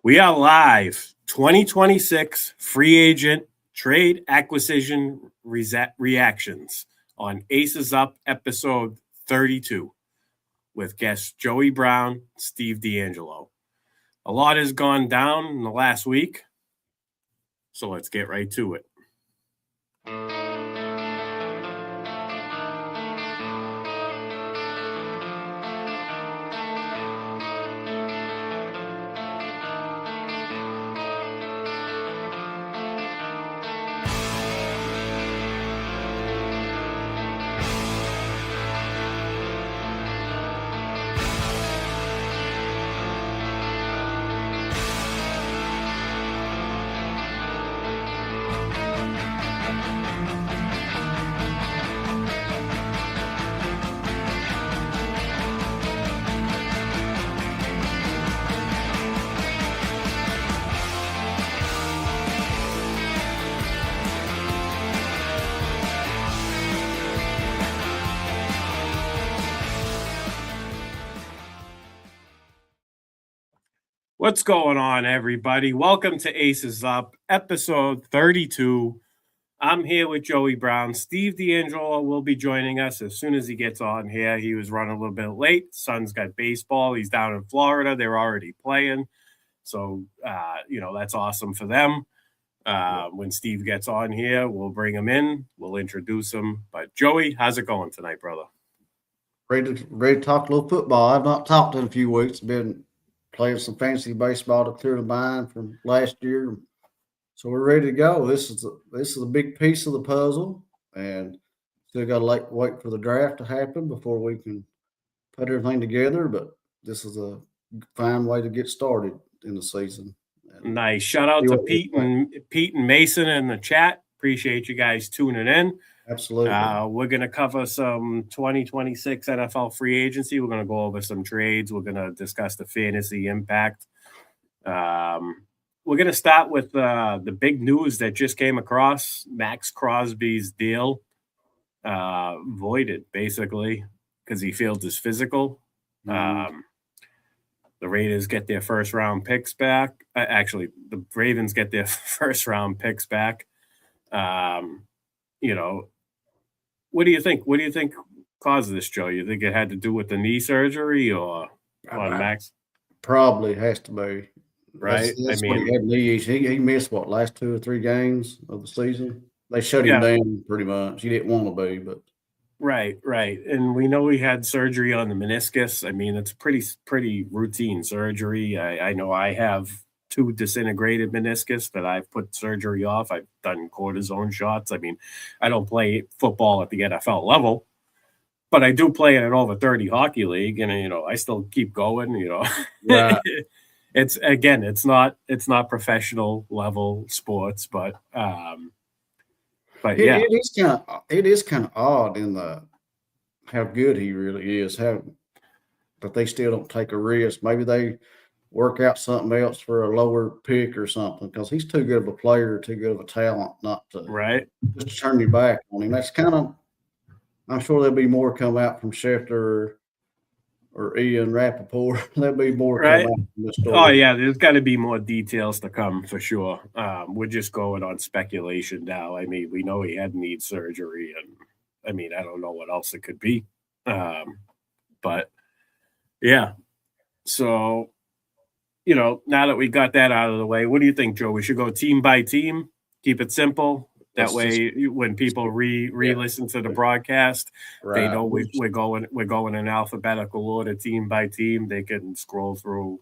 We are live. 2026 free agent trade acquisition reactions on Aces Up episode 32 with guests Joey Brown, Steve Deangelo. A lot has gone down in the last week, so let's get right to it. What's going on, everybody? Welcome to Aces Up, episode 32. I'm here with Joey Brown. Steve Deangelo will be joining us as soon as he gets on here. He was running a little bit late. Son's got baseball. He's down in Florida. They're already playing. So, that's awesome for them. When Steve gets on here, we'll bring him in. We'll introduce him. But, Joey, how's it going tonight, brother? Ready to talk a little football. I've not talked in a few weeks. Been playing some fancy baseball to clear the mind from last year, so we're ready to go. This is a big piece of the puzzle, and still got to wait for the draft to happen before we can put everything together. But this is a fine way to get started in the season. Nice. Shout out to Pete and Mason in the chat. Appreciate you guys tuning in. Absolutely. We're going to cover some 2026 NFL free agency. We're going to go over some trades. We're going to discuss the fantasy impact. We're going to start with the big news that just came across. Max Crosby's deal voided, basically, because he failed his physical. The Raiders get their first-round picks back. Actually, the Ravens get their first-round picks back. What do you think? What do you think caused this, Joe? You think it had to do with the knee surgery or on Max? Probably has to be. Right. That's what he had knee issues. He missed last 2 or 3 games of the season. They shut him down pretty much. He didn't want to be, but right. And we know he had surgery on the meniscus. I mean, it's pretty routine surgery. I know I have 2 disintegrated meniscus that I've put surgery off. I've done cortisone shots. I mean, I don't play football at the NFL level, but I do play in an over 30 hockey league, and I still keep going. Right. it's not professional level sports, but yeah, it is kind of odd in how good he really is. But they still don't take a risk. Maybe they work out something else for a lower pick or something, because he's too good of a player, too good of a talent not to just to turn your back on him. That's kind of, I'm sure there'll be more come out from Schefter or Ian Rappaport. There'll be more come out from the story. Oh yeah, there's got to be more details to come for sure. We're just going on speculation now. I mean, we know he had knee surgery, and I mean, I don't know what else it could be. But yeah, so now that we got that out of the way, what do you think, Joe? We should go team by team, keep it simple. That way, when people re-listen to the broadcast, they know we're going in alphabetical order, team by team. They can scroll through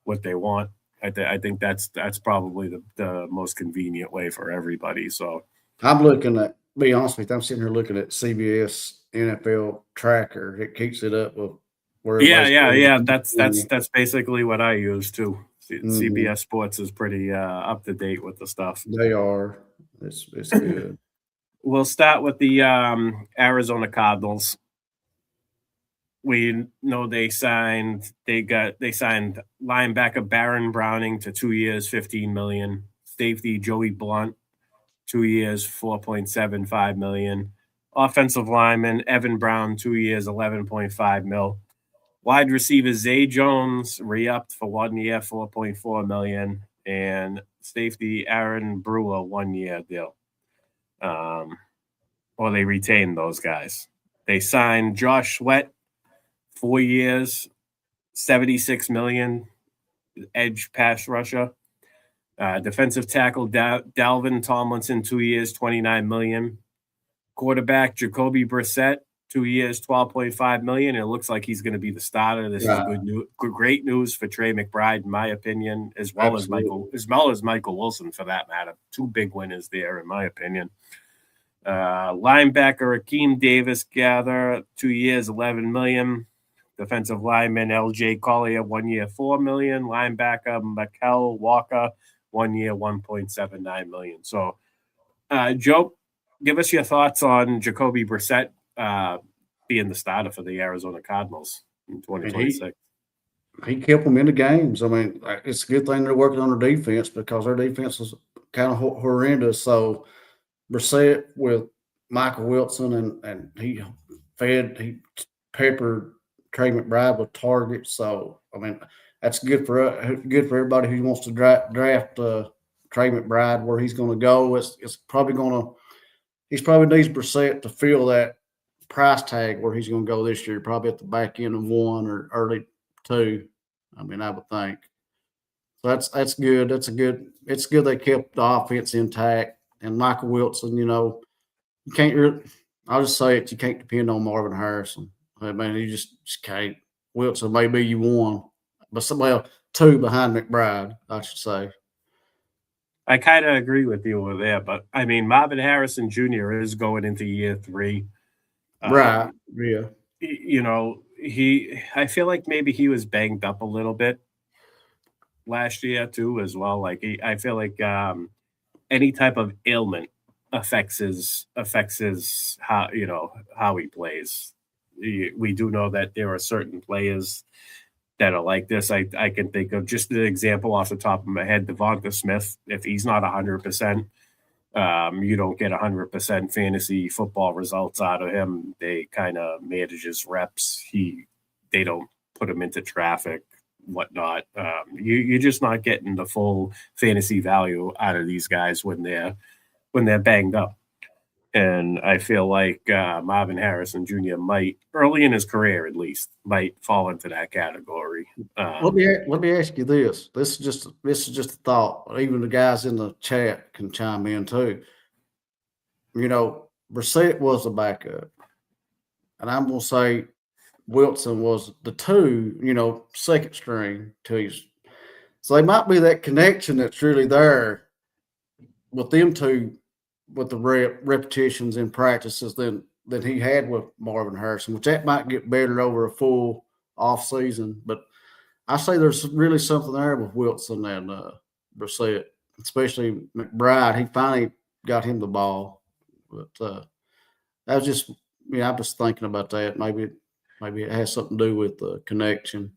what they want. I think that's probably the most convenient way for everybody. So I'm looking at, be honest with you, I'm sitting here looking at CBS NFL Tracker. It keeps it up with. Yeah. That's basically what I use too. CBS Sports is pretty up to date with the stuff. They are. It's good. We'll start with the Arizona Cardinals. We know they signed linebacker Baron Browning to 2 years, $15 million. Safety Joey Blunt, 2 years, $4.75 million. Offensive lineman Evan Brown, 2 years, $11.5 million. Wide receiver Zay Jones re-upped for 1 year, $4.4 million, and safety Aaron Brewer 1 year deal. Or they retained those guys. They signed Josh Sweat, 4 years, $76 million, edge pass rusher. Defensive tackle Dalvin Tomlinson, 2 years, $29 million. Quarterback Jacoby Brissett, 2 years, $12.5 million. It looks like he's going to be the starter. This is good news, great news for Trey McBride, in my opinion, as well as Michael Wilson, for that matter. 2 big winners there, in my opinion. Linebacker Akeem Davis Gather, 2 years, $11 million. Defensive lineman LJ Collier, 1 year, $4 million. Linebacker Mikel Walker, 1 year, $1.79 million. So, Joe, give us your thoughts on Jacoby Brissett being the starter for the Arizona Cardinals in 2026. He kept them in the games. I mean, it's a good thing they're working on their defense because their defense is kind of horrendous. So Brissett with Michael Wilson and he peppered Trey McBride with targets. So I mean, that's good for everybody who wants to draft Trey McBride where he's going to go. It's probably going to. He's probably needs Brissett to fill that price tag where he's going to go this year, probably at the back end of 1 or early 2. I mean, I would think. So that's good. It's good they kept the offense intact. And Michael Wilson, you can't really. I'll just say it. You can't depend on Marvin Harrison. I mean, you just can't. Wilson maybe you 1, but 2 behind McBride, I should say. I kind of agree with you over there, but I mean, Marvin Harrison Jr. is going into year 3. Right. Yeah. I feel like maybe he was banged up a little bit last year too, as well. Like I feel like any type of ailment affects his how he plays. We do know that there are certain players that are like this. I can think of just an example off the top of my head, Devonta Smith. If he's not 100%, you don't get 100% fantasy football results out of him. They kind of manage his reps. They don't put him into traffic, whatnot. You're just not getting the full fantasy value out of these guys when they're banged up. And I feel like Marvin Harrison Jr. might, early in his career at least, might fall into that category. Let me ask you this. This is just a thought. Even the guys in the chat can chime in too. Brissett was the backup, and I'm gonna say Wilson was the 2. Second string to his. So they might be that connection that's really there with them 2. With the repetitions in practices than he had with Marvin Harrison, which that might get better over a full off season. But I say there's really something there with Wilson and Brissett, especially McBride. He finally got him the ball. But that was just, I'm just thinking about that. Maybe it has something to do with the connection.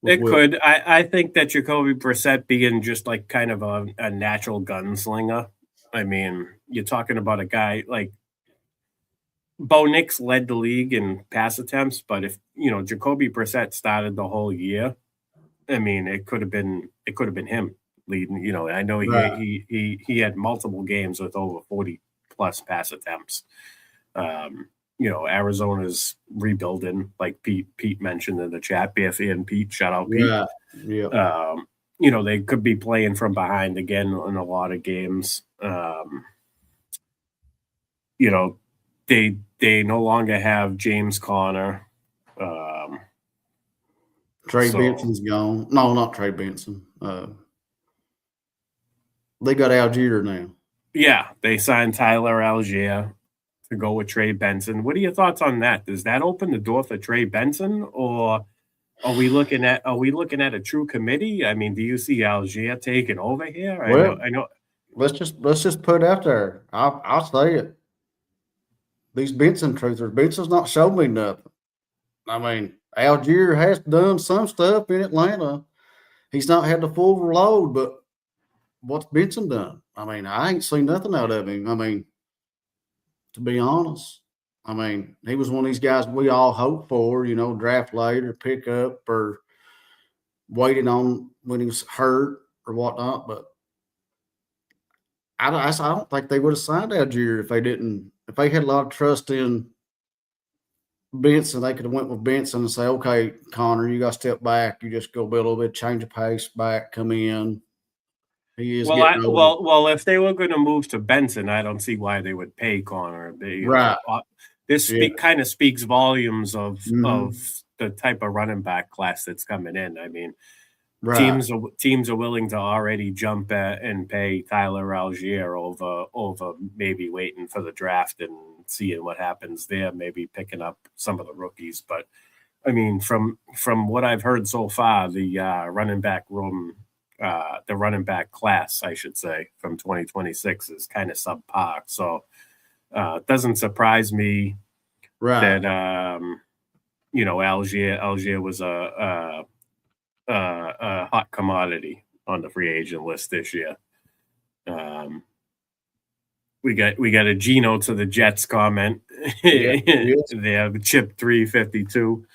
It could. I think that Jacoby Brissett being just like kind of a natural gunslinger. I mean, you're talking about a guy like Bo Nix led the league in pass attempts, but if Jacoby Brissett started the whole year, I mean, it could have been him leading. I know he had multiple games with over 40 plus pass attempts. Arizona's rebuilding, like Pete mentioned in the chat. BFE and Pete, shout out Pete. Yeah. They could be playing from behind again in a lot of games. They no longer have James Conner. Trey Benson's gone. No, not Trey Benson. They got Algier now. Yeah, they signed Tyler Algier to go with Trey Benson. What are your thoughts on that? Does that open the door for Trey Benson, or are we looking at a true committee? I mean, do you see Algier taking over here? I know. Let's just put it out there. I'll say it. These Benson truthers. Benson's not showing me nothing. I mean, Algier has done some stuff in Atlanta. He's not had the full load, but what's Benson done? I mean, I ain't seen nothing out of him. I mean, to be honest. I mean, he was one of these guys we all hope for, draft later, pick up, or waiting on when he was hurt or whatnot. But I don't think they would have signed Algier if they had a lot of trust in Benson. They could have went with Benson and say, okay, Connor, you got to step back. You just go be a little bit, change of pace back, come in. He is getting older. Well, if they were going to move to Benson, I don't see why they would pay Connor. Right. This kind of speaks volumes of Mhm. the type of running back class that's coming in. I mean, Right. teams are willing to already jump at and pay Tyler Algier over maybe waiting for the draft and seeing what happens there, maybe picking up some of the rookies. But I mean, from what I've heard so far, the running back room, the running back class, I should say, from 2026 is kind of subpar. So it doesn't surprise me Right. that Algier was a hot commodity on the free agent list this year. We got a Geno to the Jets comment. Yeah. They have Chip 352.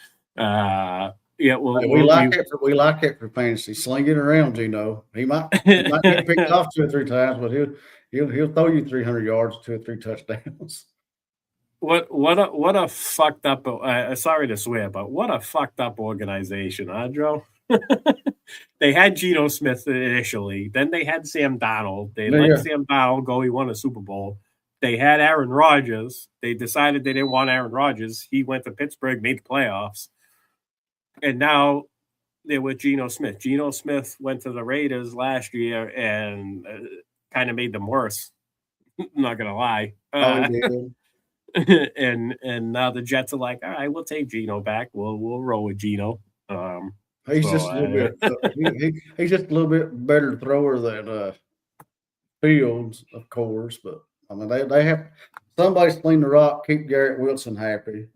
Yeah, well, we like it. We like it for fantasy. Sling it around, Gino. He might get picked off 2 or 3 times, but he'll throw you 300 yards, 2 or 3 touchdowns. What a fucked up. Sorry to swear, but what a fucked up organization, huh, Joe? They had Geno Smith initially, then they had Sam Darnold. They let Sam Darnold go. He won a Super Bowl. They had Aaron Rodgers. They decided they didn't want Aaron Rodgers. He went to Pittsburgh, made the playoffs. And now they're with Geno Smith. Geno Smith went to the Raiders last year and kind of made them worse. I'm not going to lie. And now the Jets are like, all right, we'll take Geno back. We'll roll with Geno. He's just a little bit. He's just a little bit better thrower than Fields, of course. But I mean, they have somebody clean the rock, keep Garrett Wilson happy.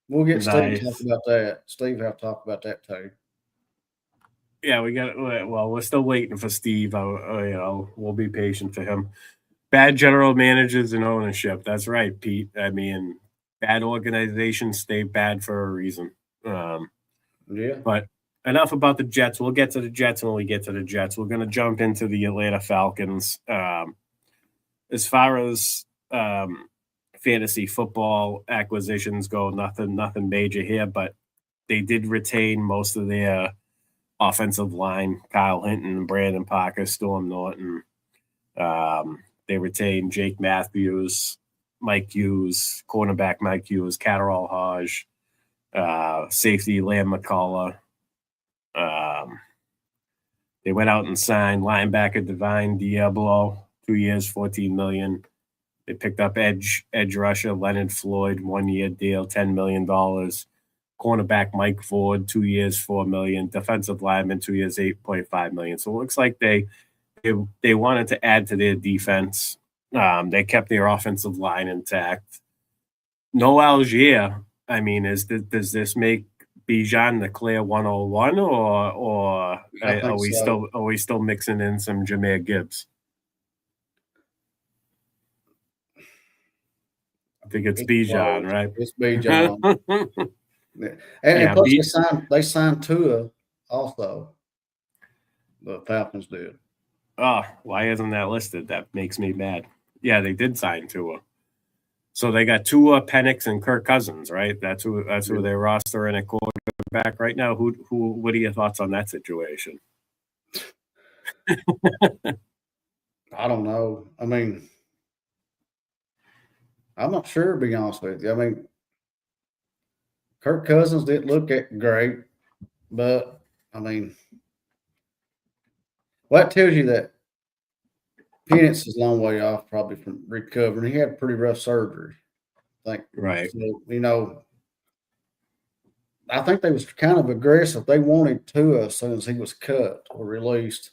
We'll get Steve to talk about that. Steve have to talk about that too. Yeah, we're still waiting for Steve. We'll be patient for him. Bad general managers and ownership. That's right, Pete. I mean, bad organizations stay bad for a reason. Yeah. But enough about the Jets. We'll get to the Jets when we get to the Jets. We're going to jump into the Atlanta Falcons. As far as fantasy football acquisitions go, nothing major here, but they did retain most of their offensive line. Kyle Hinton, Brandon Parker, Storm Norton. They retained Jake Matthews, Mike Hughes, cornerback Mike Hughes, Catterall Hodge, safety Lamb McCullough. They went out and signed linebacker Divine Diablo, 2 years, $14 million. They picked up edge rusher Leonard Floyd, 1 year deal, $10 million. Cornerback Mike Ford, 2 years, $4 million. Defensive lineman, 2 years, $8.5 million. So it looks like they wanted to add to their defense. They kept their offensive line intact. No Algier. I mean, does this make Bijan the clear 101, or are we still mixing in some Jahmyr Gibbs? I think it's Bijan, right? It's Bijan. And plus they signed Tua also. The Falcons did. Oh, why isn't that listed? That makes me mad. Yeah, they did sign Tua. So they got Tua, Penix, and Kirk Cousins, right? That's who they're rostering at quarterback right now. What are your thoughts on that situation? I don't know. I mean, I'm not sure, to be honest with you. I mean, Kirk Cousins didn't look great, but I mean, that tells you that Penix is a long way off probably from recovering. He had pretty rough surgery, I think. Right. So, I think they was kind of aggressive. They wanted Tua as soon as he was cut or released,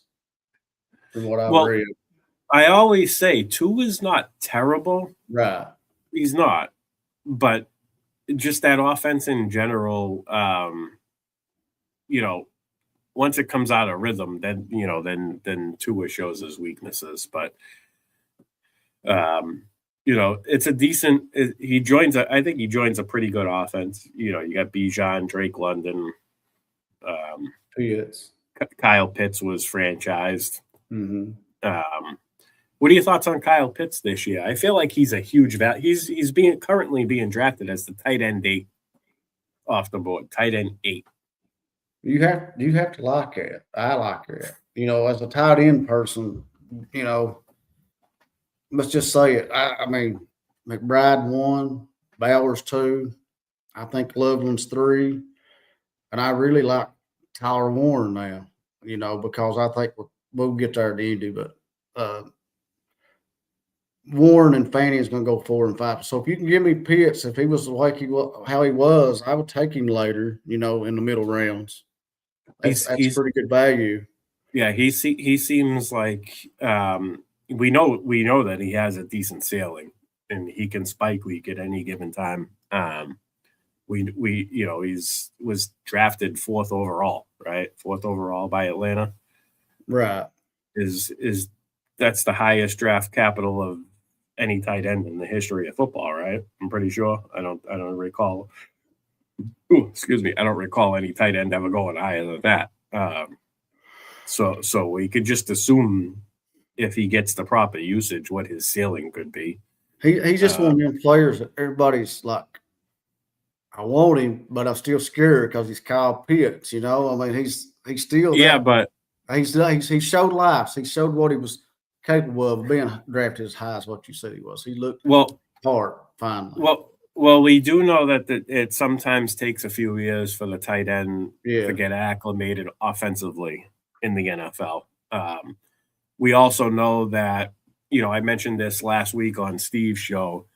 from what I've read. I always say Tua is not terrible. Right. He's not. But just that offense in general, once it comes out of rhythm, then Tua shows his weaknesses. But it's a decent. He joins. I think he joins a pretty good offense. You got Bijan, Drake London, Pitts. Kyle Pitts was franchised. Mm-hmm. What are your thoughts on Kyle Pitts this year? I feel like he's a huge value. He's currently being drafted as the tight end 8 off the board. Tight end 8. You have to like it. I like it. As a tight end person, let's just say it. I mean, McBride 1, Bowers 2. I think Loveland's 3, and I really like Tyler Warren now. Because I think we'll get there at the end. But Warren and Fanny is going to go 4 and 5. So if you can give me Pitts, if he was like how he was, I would take him later. In the middle rounds. That's pretty good value. Yeah, he seems like we know that he has a decent ceiling and he can spike week at any given time. He's was drafted 4th overall, right? 4th overall by Atlanta. Right. Is that's the highest draft capital of any tight end in the history of football, right? I'm pretty sure. I don't recall. Excuse me. I don't recall any tight end ever going higher than that. So we could just assume if he gets the proper usage, what his ceiling could be. He's just one of them players that everybody's like, I want him, but I'm still scared because he's Kyle Pitts. I mean, he's still but he showed life. He showed what he was capable of being drafted as high as what you said he was. He looked hard finally. Well, we do know that it sometimes takes a few years for the tight end to get acclimated offensively in the NFL. We also know that, I mentioned this last week on Steve's show,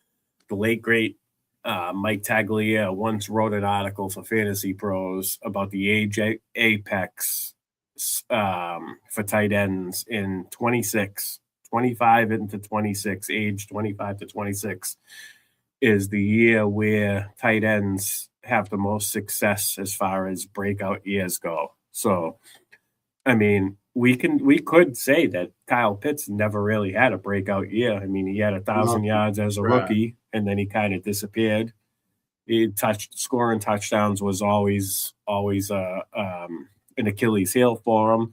the late, great Mike Taglia once wrote an article for Fantasy Pros about the age apex for tight ends in 25 into 26, age 25 to 26 is the year where tight ends have the most success as far as breakout years go. So, I mean, we could say that Kyle Pitts never really had a breakout year. I mean, he had 1,000 yards as a rookie, and then he kind of disappeared. Scoring touchdowns was always an Achilles heel for him,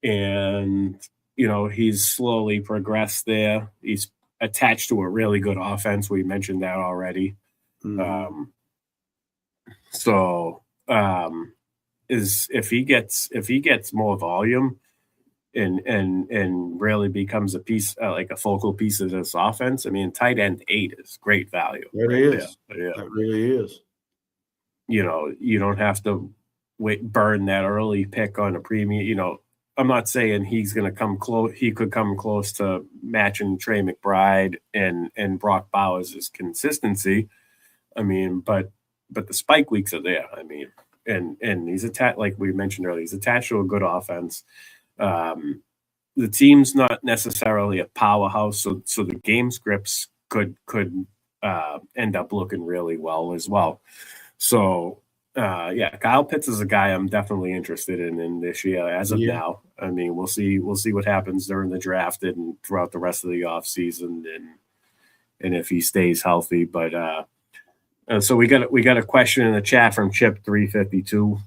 and he's slowly progressed there. He's attached to a really good offense. We mentioned that already. Mm-hmm. If he gets more volume and really becomes a piece like a focal piece of this offense, I mean, tight end 8 is great value. It is. Yeah. It really is. You don't have to burn that early pick on a premium. I'm not saying he's going to come close. He could come close to matching Trey McBride and Brock Bowers' consistency. I mean, but the spike weeks are there. I mean, and he's attached, like we mentioned earlier, he's attached to a good offense. The team's not necessarily a powerhouse, so the game scripts could end up looking really well as well. So. Kyle Pitts is a guy I'm definitely interested in this year as of now. I mean, we'll see what happens during the draft and throughout the rest of the offseason and if he stays healthy. But so we got a question in the chat from Chip 352.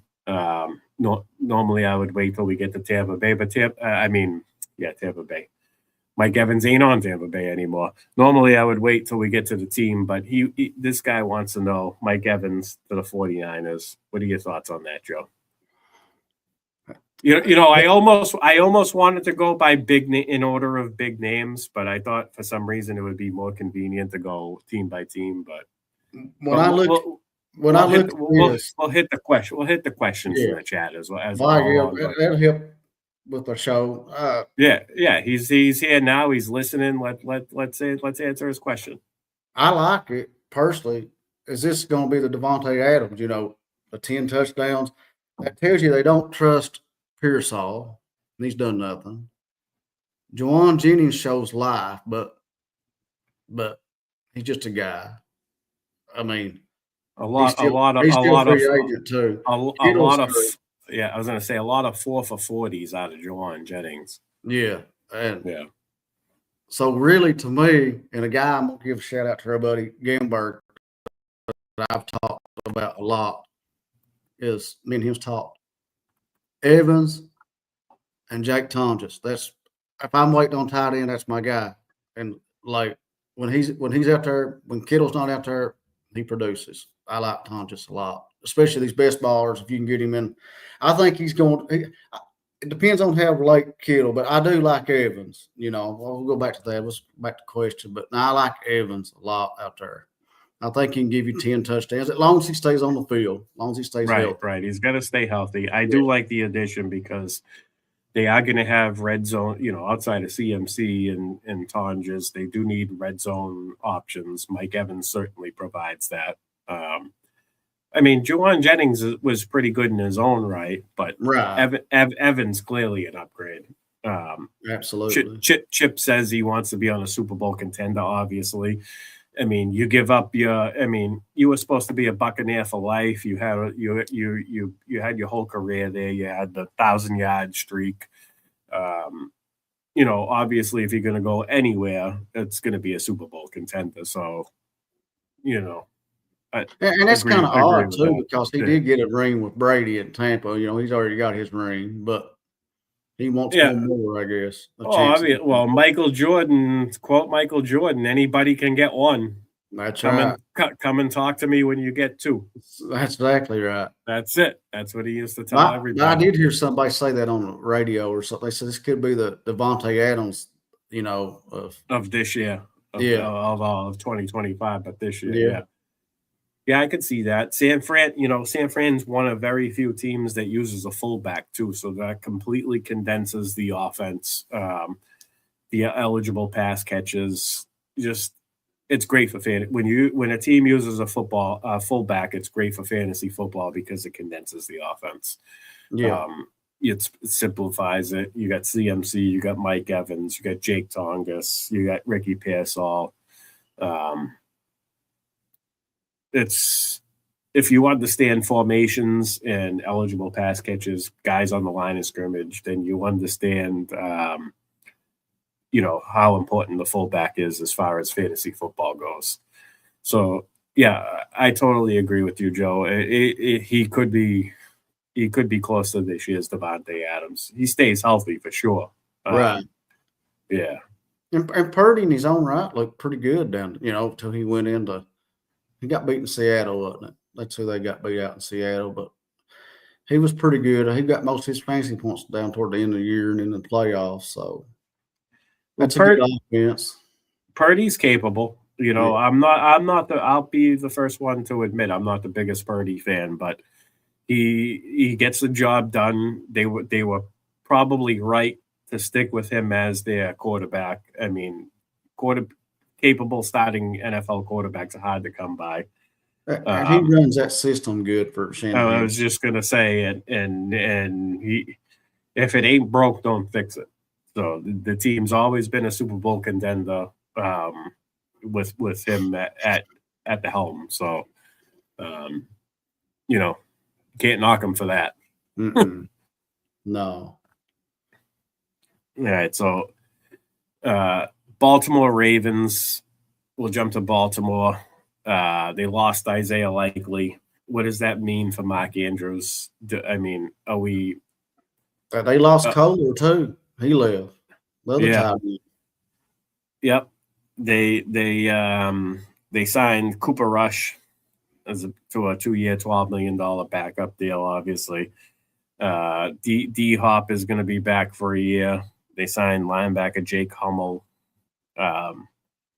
Normally I would wait till we get to Tampa Bay, but Tampa Bay. Mike Evans ain't on Tampa Bay anymore. Normally, I would wait till we get to the team, but this guy wants to know Mike Evans to the 49ers. What are your thoughts on that, Joe? I almost wanted to go by in order of big names, but I thought for some reason it would be more convenient to go team by team. But we'll hit the question. We'll hit the questions in the chat as well. That'll help with the show. He's here now. He's listening. Let's answer his question. I like it personally. Is this going to be the Devontae Adams? The 10 touchdowns. That tells you they don't trust Pearsall, and he's done nothing. Juwan Jennings shows life, but he's just a guy. I mean, a lot of I was going to say a lot of 4 for 40s out of Juwan Jennings. Yeah. So really, to me, and a guy I'm gonna give a shout out to our buddy Gamberg that I've talked about a lot is me and him's talked Evans and Jake Tonjes. That's if I'm waiting on tight end, that's my guy. And like when he's out there, when Kittle's not out there, he produces. I like Tonjes a lot, especially these best ballers. If you can get him in, I think he's going. It depends on how late Kittle, but I do like Evans. We'll go back to that. Let's back to the question, but I like Evans a lot out there. I think he can give you 10 touchdowns as long as he stays on the field, as long as he stays healthy. Right. He's got to stay healthy. I do like the addition because they are going to have red zone, outside of CMC and Tonjes, they do need red zone options. Mike Evans certainly provides that. Juwan Jennings was pretty good in his own right, but Evans clearly an upgrade. Absolutely. Chip says he wants to be on a Super Bowl contender, obviously. You give up you were supposed to be a Buccaneer for life. You had your whole career there. You had the 1,000-yard streak. Obviously, if you're going to go anywhere, it's going to be a Super Bowl contender. So, and that's kind of odd too, because he did get a ring with Brady at Tampa. He's already got his ring, but he wants one more, I guess. Michael Jordan, quote Michael Jordan, anybody can get one. That's right. Come and talk to me when you get two. That's exactly right. That's it. That's what he used to tell everybody. I did hear somebody say that on the radio or something. They said this could be the Devontae Adams, of this year. Of 2025, but this year, yeah. Yeah, I could see that. San Fran's one of very few teams that uses a fullback too, so that completely condenses the offense. The eligible pass catches, it's great for when a team uses a fullback, it's great for fantasy football because it condenses the offense. Yeah, it simplifies it. You got CMC, you got Mike Evans, you got Jake Tonges, you got Ricky Pearsall. It's if you understand formations and eligible pass catches, guys on the line of scrimmage, then you understand, how important the fullback is as far as fantasy football goes. So, yeah, I totally agree with you, Joe. He could be close to this year's Devontae Adams. He stays healthy for sure. Right. Yeah. And Purdy in his own right looked pretty good down, until he went into. He got beat in Seattle, wasn't it? That's who they got beat out in Seattle, but he was pretty good. He got most of his fantasy points down toward the end of the year and in the playoffs. So that's a good offense. Purdy's capable. I'll be the first one to admit I'm not the biggest Purdy fan, but he gets the job done. They were probably right to stick with him as their quarterback. Capable starting NFL quarterbacks are hard to come by. He runs that system good for Shanahan. I was just gonna say, and he, if it ain't broke, don't fix it. So the team's always been a Super Bowl contender with him at the helm. So can't knock him for that. No. All right, so Baltimore Ravens. We'll jump to Baltimore. They lost Isaiah Likely. What does that mean for Mark Andrews? Are we? They lost Kohler too. He left. The other time. Yep. They signed Cooper Rush to a 2-year, $12 million backup deal. Obviously, D Hop is going to be back for a year. They signed linebacker Jake Hummel.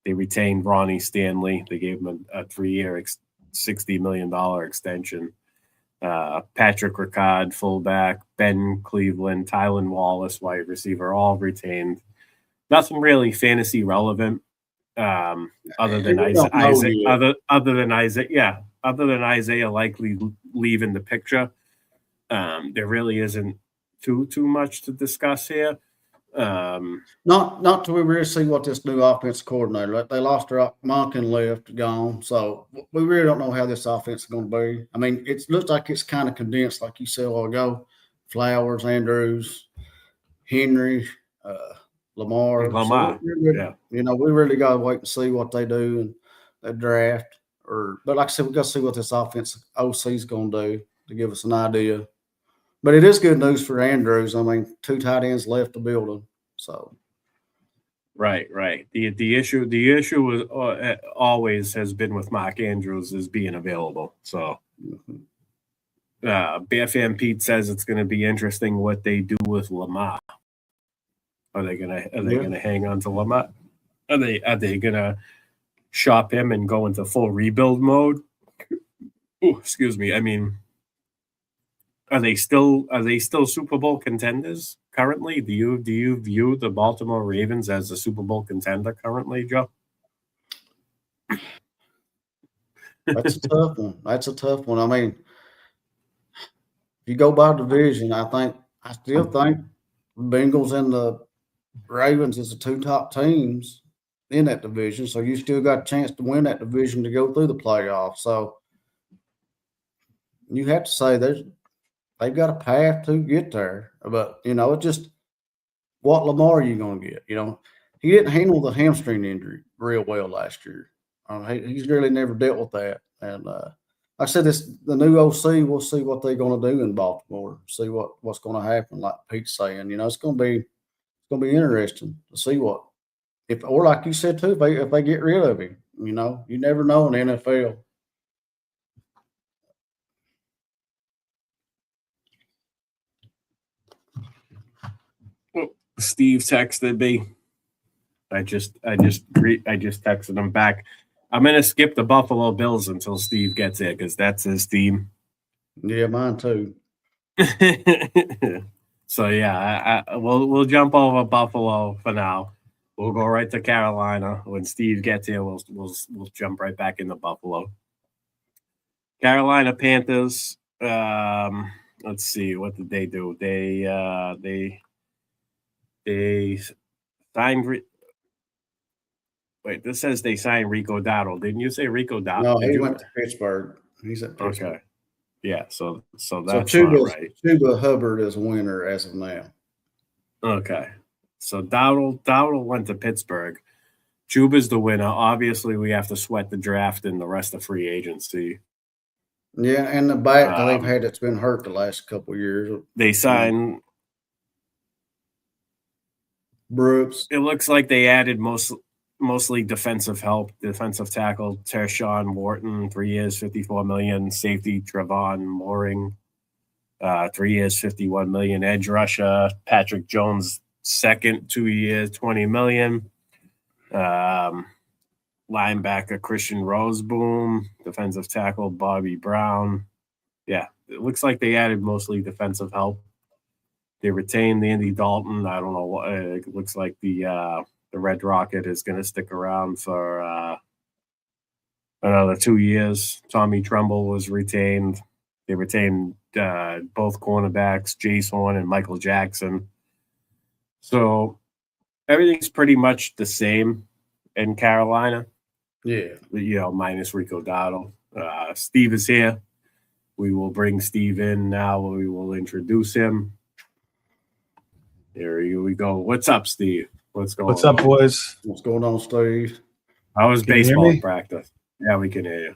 They retained Ronnie Stanley. They gave him a 3-year, $60 million extension. Patrick Ricard, fullback, Ben Cleveland, Tylan Wallace, wide receiver, all retained. Nothing really fantasy relevant, other than Isaiah Likely leaving the picture. There really isn't too much to discuss here. Not till we really see what this new offensive coordinator. They lost their Monken left, gone. So we really don't know how this offense is going to be. It looks like it's kind of condensed, like you said a while ago. Flowers, Andrews, Henry, Lamar. Lamar, yeah. You know, we really got to wait and see what they do in the draft. But like I said, we got to see what this offense OC is going to do to give us an idea. But it is good news for Andrews. I mean, 2 tight ends left the building, so. Right. The issue was always has been with Mark Andrews is being available. So, BFM Pete says it's going to be interesting what they do with Lamar. Are they gonna hang on to Lamar? Are they gonna shop him and go into full rebuild mode? Ooh, excuse me. I mean, are they still Super Bowl contenders currently? Do you view the Baltimore Ravens as a Super Bowl contender currently, Joe? That's a tough one. That's a tough one. I mean, if you go by division, I still think the Bengals and the Ravens is the 2 top teams in that division. So you still got a chance to win that division to go through the playoffs. So you have to say they've got a path to get there. But, you know, it's just what Lamar are you going to get? You know, he didn't handle the hamstring injury real well last year. He's really never dealt with that. And like I said, the new OC, we'll see what they're going to do in Baltimore, see what's going to happen, like Pete's saying. You know, it's going to be interesting to see what or like you said too, if they get rid of him. You know, you never know in the NFL. Steve texted me. I just texted him back. I'm gonna skip the Buffalo Bills until Steve gets here because that's his team. Yeah, mine too. So yeah, we'll jump over Buffalo for now. We'll go right to Carolina. When Steve gets here, we'll jump right back into Buffalo. Carolina Panthers. Let's see, what did they do? They signed. Wait, this says they signed Rico Dowdle. Didn't you say Rico Dowdle? No, he went to Pittsburgh. He's at Pittsburgh. Okay. Yeah, so that's not right. Chuba Hubbard is a winner as of now. Okay. So Dowdle went to Pittsburgh. Chuba's the winner. Obviously, we have to sweat the draft and the rest of free agency. Yeah, and the back that they've had that's been hurt the last couple of years. They signed Brooks. It looks like they added mostly defensive help, defensive tackle Tershawn Wharton, 3 years, $54 million. Safety Trevon Mooring, 3 years, $51 million. Edge rusher Patrick Jones, second, 2 years, $20 million. Linebacker Christian Roseboom, defensive tackle Bobby Brown. Yeah, it looks like they added mostly defensive help. They retained Andy Dalton. I don't know what it looks like. The Red Rocket is going to stick around for another 2 years. Tommy Tremble was retained. They retained both cornerbacks, Jace Horn and Michael Jackson. So everything's pretty much the same in Carolina. Yeah. You know, minus Rico Dowdle. Steve is here. We will bring Steve in now. We will introduce him. Here we go. What's up, Steve? What's up, boys? What's going on, Steve? How was baseball practice? Yeah, we can hear you.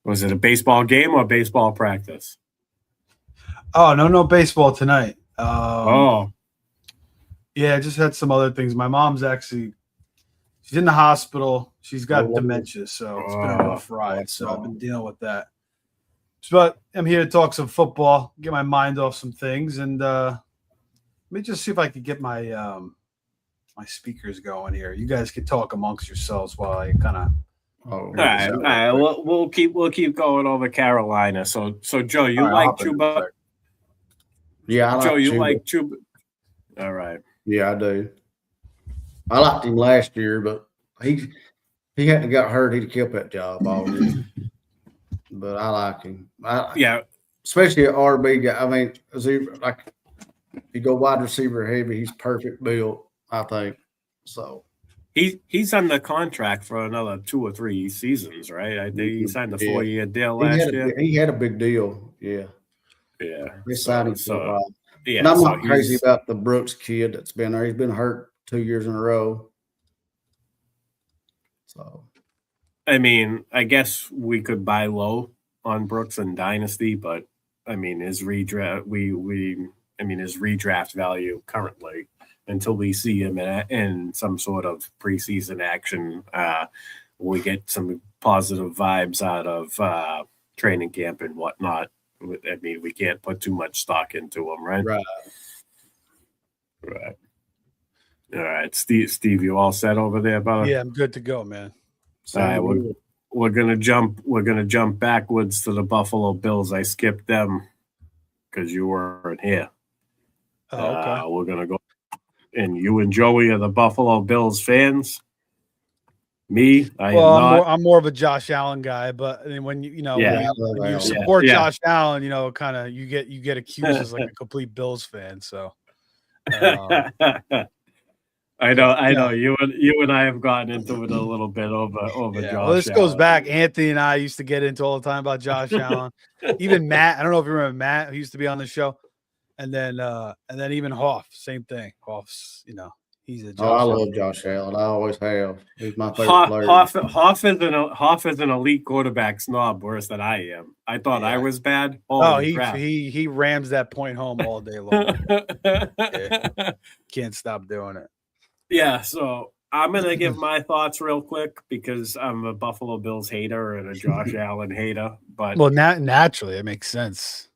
Was it a baseball game or baseball practice? Oh, no baseball tonight. Yeah, I just had some other things. My mom's she's in the hospital. She's got dementia, so it's been a rough ride. So I've been dealing with that. But I'm here to talk some football, get my mind off some things, and let me just see if I can get my my speakers going here. You guys can talk amongst yourselves while I kind of. All right. We'll keep going over Carolina. So Joe, you like Chuba? Yeah, Joe, you like Chuba? All right. Yeah, I do. I liked him last year, but he hadn't got hurt. He'd have kept that job all year. But I like him. Especially an RB guy. I mean, if you go wide receiver heavy, he's perfect built, I think. So he's on the contract for another 2 or 3 seasons, right? I think he signed the 4-year deal last year. He had a big deal. Yeah. Yeah. They signed him for a while. And I'm not crazy about the Brooks kid that's been there. He's been hurt 2 years in a row. So, I mean, I guess we could buy low on Brooks and Dynasty, but I mean, his redraft, his redraft value currently, until we see him in some sort of preseason action, we get some positive vibes out of training camp and whatnot. I mean, we can't put too much stock into him, right? right. All right, Steve, you all set over there, brother? Yeah, I'm good to go, man. All right, we're gonna jump backwards to the Buffalo Bills. I skipped them because you weren't here. Oh, okay. We're gonna go, and you and Joey are the Buffalo Bills fans. Me, am not. I'm more of a Josh Allen guy, but when when you support Josh Allen, kind of you get accused as like a complete Bills fan. So I know. You and I have gotten into it a little bit over Josh. Well, this goes back. Anthony and I used to get into all the time about Josh Allen. Even Matt, I don't know if you remember Matt, who used to be on the show, and then even Hoff, same thing. Hoff's, he's a Josh I love Josh Allen. I always have. He's my favorite player. Hoff is an elite quarterback snob, worse than I am. I thought I was bad. He rams that point home all day long. Can't stop doing it. Yeah, so I'm going to give my thoughts real quick because I'm a Buffalo Bills hater and a Josh Allen hater. But naturally, it makes sense.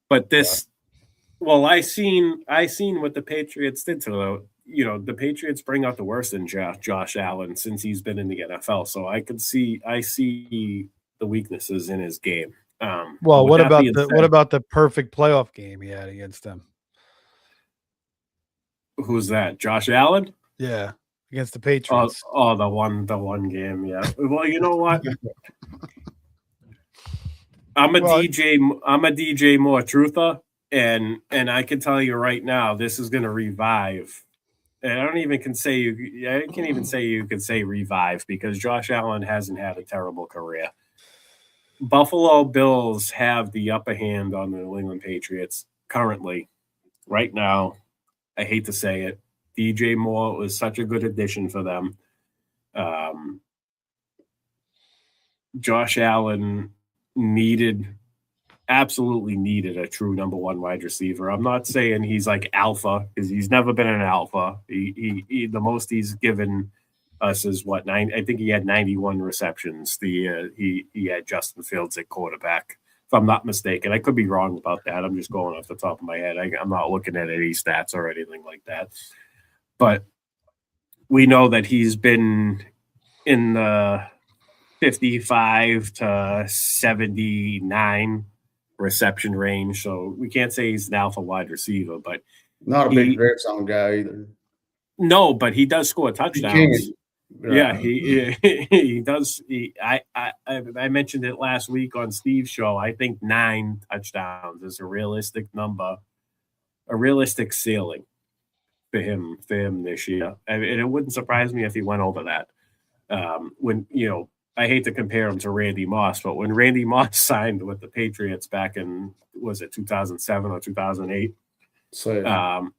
But I seen what the Patriots did to the Patriots bring out the worst in Josh Allen since he's been in the NFL. So I see the weaknesses in his game. What about the perfect playoff game he had against them? Who's that? Josh Allen? Yeah, against the Patriots. The one game. Yeah. Well, you know what? I'm a DJ Moore truther, and I can tell you right now, this is going to revive. And I can't even say you can say revive because Josh Allen hasn't had a terrible career. Buffalo Bills have the upper hand on the New England Patriots currently, right now. I hate to say it. DJ Moore was such a good addition for them. Josh Allen absolutely needed a true number one wide receiver. I'm not saying he's like alpha because he's never been an alpha. He the most he's given us is 9. I think he had 91 receptions. He had Justin Fields at quarterback, if I'm not mistaken. I could be wrong about that. I'm just going off the top of my head. I'm not looking at any stats or anything like that. But we know that he's been in the 55 to 79 reception range. So we can't say he's an alpha wide receiver, but not a big red zone guy either. No, but he does score touchdowns. Yeah, he does. I mentioned it last week on Steve's show. I think 9 touchdowns is a realistic number, a realistic ceiling for him this year. And it wouldn't surprise me if he went over that. When I hate to compare him to Randy Moss, but when Randy Moss signed with the Patriots back in, was it 2007 or 2008? So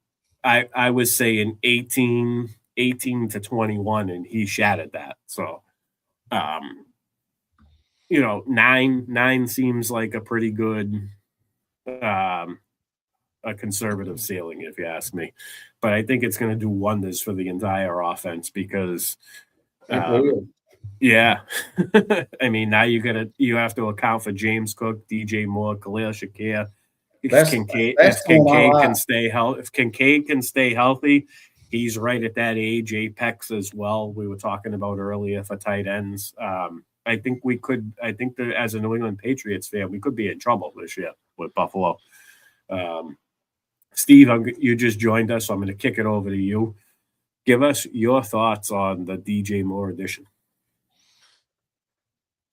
I was saying 18 to 21, and he shattered that. So, 9 seems like a pretty good, a conservative ceiling, if you ask me. But I think it's going to do wonders for the entire offense because, yeah, I mean, now you have to account for James Cook, DJ Moore, Khalil Shakir. If Kincaid can stay healthy, he's right at that age apex as well. We were talking about earlier for tight ends. I think that as a New England Patriots fan, we could be in trouble this year with Buffalo. Steve, you just joined us, so I'm going to kick it over to you. Give us your thoughts on the DJ Moore addition.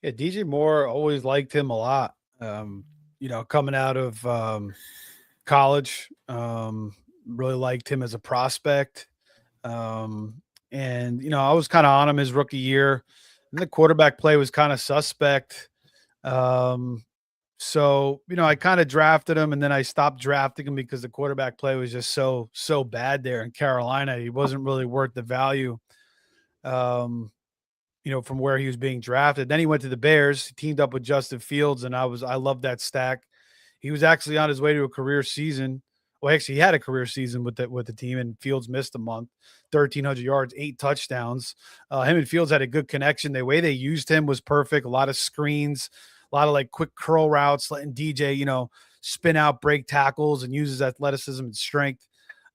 Yeah, DJ Moore, always liked him a lot. Coming out of college, really liked him as a prospect. And I was kind of on him his rookie year. And the quarterback play was kind of suspect. So So, I kind of drafted him and then I stopped drafting him because the quarterback play was just so bad there in Carolina. He wasn't really worth the value, from where he was being drafted. Then he went to the Bears, teamed up with Justin Fields, and I loved that stack. He was actually on his way to a career season. Well, actually, he had a career season with the team, and Fields missed a month, 1,300 yards, 8 touchdowns. Him and Fields had a good connection. The way they used him was perfect. A lot of screens, a lot of like quick curl routes, letting DJ, spin out, break tackles, and use his athleticism and strength.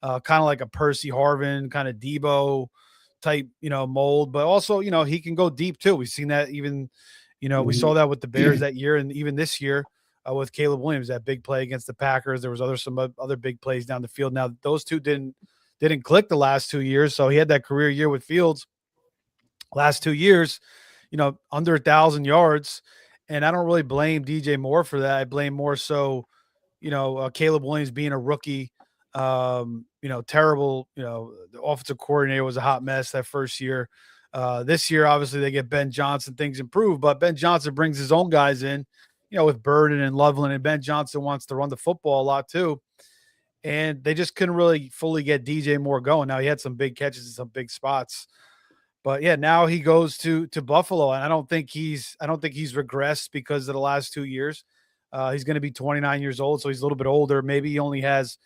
Kind of like a Percy Harvin, kind of Debo type, mold, but also, he can go deep too. We've seen that even, we saw that with the Bears that year, and even this year with Caleb Williams, that big play against the Packers. There was some other big plays down the field. Now those two didn't click the last 2 years. So he had that career year with Fields. Last 2 years, under 1,000 yards. And I don't really blame DJ Moore for that. I blame more so, Caleb Williams being a rookie, terrible, the offensive coordinator was a hot mess that first year. This year, obviously they get Ben Johnson, things improve, but Ben Johnson brings his own guys in, with Burden and Loveland, and Ben Johnson wants to run the football a lot too. And they just couldn't really fully get DJ Moore going. Now he had some big catches in some big spots. But yeah, now he goes to Buffalo, and I don't think he's regressed because of the last 2 years. He's going to be 29 years old, so he's a little bit older. Maybe he only has,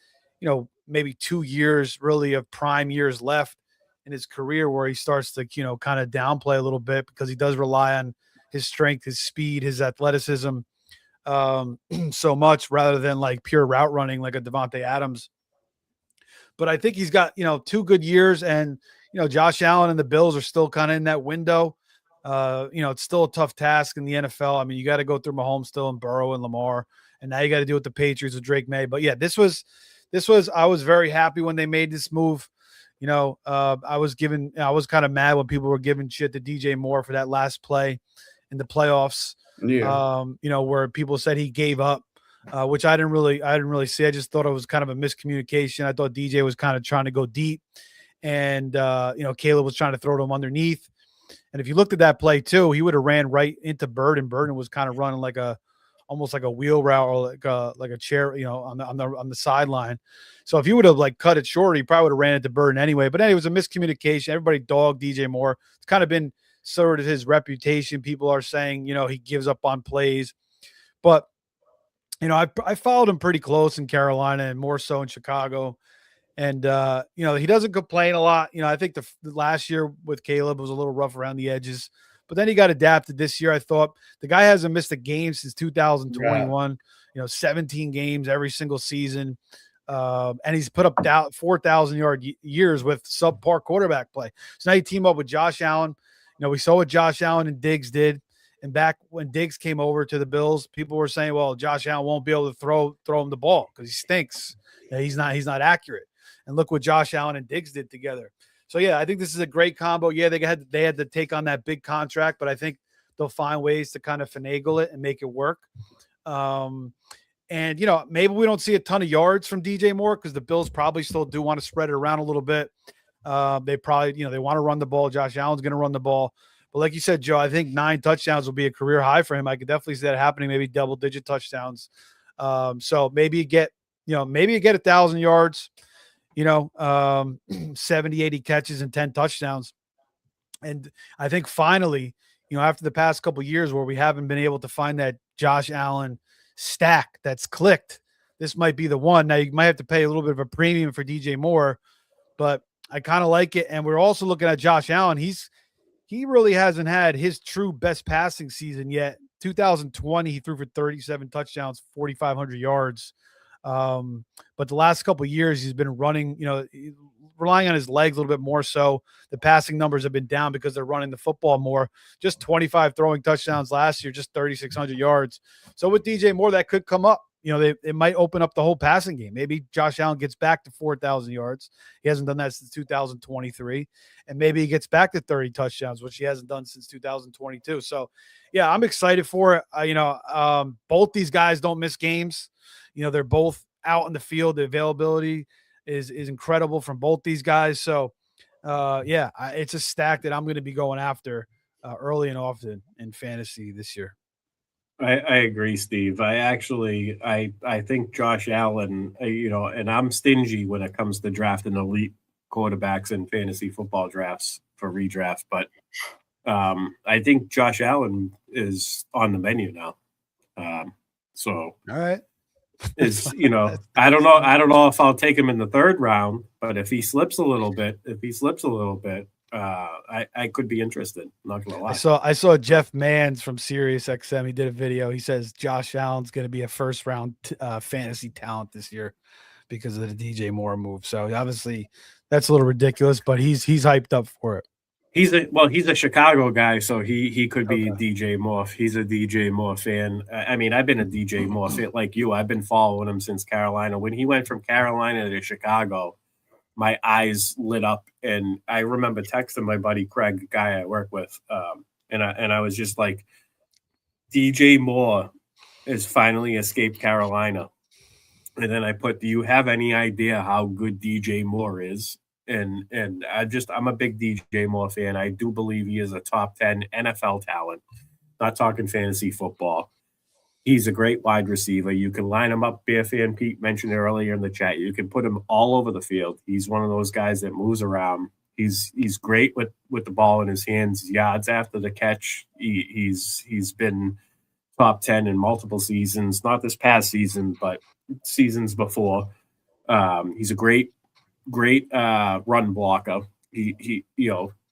maybe 2 years really of prime years left in his career where he starts to, kind of downplay a little bit because he does rely on his strength, his speed, his athleticism so much rather than like pure route running like a Devontae Adams. But I think he's got, 2 good years, and Josh Allen and the Bills are still kind of in that window. It's still a tough task in the NFL. I mean, you got to go through Mahomes still and Burrow and Lamar, and now you got to deal with the Patriots with Drake May. But yeah, this was, I was very happy when they made this move. I was kind of mad when people were giving shit to DJ Moore for that last play in the playoffs. Yeah. Where people said he gave up, which I didn't really see. I just thought it was kind of a miscommunication. I thought DJ was kind of trying to go deep. And, Caleb was trying to throw to him underneath. And if you looked at that play too, he would have ran right into Burden. Burden was kind of running almost like a wheel route or like a chair, on the sideline. So if he would have like cut it short, he probably would have ran into Burden anyway. But anyway, it was a miscommunication. Everybody dogged DJ Moore. It's kind of been sort of his reputation. People are saying, he gives up on plays. But, I followed him pretty close in Carolina and more so in Chicago. And, he doesn't complain a lot. I think the last year with Caleb was a little rough around the edges, but then he got adapted this year. I thought the guy hasn't missed a game since 2021, 17 games every single season. And he's put up 4,000 yard years with subpar quarterback play. So now you team up with Josh Allen. We saw what Josh Allen and Diggs did. And back when Diggs came over to the Bills, people were saying, well, Josh Allen won't be able to throw him the ball because he stinks. He's not accurate. And look what Josh Allen and Diggs did together. So yeah, I think this is a great combo. Yeah, they had to take on that big contract, but I think they'll find ways to kind of finagle it and make it work. And maybe we don't see a ton of yards from DJ Moore because the Bills probably still do want to spread it around a little bit. They probably, they want to run the ball. Josh Allen's going to run the ball. But like you said, Joe, I think 9 touchdowns will be a career high for him. I could definitely see that happening, maybe double-digit touchdowns. So maybe you get 1,000 yards, 70, 80 catches and 10 touchdowns. And I think finally, after the past couple of years where we haven't been able to find that Josh Allen stack that's clicked, this might be the one. Now you might have to pay a little bit of a premium for DJ Moore, but I kind of like it. And we're also looking at Josh Allen. He really hasn't had his true best passing season yet. 2020, he threw for 37 touchdowns, 4,500 yards. But the last couple of years he's been running, relying on his legs a little bit more. So the passing numbers have been down because they're running the football more. Just 25 throwing touchdowns last year, just 3,600 yards. So with DJ Moore, that could come up. It might open up the whole passing game. Maybe Josh Allen gets back to 4,000 yards. He hasn't done that since 2023. And maybe he gets back to 30 touchdowns, which he hasn't done since 2022. So, yeah, I'm excited for it. Both these guys don't miss games. They're both out in the field. The availability is incredible from both these guys. So, it's a stack that I'm going to be going after early and often in fantasy this year. I agree, Steve. I think Josh Allen, and I'm stingy when it comes to drafting elite quarterbacks in fantasy football drafts for redraft, but I think Josh Allen is on the menu now. So All right. I don't know if I'll take him in the third round, but if he slips a little bit, I could be interested. Not gonna lie. I saw Jeff Mans from Sirius XM. He did a video. He says Josh Allen's going to be a first round fantasy talent this year because of the DJ Moore move. So obviously that's a little ridiculous, but he's hyped up for it. He's a Chicago guy, so he could be DJ Moore. He's a DJ Moore fan. I mean, I've been a DJ Moore fan like you. I've been following him since Carolina. When he went from Carolina to Chicago, my eyes lit up, and I remember texting my buddy Craig, the guy I work with, and I was just like, DJ Moore has finally escaped Carolina. And then I put, do you have any idea how good DJ Moore is? And I'm a big DJ Moore fan. I do believe he is a top 10 NFL talent. Not talking fantasy football. He's a great wide receiver. You can line him up. Bear fan Pete mentioned earlier in the chat. You can put him all over the field. He's one of those guys that moves around. He's great with the ball in his hands. Yards after the catch. He's been top 10 in multiple seasons. Not this past season, but seasons before. He's a great run blocker. He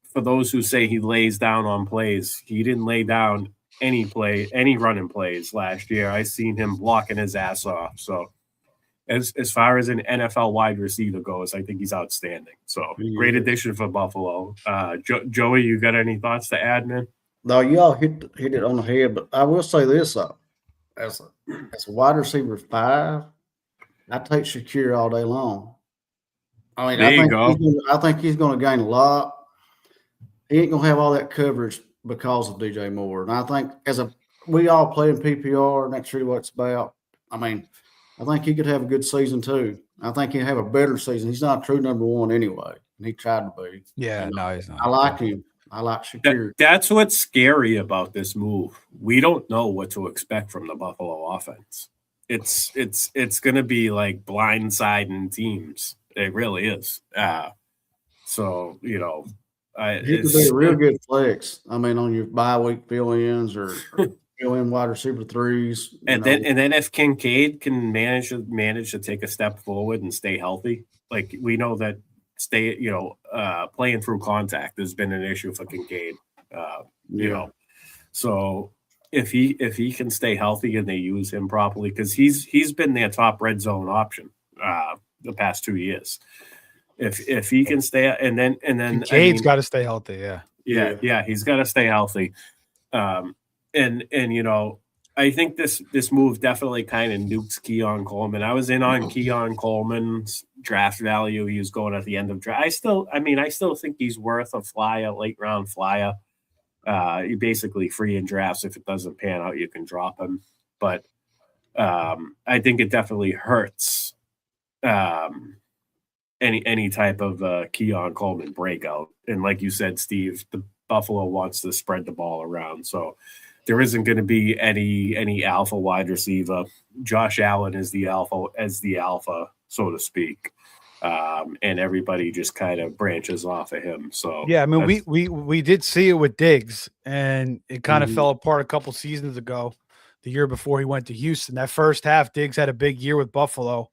for those who say he lays down on plays, he didn't lay down any running plays last year. I seen him blocking his ass off. So as far as an NFL wide receiver goes, I think he's outstanding. So great addition for Buffalo. Joey, you got any thoughts to add, man? No, y'all hit it on the head, but I will say this though. As a wide receiver 5, I take Shakir all day long. I mean, I think he's going to gain a lot. He ain't going to have all that coverage because of DJ Moore. And I think we all play in PPR, and that's really what it's about. I mean, I think he could have a good season too. I think he'll have a better season. He's not a true number 1 anyway, and he tried to be. Yeah, no, he's not. I like him. I like Shakir. That's what's scary about this move. We don't know what to expect from the Buffalo offense. It's going to be like blindsiding teams. It really is. So, you could be a real good flex. I mean, on your bye week fill-ins or fill-in wide receiver 3s. And then if Kincaid can manage to take a step forward and stay healthy, like we know that playing through contact has been an issue for Kincaid. So if he can stay healthy and they use him properly, because he's been their top red zone option the past 2 years. If he can stay, and then Kincaid's got to stay healthy. Yeah, he's got to stay healthy. I think this move definitely kind of nukes Keon Coleman. I was in on Keon Coleman's draft value. He was going at the end of draft. I still think he's worth a late round flyer. You're basically free in drafts. If it doesn't pan out, you can drop him. But I think it definitely hurts any type of Keon Coleman breakout. And like you said, Steve, the Buffalo wants to spread the ball around. So there isn't going to be any alpha wide receiver. Josh Allen is the alpha, so to speak. And everybody just kind of branches off of him. So yeah, I mean, we did see it with Diggs, and it kind of fell apart a couple seasons ago, the year before he went to Houston. That first half, Diggs had a big year with Buffalo,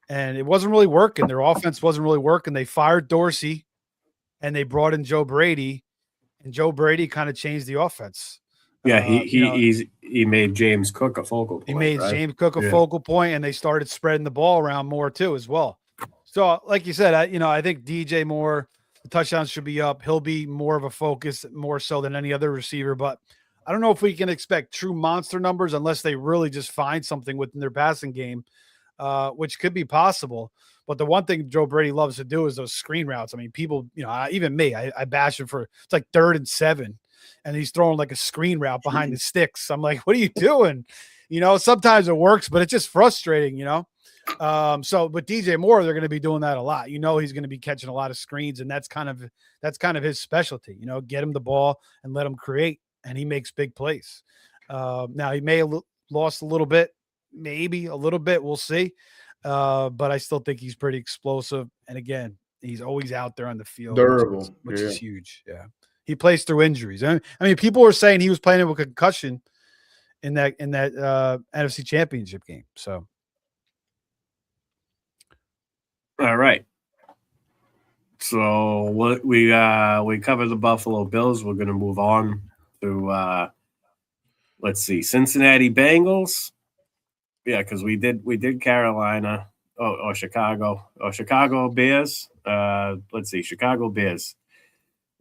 and it wasn't really working. Their offense wasn't really working. They fired Dorsey, and they brought in Joe Brady, and Joe Brady kind of changed the offense. Yeah, he made James Cook a focal point. He made James Cook a focal point, and they started spreading the ball around more too as well. So, like you said, I think DJ Moore, the touchdowns should be up. He'll be more of a focus, more so than any other receiver. But I don't know if we can expect true monster numbers unless they really just find something within their passing game, which could be possible. But the one thing Joe Brady loves to do is those screen routes. I mean, people, even me, I bash him for it's like 3rd and 7. And he's throwing like a screen route behind the sticks. I'm like, what are you doing? Sometimes it works, but it's just frustrating, So with DJ Moore, they're going to be doing that a lot. He's going to be catching a lot of screens, and that's kind of his specialty. Get him the ball and let him create, and he makes big plays. Now he may have lost a little bit, maybe a little bit. We'll see. But I still think he's pretty explosive. And again, he's always out there on the field, Durable, which is huge. Yeah. He plays through injuries. I mean, people were saying he was playing with a concussion in that NFC Championship game. So, all right. So we covered the Buffalo Bills. We're going to move on to let's see, Cincinnati Bengals. Yeah, because we did Carolina. Or Chicago. Or Chicago Bears. Let's see, Chicago Bears.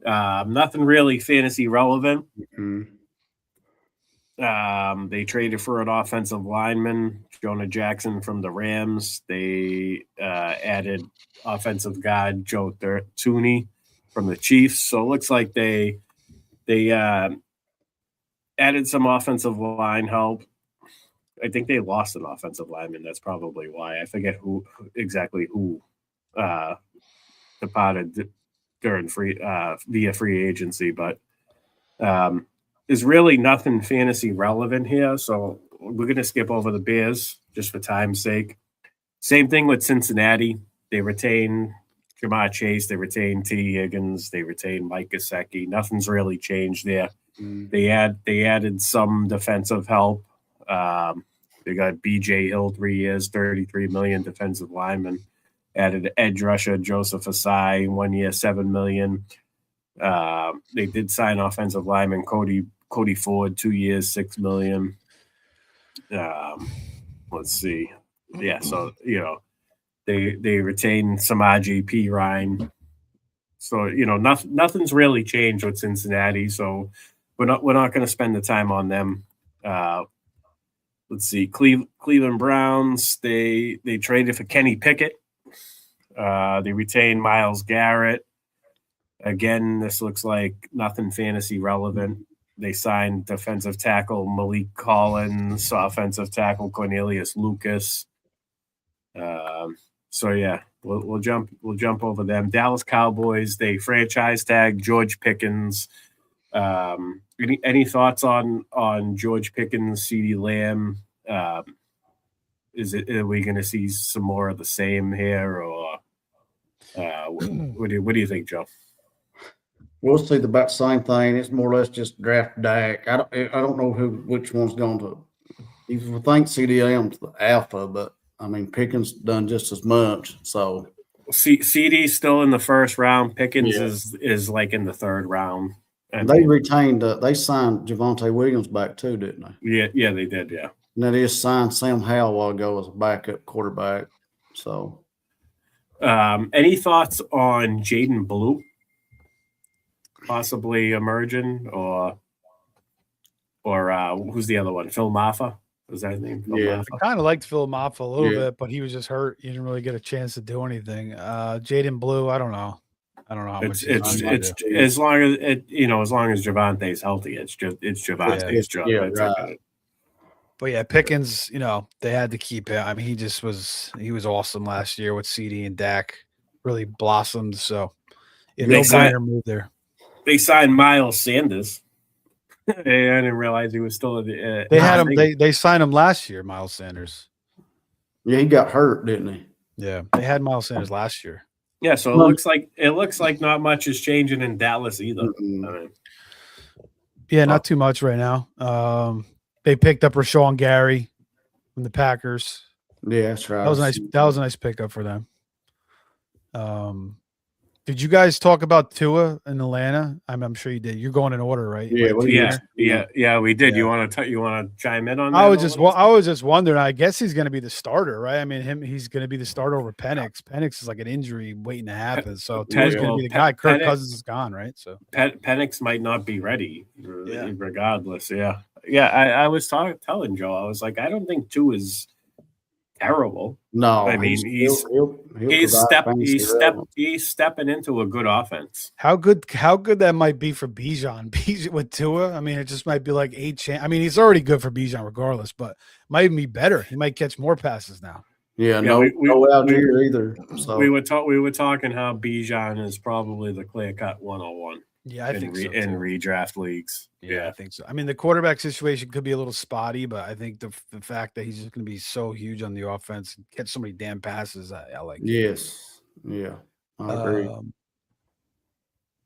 Nothing really fantasy relevant. Mm-hmm. They traded for an offensive lineman, Jonah Jackson from the Rams. They added offensive guard Joe Tooney from the Chiefs. So it looks like they added some offensive line help. I think they lost an offensive lineman. That's probably why. I forget who departed during via free agency, but there's really nothing fantasy relevant here. So we're going to skip over the Bears just for time's sake. Same thing with Cincinnati. They retain Jamar Chase. They retain T. Higgins. They retain Mike Gesicki. Nothing's really changed there. They added some defensive help. They got B.J. Hill, 3 years, $33 million defensive lineman. Added edge rusher Joseph Asai, 1 year, $7 million. They did sign offensive lineman Cody Ford, 2 years, $6 million. Let's see. Yeah, so they retained Samaje Perine. So nothing's really changed with Cincinnati. So we're not going to spend the time on them. Let's see, Cleveland Browns. They traded for Kenny Pickett. They retained Myles Garrett. Again, this looks like nothing fantasy relevant. They signed defensive tackle Malik Collins, offensive tackle Cornelius Lucas. So yeah, we'll jump over them. Dallas Cowboys. They franchise tag George Pickens. Any thoughts on George Pickens, CeeDee Lamb? Are we going to see some more of the same here, or what do you think, Joe? We'll see about the same thing. It's more or less just draft Dak. I don't know which one's going to. You think CeeDee Lamb's the alpha, but I mean Pickens done just as much. So CeeDee's still in the first round. Pickens is like in the third round. And they retained. They signed Javonte Williams back too, didn't they? Yeah, they did. Yeah, and they just signed Sam Howell a while ago as a backup quarterback. So, any thoughts on Jaden Blue possibly emerging, or who's the other one? Phil Maffa. Was that his name? Yeah, I kind of liked Phil Maffa a little bit, but he was just hurt. He didn't really get a chance to do anything. Jaden Blue, I don't know. I don't know how much it's as long as as long as Javante's healthy, it's Javante's job. Yeah, right. But yeah, Pickens, they had to keep him. I mean, he was awesome last year with CD and Dak, really blossomed. So no minor move there. They signed Miles Sanders. I didn't realize he was still in the. They had him. They signed him last year, Miles Sanders. Yeah, he got hurt, didn't he? Yeah, they had Miles Sanders last year. Yeah, so it looks like not much is changing in Dallas either. Mm-hmm. I mean, not too much right now. They picked up Rashawn Gary from the Packers. Yeah, that's right. That was a nice pickup for them. Did you guys talk about Tua in Atlanta? I'm sure you did. You're going in order, right? Yeah, we did. Yeah. You want to chime in on that? I was just wondering. I guess he's going to be the starter, right? I mean, he's going to be the starter over Penix. Penix is like an injury waiting to happen. So Tua's going to be the guy. Kirk Cousins is gone, right? So Penix might not be ready, regardless. Yeah. I was telling Joe, I was like, I don't think Tua is terrible. No, I mean he's stepping into a good offense. How good that might be for Bijan with Tua. I mean, it just might be like 8 chance. I mean, he's already good for Bijan regardless, but might even be better. He might catch more passes now. Yeah, no Algier either. So we were talking how Bijan is probably the clear-cut 101. Yeah, I think so in too. redraft leagues. Yeah, I think so. I mean, the quarterback situation could be a little spotty, but I think the fact that he's just going to be so huge on the offense, catch so many damn passes, I like it. Yes. Yeah. I agree.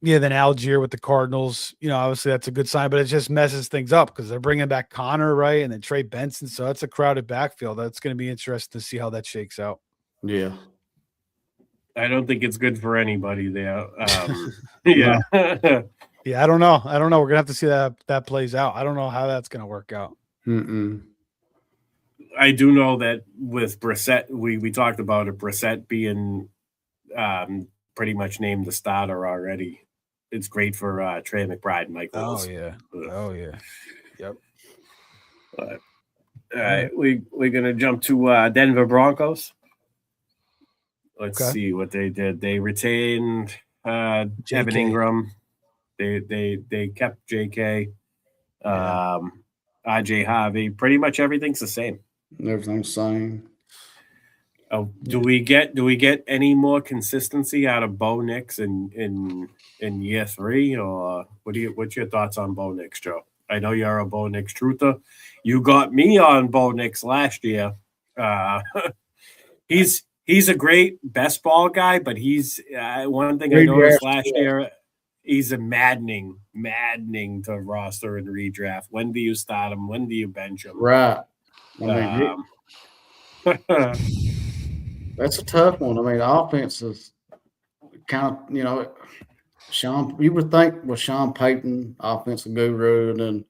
Yeah, then Algier with the Cardinals, obviously that's a good sign, but it just messes things up because they're bringing back Connor, right? And then Trey Benson. So that's a crowded backfield. That's going to be interesting to see how that shakes out. Yeah. I don't think it's good for anybody there. Yeah. Yeah, I don't know. We're going to have to see that plays out. I don't know how that's going to work out. I do know that with Brissett, we talked about it, Brissett being pretty much named the starter already. It's great for Trey McBride and Mike Wills. Oh, yeah. Yep. All right. We're going to jump to Denver Broncos. Let's see what they did. They retained Evan Ingram. They kept JK. RJ Harvey. Pretty much everything's the same. Everything's the same. Oh, do we get any more consistency out of Bo Nix in year 3, or what's your thoughts on Bo Nix, Joe? I know you're a Bo Nix truther. You got me on Bo Nix last year. He's a great best ball guy, but he's one thing I noticed last year. He's a maddening to roster and redraft. When do you start him? When do you bench him? Right. I mean, that's a tough one. I mean, offense is kind of, Sean, you would think with Sean Payton, offensive guru, and then,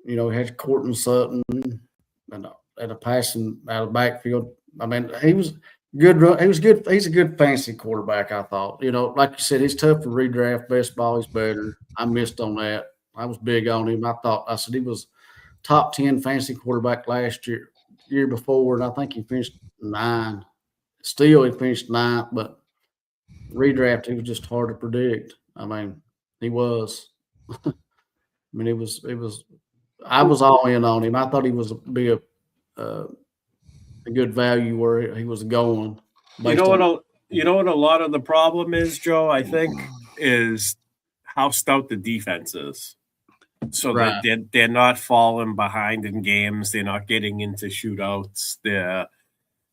he had Courtland Sutton and a passing out of the backfield. I mean, he was good. He was good. He's a good fantasy quarterback, I thought. Like you said, he's tough to redraft. Best ball, he's better. I missed on that. I was big on him. I said he was top 10 fantasy quarterback last year before, and I think he finished 9. Still, he finished 9th, but redraft, he was just hard to predict. I mean, he was. I mean, it was. I was all in on him. I thought he was be a good value where he was going. You know what a lot of the problem is, Joe, I think, is how stout the defense is. So that they're not falling behind in games. They're not getting into shootouts.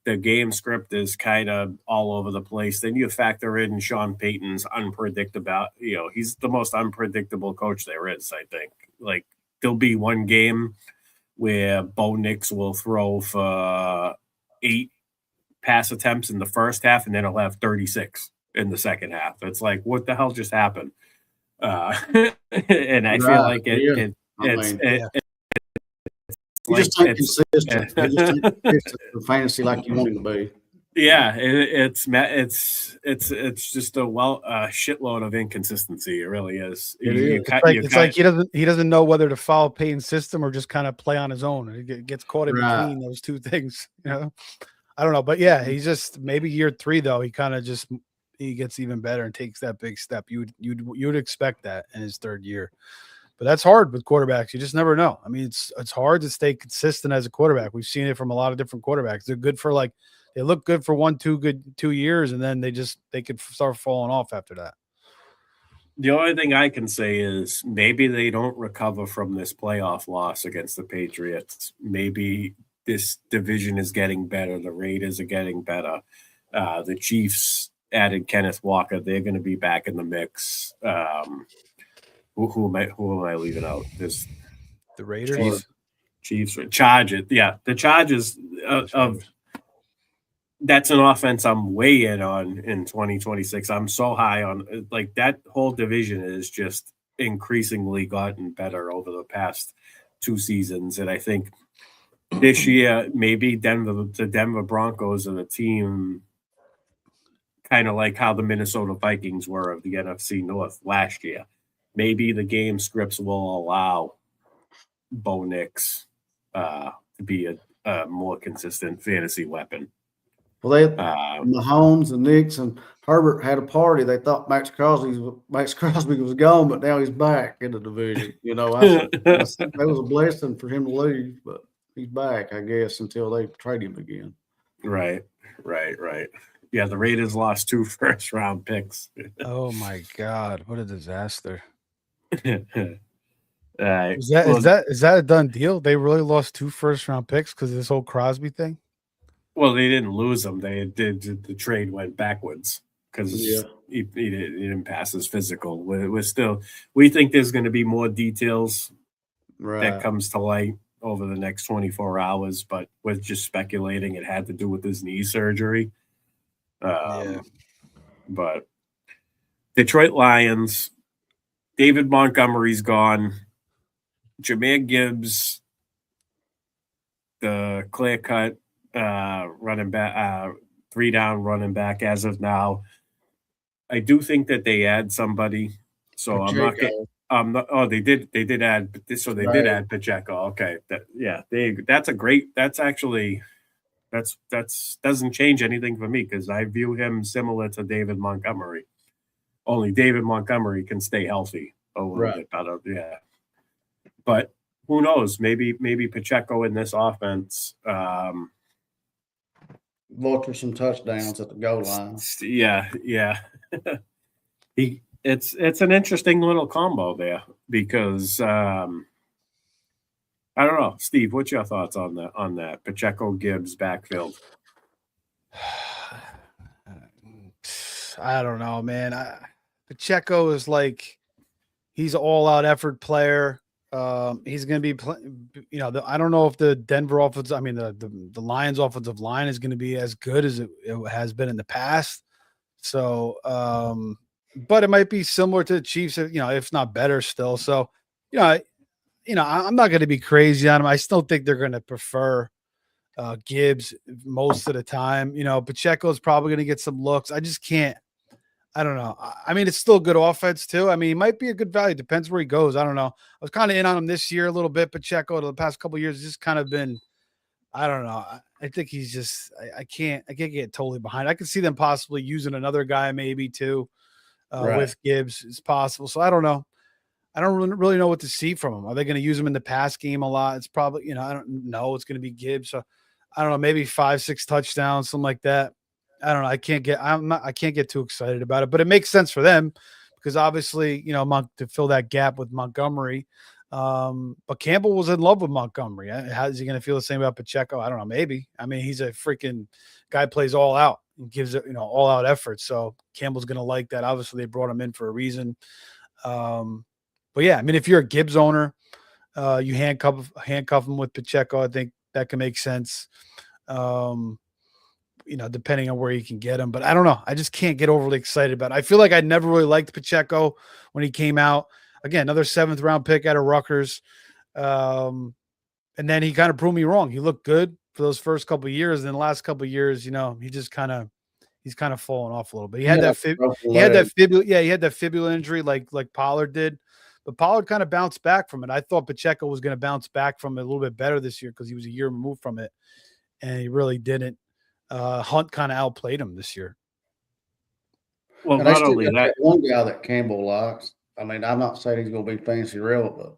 The game script is kind of all over the place. Then you factor in Sean Payton's unpredictable. He's the most unpredictable coach there is, I think. Like, there'll be one game where Bo Nix will throw for 8 pass attempts in the first half, and then he'll have 36 in the second half. It's like, what the hell just happened? And I feel like it's you just ain't consistent. You just ain't consistent for fantasy like you want him to be. Yeah, it's just a shitload of inconsistency. It really is. It's like he doesn't know whether to follow Payton's system or just kind of play on his own. He gets caught in between those two things. I don't know, but yeah, he's just maybe year 3 though. He kind of he gets even better and takes that big step. You would expect that in his 3rd year. But that's hard with quarterbacks. You just never know. I mean, it's hard to stay consistent as a quarterback. We've seen it from a lot of different quarterbacks. They're good for they look good for 2 years, and then they could start falling off after that. The only thing I can say is maybe they don't recover from this playoff loss against the Patriots. Maybe this division is getting better. The Raiders are getting better. The Chiefs added Kenneth Walker. They're going to be back in the mix. Who am I leaving out? There's the Raiders, Chiefs, Chargers. Yeah, the Chargers that's an offense I'm way in on in 2026. I'm so high on that whole division is just increasingly gotten better over the past 2 seasons, and I think this year maybe the Denver Broncos are the team. Kind of like how the Minnesota Vikings were of the NFC North last year. Maybe the game scripts will allow Bo Nix to be a more consistent fantasy weapon. Well, Mahomes and Nix and Herbert had a party. They thought Max Crosby was gone, but now he's back in the division. That was a blessing for him to leave, but he's back, I guess, until they trade him again. Right. Yeah, the Raiders lost 2 first-round picks. Oh my God, what a disaster! Is Is that a done deal? They really lost 2 first-round picks because of this whole Crosby thing? Well, they didn't lose them. They did. The trade went backwards because he didn't pass his physical. We think there's going to be more details that comes to light over the next 24 hours, but we're just speculating it had to do with his knee surgery. But Detroit Lions, David Montgomery's gone. Jahmyr Gibbs, the clear-cut running back, 3-down running back as of now. I do think that they add somebody, so I'm not getting. Oh, they did add. So they did add Pacheco. Okay, that's doesn't change anything for me because I view him similar to David Montgomery. Only David Montgomery can stay healthy a little bit better. Yeah, but who knows? Maybe Pacheco in this offense. Look for some touchdowns at the goal line. Yeah. It's an interesting little combo there because I don't know, Steve. What's your thoughts on that Pacheco Gibbs backfield? I don't know, man. Pacheco is like he's an all-out effort player. He's going to be, I don't know if the Denver offensive, the Lions offensive line is going to be as good as it has been in the past. So, but it might be similar to the Chiefs, if not better still. So, I'm not going to be crazy on him. I still think they're going to prefer Gibbs most of the time. Pacheco is probably going to get some looks. I just can't. I don't know. It's still a good offense too. He might be a good value. Depends where he goes. I don't know. I was kind of in on him this year a little bit. Pacheco the past couple of years just kind of been. I don't know. I think he's just. I can't get totally behind. I could see them possibly using another guy maybe too, with Gibbs. It's possible. So I don't know. I don't really know what to see from him. Are they going to use him in the pass game a lot? It's probably I don't know. It's going to be Gibbs. So I don't know. Maybe 5-6 touchdowns, something like that. I don't know. I can't get too excited about it, but it makes sense for them because obviously, to fill that gap with Montgomery. But Campbell was in love with Montgomery. How is he going to feel the same about Pacheco? I don't know. Maybe. He's a freaking guy, plays all out and gives it, all out effort. So Campbell's going to like that. Obviously they brought him in for a reason. But yeah, if you're a Gibbs owner, you handcuff him with Pacheco. I think that can make sense. Depending on where you can get him. But I don't know. I just can't get overly excited about it. I feel like I never really liked Pacheco when he came out. Again, another 7th round pick out of Rutgers. And then he kind of proved me wrong. He looked good for those first couple of years. And then the last couple of years, he just he's kind of fallen off a little bit. He had that fibula injury like Pollard did. But Pollard kind of bounced back from it. I thought Pacheco was going to bounce back from it a little bit better this year because he was a year removed from it. And he really didn't. Hunt kind of outplayed him this year. Well, and not only that, one guy that Campbell likes. I'm not saying he's going to be fancy relevant, but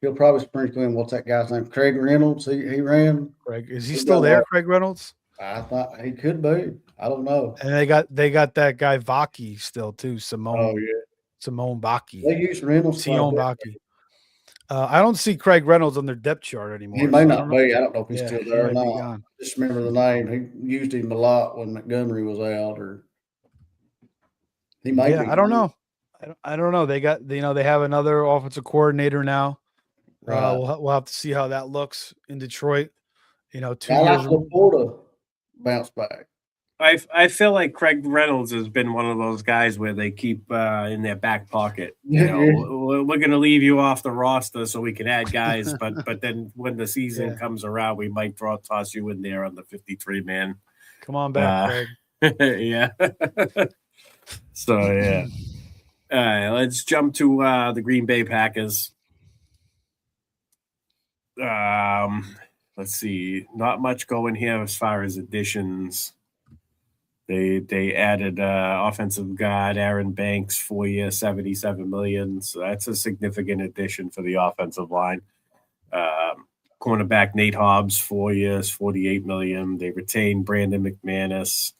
he'll probably sprinkle in. What's that guy's name? Craig Reynolds. He ran. Craig, is he still there? Craig Reynolds. I thought he could be. I don't know. And they got that guy Vaki still too. Simone. Oh yeah. Simone Vaki. They use Reynolds. Simone Vaki. I don't see Craig Reynolds on their depth chart anymore. He may not be. I don't know if he's still there or not. I just remember the name. He used him a lot when Montgomery was out, or he might be. I don't know. I don't know. They got they have another offensive coordinator now. Right. We'll have to see how that looks in Detroit. 2 years. Florida bounce back. I feel like Craig Reynolds has been one of those guys where they keep in their back pocket. We're going to leave you off the roster so we can add guys, but then when the season comes around, we might toss you in there on the 53-man. Come on back, Craig. Yeah. So yeah. All right, let's jump to the Green Bay Packers. Let's see. Not much going here as far as additions. They added offensive guard Aaron Banks, 4 years, $77 million. So that's a significant addition for the offensive line. Cornerback Nate Hobbs, 4 years, $48 million. They retained Brandon McManus.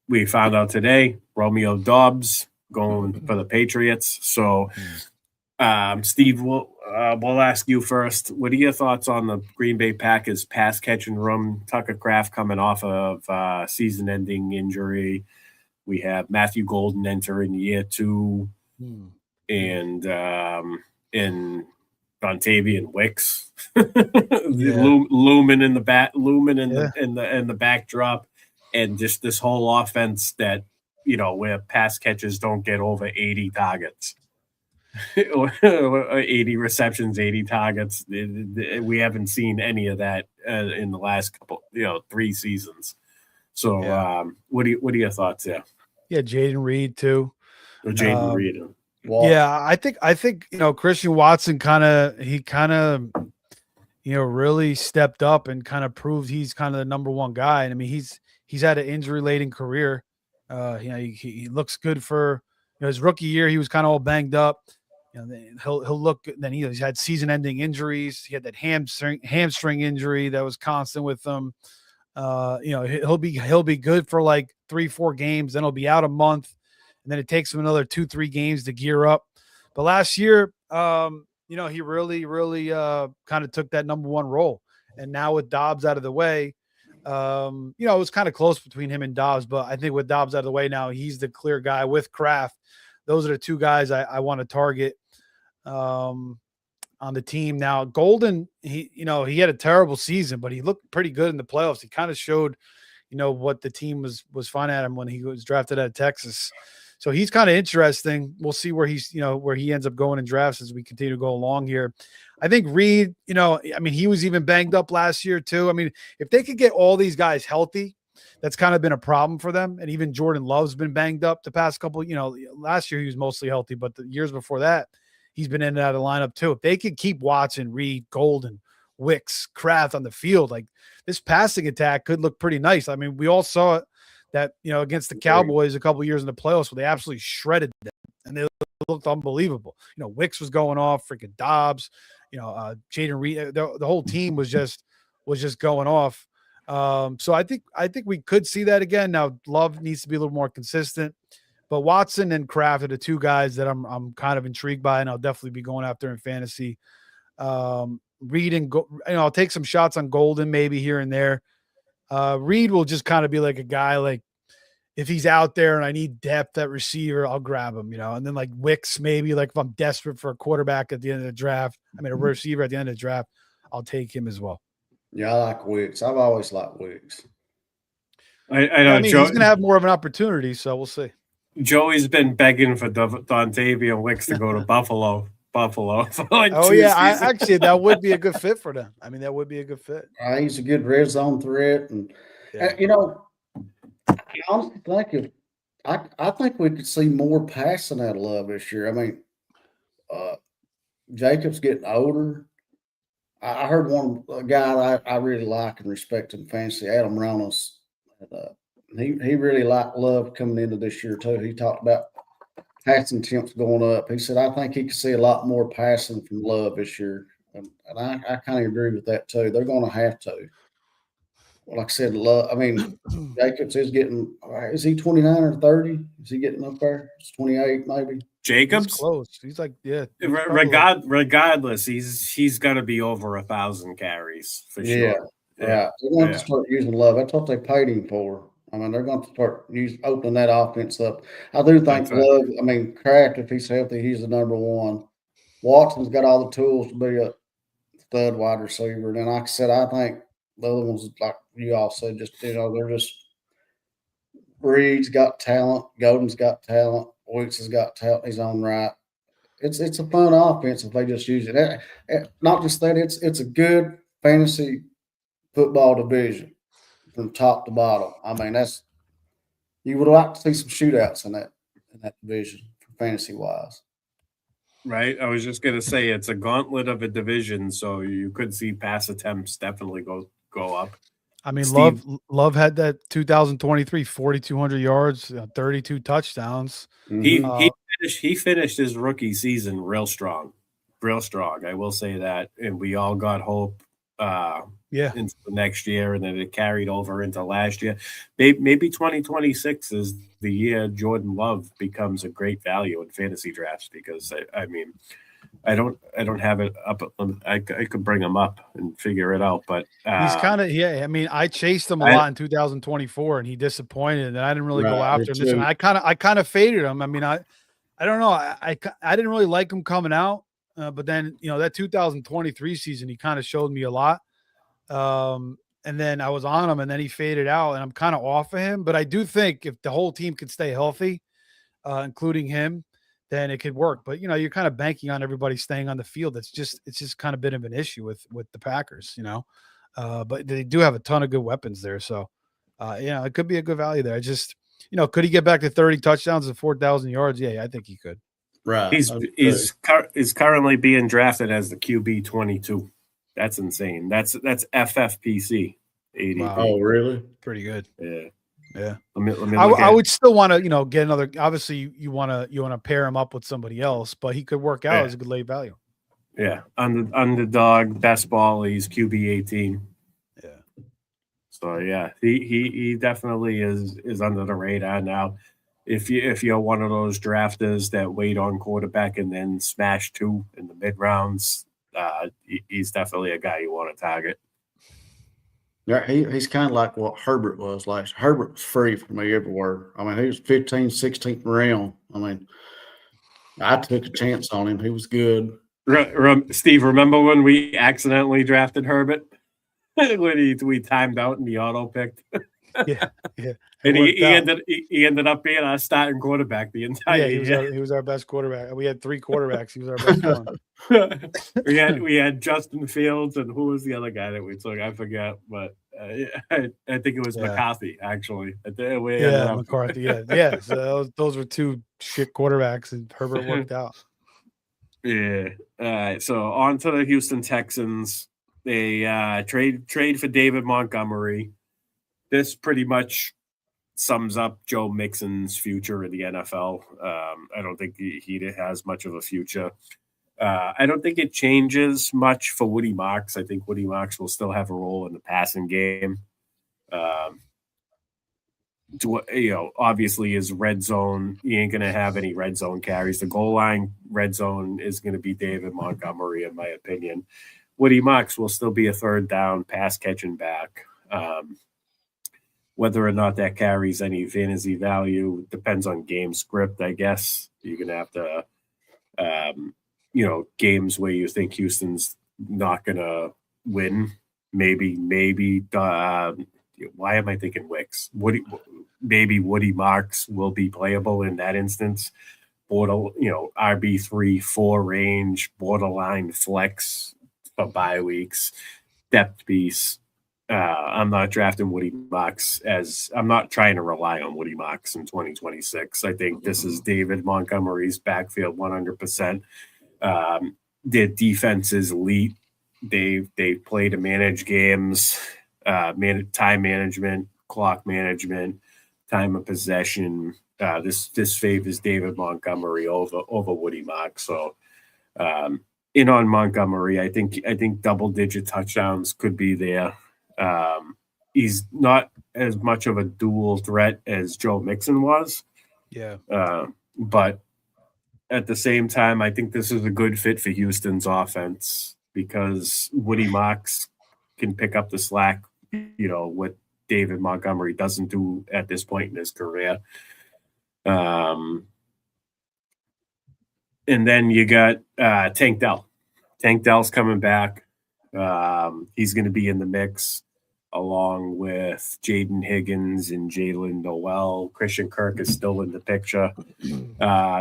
We found out today Romeo Dobbs going for the Patriots. So, Steve, we'll ask you first. What are your thoughts on the Green Bay Packers pass catching room? Tucker Kraft coming off of season-ending injury. We have Matthew Golden entering year 2, and Dontavian Wicks looming in the backdrop, and just this whole offense that where pass catchers don't get over 80 targets. 80 receptions, 80 targets. We haven't seen any of that in the last couple, 3 seasons. So, what are your thoughts there? Yeah, Jaden Reed too. Jaden Reed. Yeah, I think Christian Watson really stepped up and kind of proved he's kind of the number one guy. And I mean, he's had an injury-laden career. He looks good for his rookie year. He was kind of all banged up. He'll look good. Then he's had season-ending injuries. He had that hamstring injury that was constant with him. He'll be good for like 3-4 games. Then he'll be out a month, and then it takes him another 2-3 games to gear up. But last year, he really kind of took that number one role. And now with Dobbs out of the way, it was kind of close between him and Dobbs. But I think with Dobbs out of the way now, he's the clear guy with Kraft. Those are the 2 guys I want to target on the team. Now, Golden, he had a terrible season, but he looked pretty good in the playoffs. He kind of showed, what the team was finding at him when he was drafted out of Texas. So he's kind of interesting. We'll see where where he ends up going in drafts as we continue to go along here. I think Reed, he was even banged up last year too. I mean, if they could get all these guys healthy, that's kind of been a problem for them. And even Jordan Love's been banged up the past couple, last year he was mostly healthy, but the years before that, he's been in and out of the lineup too. If they could keep Watson, Reed, Golden, Wicks, Kraft on the field, like this passing attack could look pretty nice. I mean, we all saw it that, against the Cowboys a couple years in the playoffs where they absolutely shredded them and they looked unbelievable. Wicks was going off, freaking Dobbs, Jaden Reed, the whole team was just going off. So I think we could see that again. Now Love needs to be a little more consistent, but Watson and Kraft are the 2 guys that I'm kind of intrigued by, and I'll definitely be going after in fantasy. Reed and I'll take some shots on Golden maybe here and there. Reed will just kind of be like a guy, like if he's out there and I need depth at receiver, I'll grab him, and then like Wicks, maybe like if I'm desperate for a quarterback at the end of the draft, a receiver at the end of the draft, I'll take him as well. Yeah, I like Wicks. I've always liked Wicks. I know he's going to have more of an opportunity, so we'll see. Joey's been begging for Dontavian Wicks to go to Buffalo. For like actually, that would be a good fit for them. I mean, that would be a good fit. He's a good red zone threat, and I honestly think I think we could see more passing out of Love this year. I mean, Jacob's getting older. I heard a guy I really like and respect in fantasy, Adam Ronas. He really liked Love coming into this year too. He talked about passing attempts going up. He said, I think he could see a lot more passing from Love this year. And I kind of agree with that too. They're going to have to. Like I said, Jacobs is he 29 or 30? Is he getting up there? It's 28 maybe. Jacobs? He's close. He's like, yeah. Regardless, he's got to be over 1,000 carries for sure. Yeah. They're going to start using Love. That's what they paid him for. I mean, they're going to start opening that offense up. I do think Love, Kraft, if he's healthy, he's the number one. Watson's got all the tools to be a stud wide receiver. And then, like I said, I think the other ones, like you all said, they're just Reed's got talent, Golden's got talent, Wicks has got talent in his own right. It's a fun offense if they just use it. Not just that, it's a good fantasy football division from top to bottom. I mean, you would like to see some shootouts in that division fantasy wise. Right. I was just gonna say it's a gauntlet of a division, so you could see pass attempts definitely go up. I mean, Steve, Love had that 2023 4,200 yards, 32 touchdowns. Mm-hmm. He finished his rookie season real strong. I will say that, and we all got hope into the next year, and then it carried over into last year. Maybe 2026 is the year Jordan Love becomes a great value in fantasy drafts, because I mean, I don't have it up. I could bring him up and figure it out, but he's kind of, I mean, I chased him a lot in 2024, and he disappointed, and I didn't really go after him this one. I kind of faded him. I mean, I don't know. I didn't really like him coming out, but then that 2023 season, he kind of showed me a lot. And then I was on him, and then he faded out, and I'm kind of off of him. But I do think if the whole team could stay healthy, including him, then it could work. But you're kind of banking on everybody staying on the field. It's just kind of been of an issue with the Packers, but they do have a ton of good weapons there. So, it could be a good value there. I just, could he get back to 30 touchdowns and 4,000 yards? Yeah, I think he could. Right. He's currently being drafted as the QB 22. That's insane. That's FFPC 80. Wow. Oh, really? Pretty good. Yeah. Yeah. Let me I would still want to, get another. Obviously, you want to pair him up with somebody else, but he could work out as a good late value. Yeah. Underdog, best ball. He's QB 18. Yeah. So yeah, he definitely is under the radar now. If you're one of those drafters that wait on quarterback and then smash 2 in the mid rounds, he's definitely a guy you want to target. Yeah, he's kind of like what Herbert was last. Herbert was free for me everywhere. I mean, he was 15th, 16th round. I mean, I took a chance on him. He was good. Steve, remember when we accidentally drafted Herbert? when we timed out and the auto picked? Yeah. And he ended up being our starting quarterback the entire year. He was our best quarterback. We had 3 quarterbacks. He was our best one. we had Justin Fields, and who was the other guy that we took? I forget, but I think it was McCarthy, actually. McCarthy. Yeah. So those were 2 shit quarterbacks, and Herbert worked out. Yeah. All right. So on to the Houston Texans. They trade for David Montgomery. This pretty much sums up Joe Mixon's future in the NFL. I don't think he has much of a future. I don't think it changes much for Woody Marks. I think Woody Marks will still have a role in the passing game. Obviously his red zone, he ain't going to have any red zone carries. The goal line red zone is going to be David Montgomery, in my opinion. Woody Marks will still be a third down pass catching back. Whether or not that carries any fantasy value depends on game script, I guess. You're going to have to, games where you think Houston's not going to win. Maybe. Why am I thinking Wicks? Maybe Woody Marks will be playable in that instance. RB3, 4 range, borderline flex for bye weeks, depth piece. I'm not drafting Woody Marks I'm not trying to rely on Woody Marks in 2026. I think this is David Montgomery's backfield 100%. Their defense is elite. They play to manage games, time management, clock management, time of possession. This favors David Montgomery over Woody Marks. So in on Montgomery, I think double-digit touchdowns could be there. He's not as much of a dual threat as Joe Mixon was. Yeah. But at the same time, I think this is a good fit for Houston's offense because Woody Marks can pick up the slack, what David Montgomery doesn't do at this point in his career. And then you got Tank Dell. Tank Dell's coming back. He's going to be in the mix along with Jaden Higgins and Jalen Noel. Christian Kirk is still in the picture.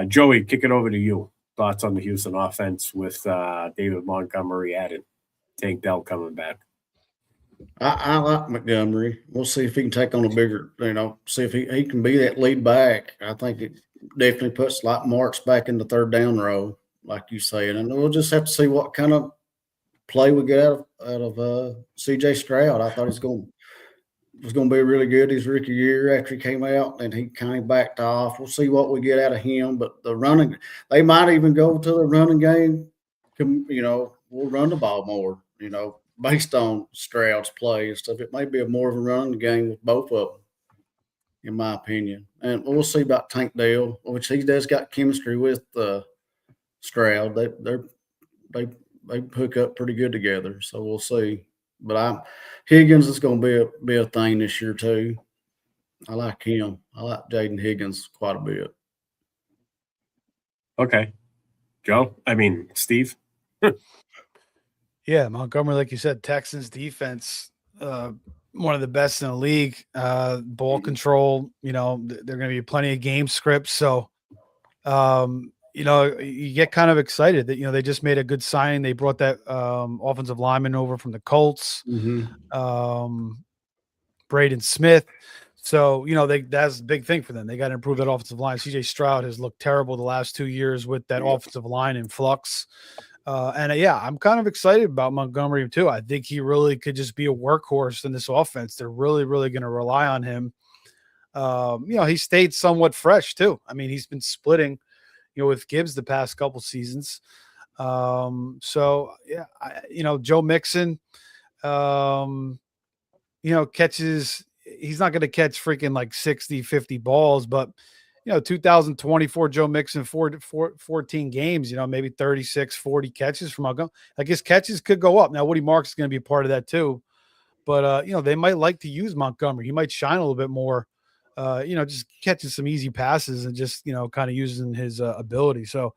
Joey, kick it over to you. Thoughts on the Houston offense with David Montgomery added, Tank Dell coming back? I like Montgomery. We'll see if he can take on a bigger, see if he can be that lead back. I think it definitely puts like Marks back in the third down row, like you said. And we'll just have to see what kind of play we get out of C.J. Stroud. I thought was going to be really good his rookie year after he came out, and he kind of backed off. We'll see what we get out of him. But the running, they might even go to the running game. We'll run the ball more. based on Stroud's play and stuff, it may be more of a running game with both of them, in my opinion. And we'll see about Tank Dell, which he does got chemistry with Stroud. They hook up pretty good together, so we'll see. But Higgins is going to be a thing this year too. I like him. I like Jaden Higgins quite a bit. Okay, Steve. Yeah, Montgomery, like you said, Texans defense, one of the best in the league. Ball control, there are going to be plenty of game scripts. So, you get kind of excited that, they just made a good signing. They brought that offensive lineman over from the Colts, Braden Smith. So, that's a big thing for them. They got to improve that offensive line. CJ Stroud has looked terrible the last 2 years with that offensive line in flux. I'm kind of excited about Montgomery too. I think he really could just be a workhorse in this offense. They're really, really going to rely on him. He stayed somewhat fresh too. I mean, he's been splitting, with Gibbs the past couple seasons. Joe Mixon, catches. He's not going to catch freaking like 60, 50 balls, but 2024 Joe Mixon, 14 games, maybe 36, 40 catches from Montgomery. I guess catches could go up. Now, Woody Marks is going to be a part of that too. But, they might like to use Montgomery. He might shine a little bit more, just catching some easy passes and just, kind of using his ability. So,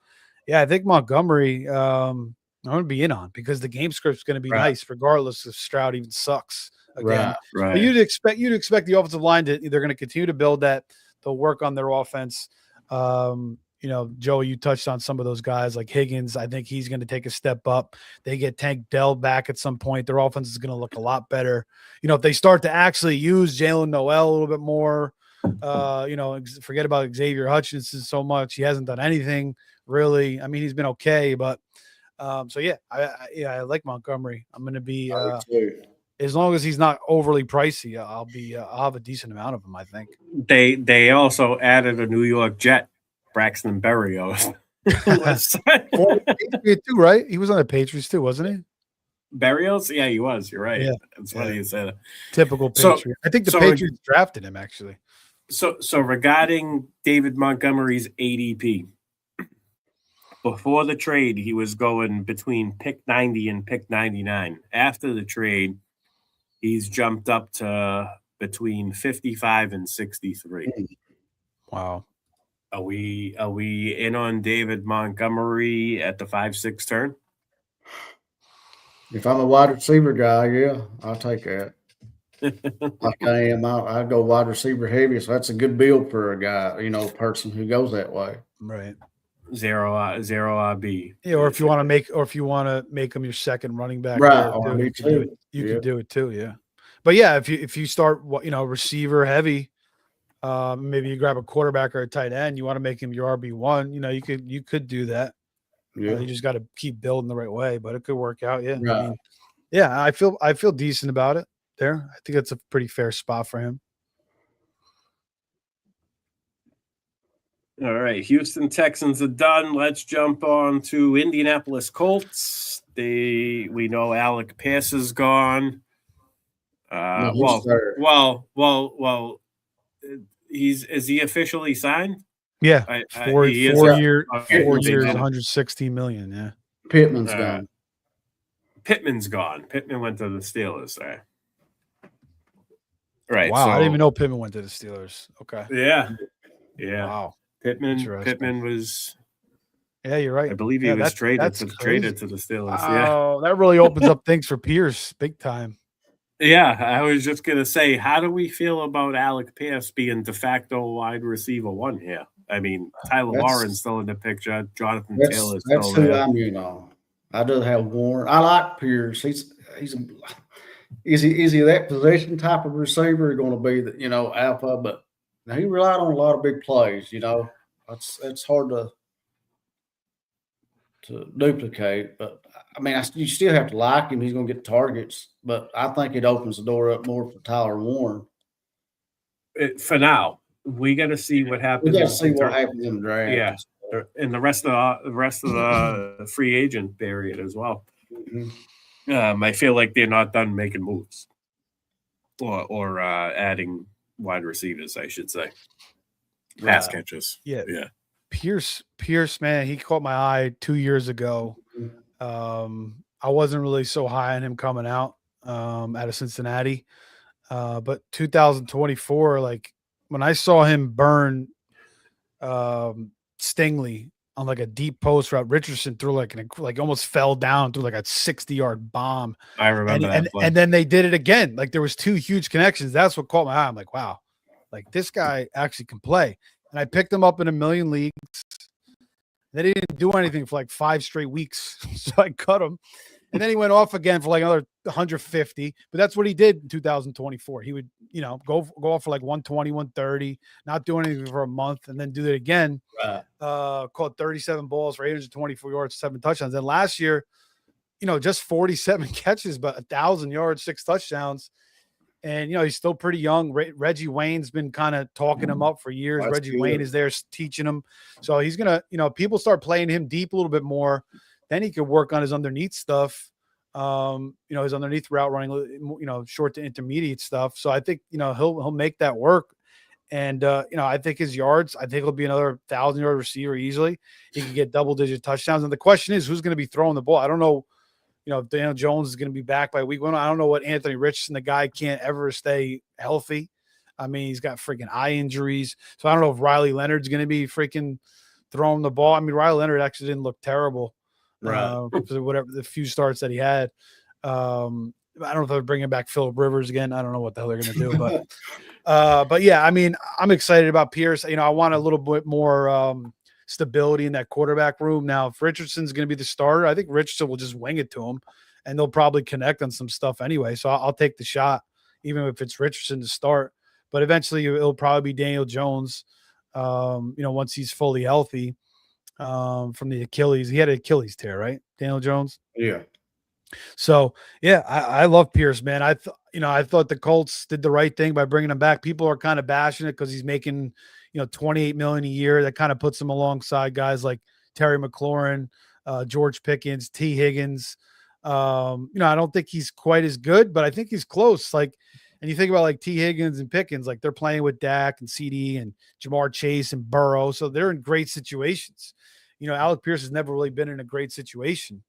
yeah, I think Montgomery I'm going to be in on because the game script is going to be nice regardless if Stroud even sucks again. Right. But you'd expect the offensive line they're going to continue to build that. They'll work on their offense. Joey, you touched on some of those guys like Higgins. I think he's going to take a step up. They get Tank Dell back at some point. Their offense is going to look a lot better. If they start to actually use Jalen Noel a little bit more, forget about Xavier Hutchinson so much. He hasn't done anything really. I mean, he's been okay, but I like Montgomery. I'm going to be as long as he's not overly pricey, I'll have a decent amount of him, I think. They also added a New York Jet, Braxton Berrios. too, right? He was on the Patriots too, wasn't he? Berrios? Yeah, he was. You're right. Yeah. That's funny you said it. Typical Patriot. I think the Patriots drafted him actually. So regarding David Montgomery's ADP, before the trade, he was going between pick 90 and pick 99. After the trade, he's jumped up to between 55 and 63. Wow. Are we in on David Montgomery at the 5-6 turn? If I'm a wide receiver guy, yeah, I'll take that. Like I am, I'd go wide receiver heavy. So that's a good build for a guy, person who goes that way. Right. Zero RB. Yeah, or if you want to make him your second running back, right? You can do it too. Yeah, but yeah, if you start receiver heavy, maybe you grab a quarterback or a tight end, you want to make him your RB1. You could do that. Yeah, you just got to keep building the right way, but it could work out. Yeah, right. I feel decent about it. There, I think that's a pretty fair spot for him. All right, Houston Texans are done. Let's jump on to Indianapolis Colts. We know Alec Pierce is gone. Is he officially signed? Yeah, 4 years, 160 million. Yeah, Pittman's gone. Pittman's gone. Pittman went to the Steelers there. Right. Wow, I didn't even know Pittman went to the Steelers. Okay. Yeah. Wow. Pittman was. Yeah, you're right. I believe he was traded to the Steelers. Oh, that really opens up things for Pierce big time. Yeah, I was just gonna say, how do we feel about Alec Pierce being de facto wide receiver 1 here? I mean, Tyler Warren's still in the picture. Jonathan Taylor's still there. That's who I'm I do have Warren. I like Pierce. Is he that position type of receiver going to be the alpha? But now he relied on a lot of big plays. It's hard to duplicate. But I mean, you still have to like him. He's going to get targets, but I think it opens the door up more for Tyler Warren. For now, we got to see what happens. We got to see what happens in the draft. Yeah, and the rest of the free agent period as well. Mm-hmm. I feel like they're not done making moves or adding wide receivers, I should say. Pass catches. Yeah. Yeah. Pierce, man, he caught my eye 2 years ago. I wasn't really so high on him coming out out of Cincinnati. But 2024, like when I saw him burn Stingley on like a deep post route, Richardson threw like almost fell down through like a 60-yard bomb. I remember that play. And then they did it again. Like there was 2 huge connections. That's what caught my eye. I'm like, wow, like this guy actually can play. And I picked him up in a million leagues. They didn't do anything for like 5 straight weeks. So I cut him. And then he went off again for like another 150. But that's what he did in 2024. He would, go off for like 120, 130, not do anything for a month, and then do it again. Caught 37 balls for 824 yards, 7 touchdowns. Then last year, just 47 catches, but 1,000 yards, 6 touchdowns. And, he's still pretty young. Reggie Wayne's been kind of talking him up for years. That's Reggie good. Wayne is there teaching him. So he's going to, people start playing him deep a little bit more. Then he could work on his underneath stuff, his underneath route running, short to intermediate stuff. So I think, he'll make that work. And, I think his yards, I think he'll be another 1,000-yard receiver easily. He can get double-digit touchdowns. And the question is, who's going to be throwing the ball? I don't know. If Daniel Jones is going to be back by week 1. I don't know what Anthony Richardson, the guy can't ever stay healthy. I mean, he's got freaking eye injuries. So I don't know if Riley Leonard's going to be freaking throwing the ball. I mean, Riley Leonard actually didn't look terrible for whatever the few starts that he had. I don't know if they're bringing back Phillip Rivers again. I don't know what the hell they're going to do, but yeah, I mean, I'm excited about Pierce. I want a little bit more stability in that quarterback room. Now, if Richardson's going to be the starter, I think Richardson will just wing it to him, and they'll probably connect on some stuff anyway. So I'll take the shot, even if it's Richardson to start. But eventually, it'll probably be Daniel Jones. Once he's fully healthy from the Achilles, he had an Achilles tear, right? Daniel Jones. Yeah. So yeah, I love Pierce, man. I thought the Colts did the right thing by bringing him back. People are kind of bashing it because he's making, $28 million a year. That kind of puts him alongside guys like Terry McLaurin, George Pickens, T. Higgins. I don't think he's quite as good, but I think he's close. Like, and you think about like T. Higgins and Pickens, like they're playing with Dak and CD and Jamar Chase and Burrow, so they're in great situations. Alec Pierce has never really been in a great situation.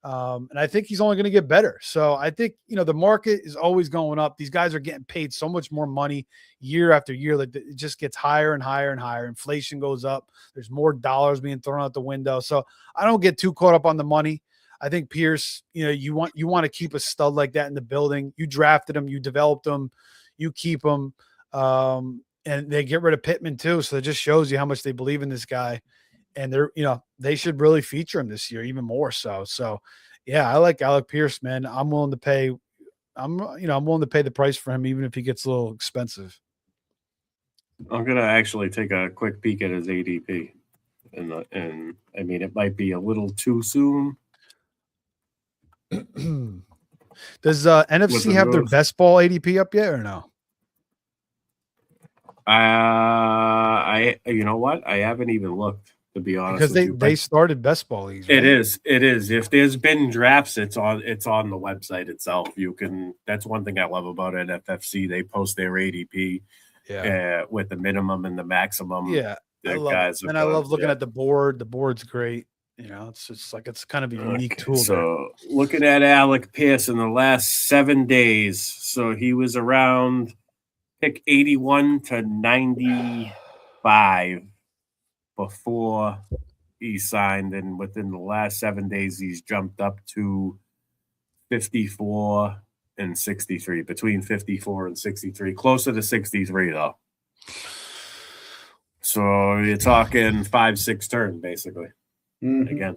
And I think he's only going to get better. So I think, the market is always going up. These guys are getting paid so much more money year after year. Like it just gets higher and higher and higher. Inflation goes up. There's more dollars being thrown out the window. So I don't get too caught up on the money. I think Pierce, you want to keep a stud like that in the building. You drafted him, you developed him, you keep him. And they get rid of Pittman too. So it just shows you how much they believe in this guy. And they should really feature him this year, even more so. So, yeah, I like Alec Pierce, man. I'm willing to pay. I'm willing to pay the price for him, even if he gets a little expensive. I'm gonna actually take a quick peek at his ADP, and I mean, it might be a little too soon. Does NFC have their best ball ADP up yet or no? You know what? I haven't even looked, to be honest. Because they started best ball leagues. Right? It is. If there's been drafts, it's on the website itself. You can. That's one thing I love about it. FFC, they post their ADP, with the minimum and the maximum. Yeah, I love looking at the board. The board's great. It's just like it's kind of a unique tool. So looking at Alec Pierce in the last 7 days, so he was around pick 81 to 95 before he signed, and within the last 7 days, he's jumped up to 54 and 63, between 54 and 63, closer to 63 though. So you're talking 5-6 turn basically. Again.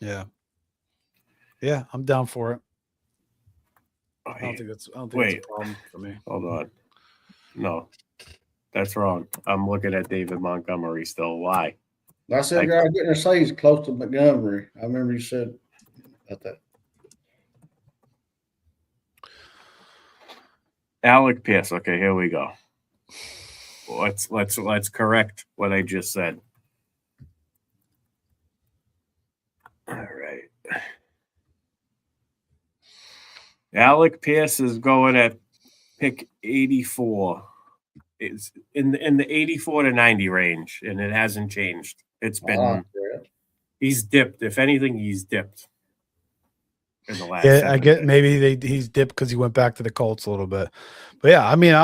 Yeah, I'm down for it. I don't think that's a problem for me. Hold on. No, that's wrong. I'm looking at David Montgomery still. Why? I said, I was going to say he's close to Montgomery. I remember you said about that. Alec Pierce. Okay, here we go. Let's correct what I just said. All right. Alec Pierce is going at pick 84. It's in the 84 to 90 range, and it hasn't changed. It's been he's dipped. If anything, he's dipped in the last. Yeah, I get days. Maybe he's dipped because he went back to the Colts a little bit. But yeah, I mean,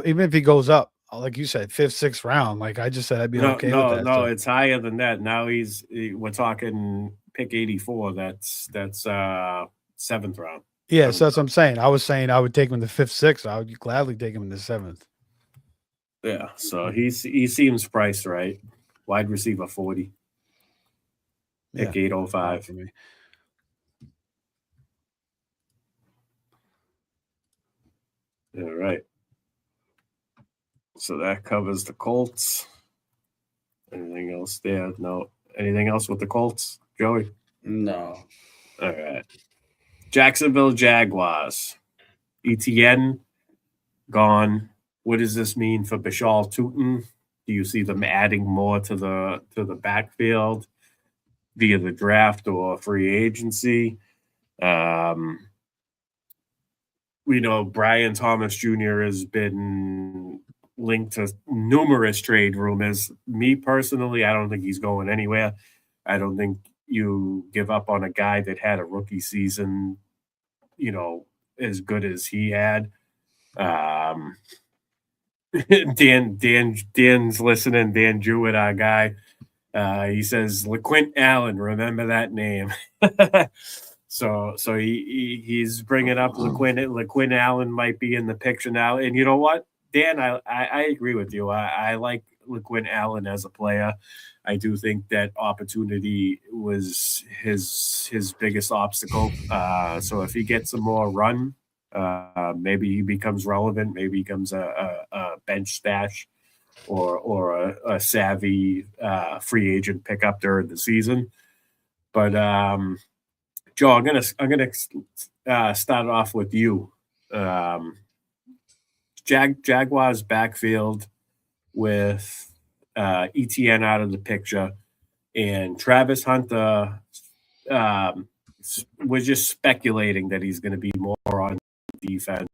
even if he goes up, like you said, 5th, 6th round, like I just said, I'd be okay with that. No, it's higher than that. Now we're talking pick 84. That's 7th round. Yeah, so that's what I'm saying. I was saying I would take him in the 5th, 6th. I would gladly take him in the 7th. Yeah, so he seems priced right. Wide receiver 40. Pick 805 for me. All right. So that covers the Colts. Anything else there? No. Anything else with the Colts, Joey? No. All right. Jacksonville Jaguars. ETN gone. What does this mean for Bashal Tutin? Do you see them adding more to the backfield via the draft or free agency? We know Brian Thomas Jr. has been linked to numerous trade rumors. Me personally, I don't think he's going anywhere. I don't think you give up on a guy that had a rookie season, as good as he had. Dan's listening. Dan Jewett, our guy. He says LeQuint Allen. Remember that name. So he's bringing up LeQuint Allen might be in the picture now. And you know what, Dan, I agree with you. I like LeQuint Allen as a player. I do think that opportunity was his biggest obstacle. So if he gets some more run, maybe he becomes relevant. Maybe he becomes a bench stash or a savvy free agent pickup during the season. But Joe, I'm gonna start off with you. Jaguars backfield with ETN out of the picture, and Travis Hunter. We're just speculating that he's going to be more on defense.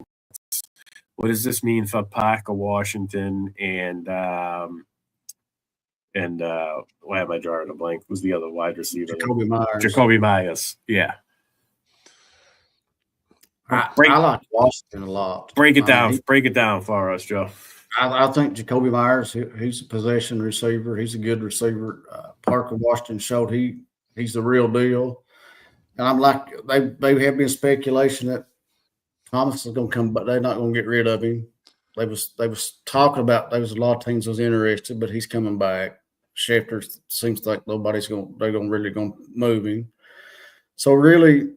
What does this mean for Parker Washington and why am I drawing a blank? Who's the other wide receiver? Jacoby Myers. Yeah. I like Washington a lot. Break it down for us, Joe. I think Jacoby Myers, he's a possession receiver. He's a good receiver. Parker Washington showed he's the real deal. And I'm like, they have been speculation that Thomas is going to come, but they're not going to get rid of him. They was talking about, there was a lot of teams was interested, but he's coming back. Schefter seems like they're really going to move him. So really,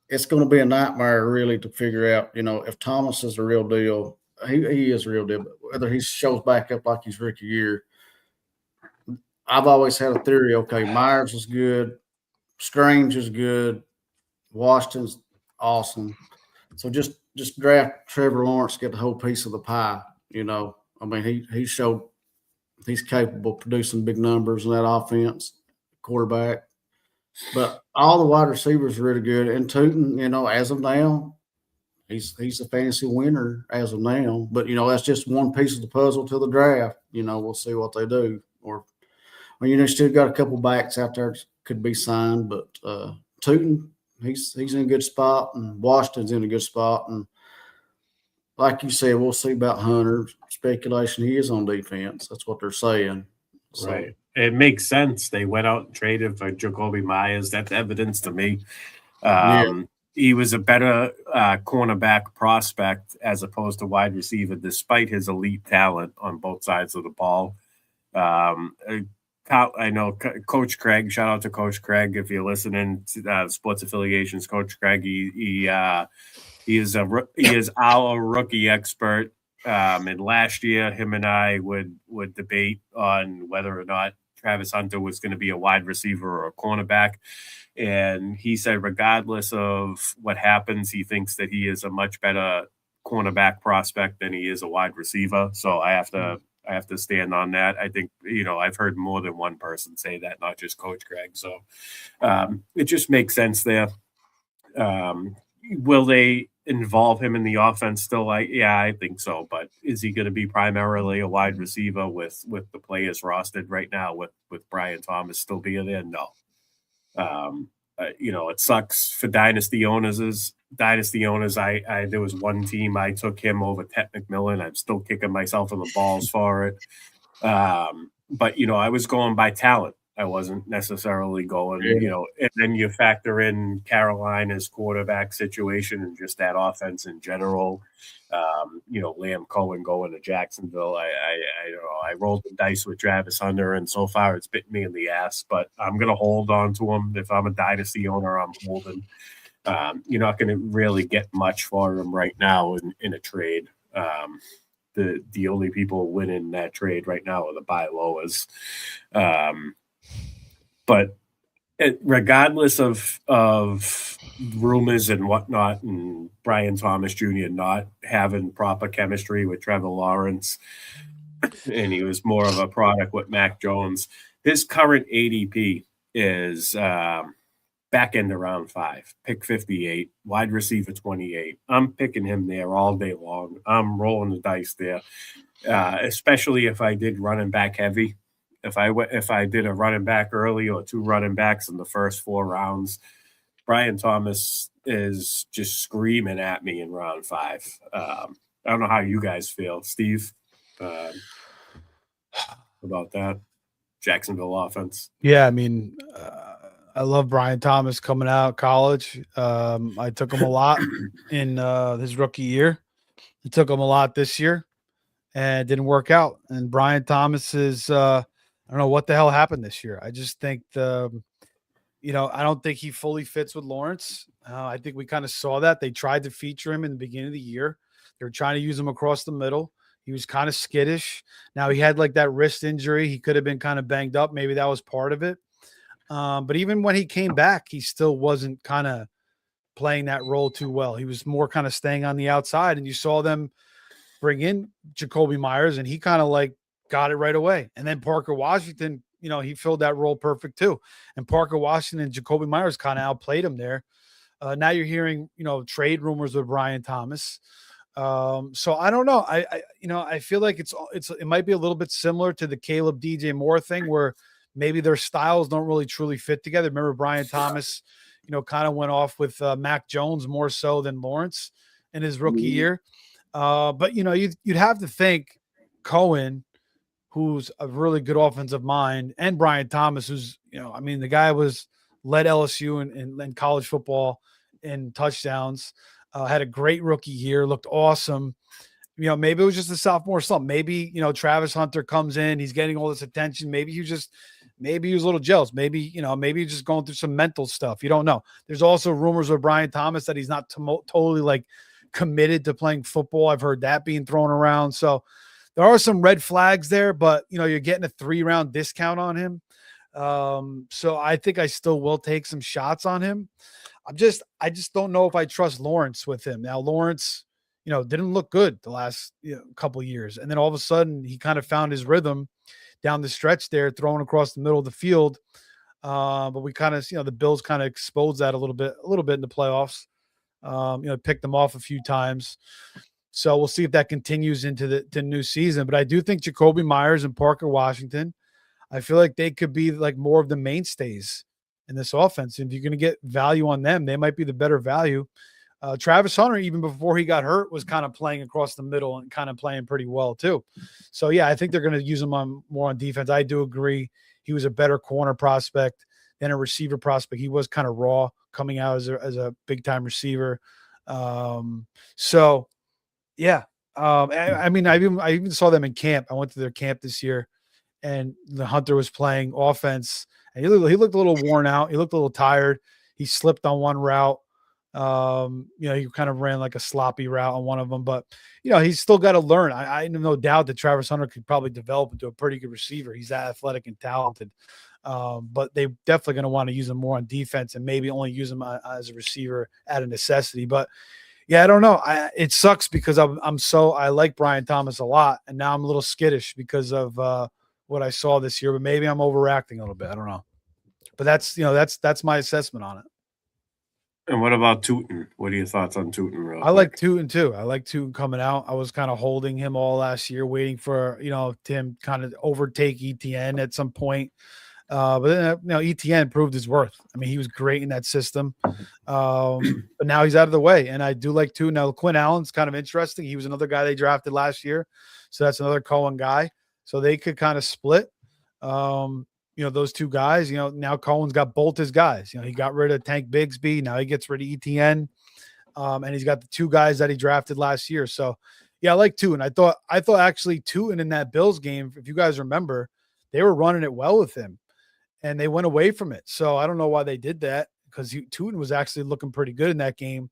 it's going to be a nightmare really to figure out, if Thomas is the real deal. He is a real deal, but whether he shows back up like his rookie year, I've always had a theory. Okay, Myers is good, Strange is good, Washington's awesome. So just draft Trevor Lawrence, get the whole piece of the pie. I mean, he showed he's capable of producing big numbers in that offense, quarterback. But all the wide receivers are really good, and Tutin, as of now, he's a fantasy winner as of now. But that's just one piece of the puzzle to the draft. We'll see what they do. Or still got a couple backs out there that could be signed, but Tutin, he's in a good spot, and Washington's in a good spot. And like you said, we'll see about Hunter. Speculation, he is on defense. That's what they're saying. So. Right. It makes sense. They went out and traded for Jacoby Myers. That's evidence to me. He was a better cornerback prospect as opposed to wide receiver, despite his elite talent on both sides of the ball. I know Coach Craig. Shout out to Coach Craig if you're listening to Sports Affiliations. Coach Craig, he is our rookie expert. And last year, him and I would debate on whether or not Travis Hunter was going to be a wide receiver or a cornerback. And he said, regardless of what happens, he thinks that he is a much better cornerback prospect than he is a wide receiver. So I have to stand on that. I think, I've heard more than one person say that, not just Coach Craig. So it just makes sense there. will they involve him in the offense still? Yeah, I think so. But is he going to be primarily a wide receiver with the players rostered right now with Brian Thomas still being there? No. It sucks for dynasty owners. I there was one team I took him over Ted McMillan. I'm still kicking myself in the balls for it. But I was going by talent. I wasn't necessarily going, and then you factor in Carolina's quarterback situation and just that offense in general. Liam Cohen going to Jacksonville. I don't know. I rolled the dice with Travis Hunter, and so far it's bitten me in the ass. But I'm going to hold on to him. If I'm a dynasty owner, I'm holding. You're not going to really get much for him right now in a trade. The only people winning that trade right now are the buy lowers. But regardless of rumors and whatnot, and Brian Thomas Jr. not having proper chemistry with Trevor Lawrence, and he was more of a product with Mac Jones, his current ADP is back end around 5, pick 58, wide receiver 28. I'm picking him there all day long. I'm rolling the dice there, especially if I did running back heavy. If I did a running back early or 2 running backs in the first 4 rounds, Brian Thomas is just screaming at me in round 5. I don't know how you guys feel, Steve, about that Jacksonville offense. Yeah, I mean, I love Brian Thomas coming out of college. I took him a lot in his rookie year. I took him a lot this year, and it didn't work out. And Brian Thomas is I don't know what the hell happened this year. I just think I don't think he fully fits with Lawrence. I think we kind of saw that. They tried to feature him in the beginning of the year. They were trying to use him across the middle. He was kind of skittish. Now he had like that wrist injury. He could have been kind of banged up. Maybe that was part of it. But even when he came back, he still wasn't kind of playing that role too well. He was more kind of staying on the outside. And you saw them bring in Jacoby Myers, and he kind of like got it right away. And then Parker Washington, he filled that role perfect too. And Parker Washington and Jacoby Myers kind of outplayed him there. Now you're hearing, trade rumors with Brian Thomas. So I don't know. I feel like it might be a little bit similar to the Caleb DJ Moore thing where maybe their styles don't really truly fit together. Remember Brian Thomas, kind of went off with Mac Jones more so than Lawrence in his rookie year. But you'd have to think Cohen, who's a really good offensive mind, and Brian Thomas, who's, the guy led LSU in college football in touchdowns, had a great rookie year, looked awesome. Maybe it was just a sophomore slump. Maybe, Travis Hunter comes in, he's getting all this attention. Maybe he was a little jealous. Maybe he's just going through some mental stuff. You don't know. There's also rumors with Brian Thomas that he's not totally like committed to playing football. I've heard that being thrown around. So there are some red flags there, but you're getting a 3-round discount on him. So I think I still will take some shots on him. I just don't know if I trust Lawrence with him. Now Lawrence, didn't look good the last couple of years. And then all of a sudden he kind of found his rhythm down the stretch there, throwing across the middle of the field. But we kind of, the Bills kind of exposed that a little bit in the playoffs. Picked them off a few times. So we'll see if that continues into the new season. But I do think Jacoby Myers and Parker Washington, I feel like they could be like more of the mainstays in this offense. If you're going to get value on them, they might be the better value. Travis Hunter, even before he got hurt, was kind of playing across the middle and kind of playing pretty well too. So yeah, I think they're going to use him more on defense. I do agree. He was a better corner prospect than a receiver prospect. He was kind of raw coming out as a big time receiver. So yeah. I even saw them in camp. I went to their camp this year, and the Hunter was playing offense, and he looked a little worn out. He looked a little tired. He slipped on one route. He kind of ran like a sloppy route on one of them, but he's still got to learn. I have no doubt that Travis Hunter could probably develop into a pretty good receiver. He's that athletic and talented. But they definitely going to want to use him more on defense and maybe only use him as a receiver at a necessity. But yeah, I don't know. It sucks because I like Brian Thomas a lot, and now I'm a little skittish because of what I saw this year. But maybe I'm overreacting a little bit. I don't know. But that's my assessment on it. And what about Tootin? What are your thoughts on Tootin? Real I like quick? Tootin too. I like Tootin coming out. I was kind of holding him all last year, waiting for Tim kind of overtake ETN at some point. But then ETN proved his worth. I mean, he was great in that system. But now he's out of the way, and I do like Tootin. Now Quinn Allen's kind of interesting. He was another guy they drafted last year, so that's another Cohen guy. So they could kind of split. Those two guys. Now Cohen's got both his guys. He got rid of Tank Bigsby. Now he gets rid of ETN. And he's got the two guys that he drafted last year. So, yeah, I like Tootin. I thought actually Tootin in that Bills game, if you guys remember, they were running it well with him, and they went away from it. So I don't know why they did that, because Tootin was actually looking pretty good in that game.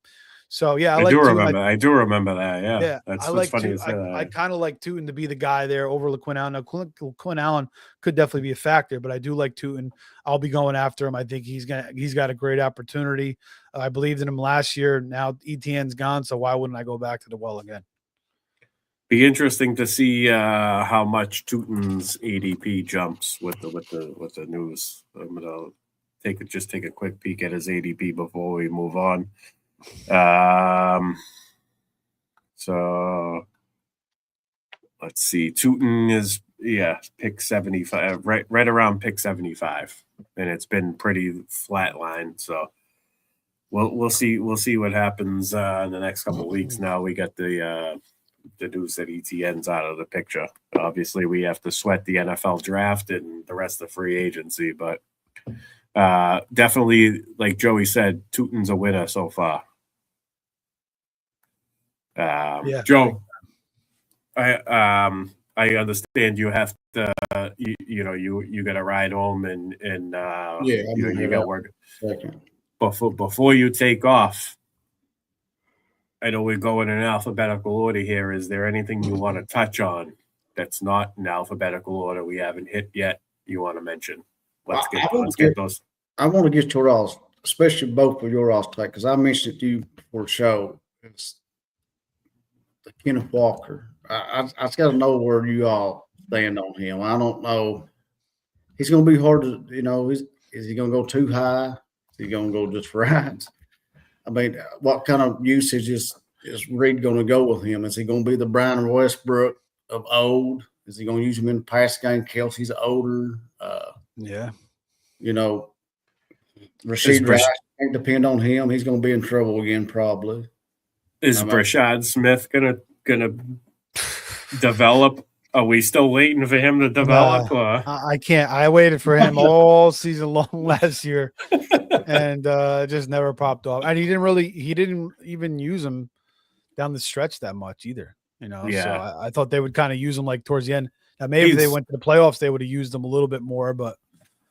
So yeah, I do remember that. Yeah, I like funny. I kind of like Tootin to be the guy there over Quinn Allen. Now Quinn Allen could definitely be a factor, but I do like Tootin. I'll be going after him. I think he's got a great opportunity. I believed in him last year. Now ETN's gone, so why wouldn't I go back to the well again? Be interesting to see how much Tootin's ADP jumps with the news. I'm gonna take a quick peek at his ADP before we move on. So let's see. Tootin is pick 75, right around pick 75, and it's been pretty flatline. So we'll see what happens in the next couple of weeks. Now we got the news that ETN's out of the picture. Obviously, we have to sweat the NFL draft and the rest of free agency, but definitely, like Joey said, Tootin's a winner so far. Joe, I understand you have to, you got to ride home and you got work. Before you take off, I know we're going in alphabetical order here. Is there anything you want to touch on that's not in alphabetical order we haven't hit yet you want to mention? Let's get those. I want to get your all's, especially both of your all's take, because I mentioned it to you before the show. It's the Kenneth Walker. I just got to know where you all stand on him. I don't know. He's going to be hard to, is he going to go too high? Is he going to go just right? I mean, what kind of usage is Reed going to go with him? Is he going to be the Brian Westbrook of old? Is he going to use him in the pass game? Kelsey's older. Rasheed Rice can't depend on him. He's going to be in trouble again, probably. Is Brashad Smith gonna develop? Are we still waiting for him to develop? I can't. I waited for him all season long last year, and just never popped off. And he didn't even use him down the stretch that much either. So I thought they would kind of use him like towards the end. Now maybe if they went to the playoffs, they would have used him a little bit more, but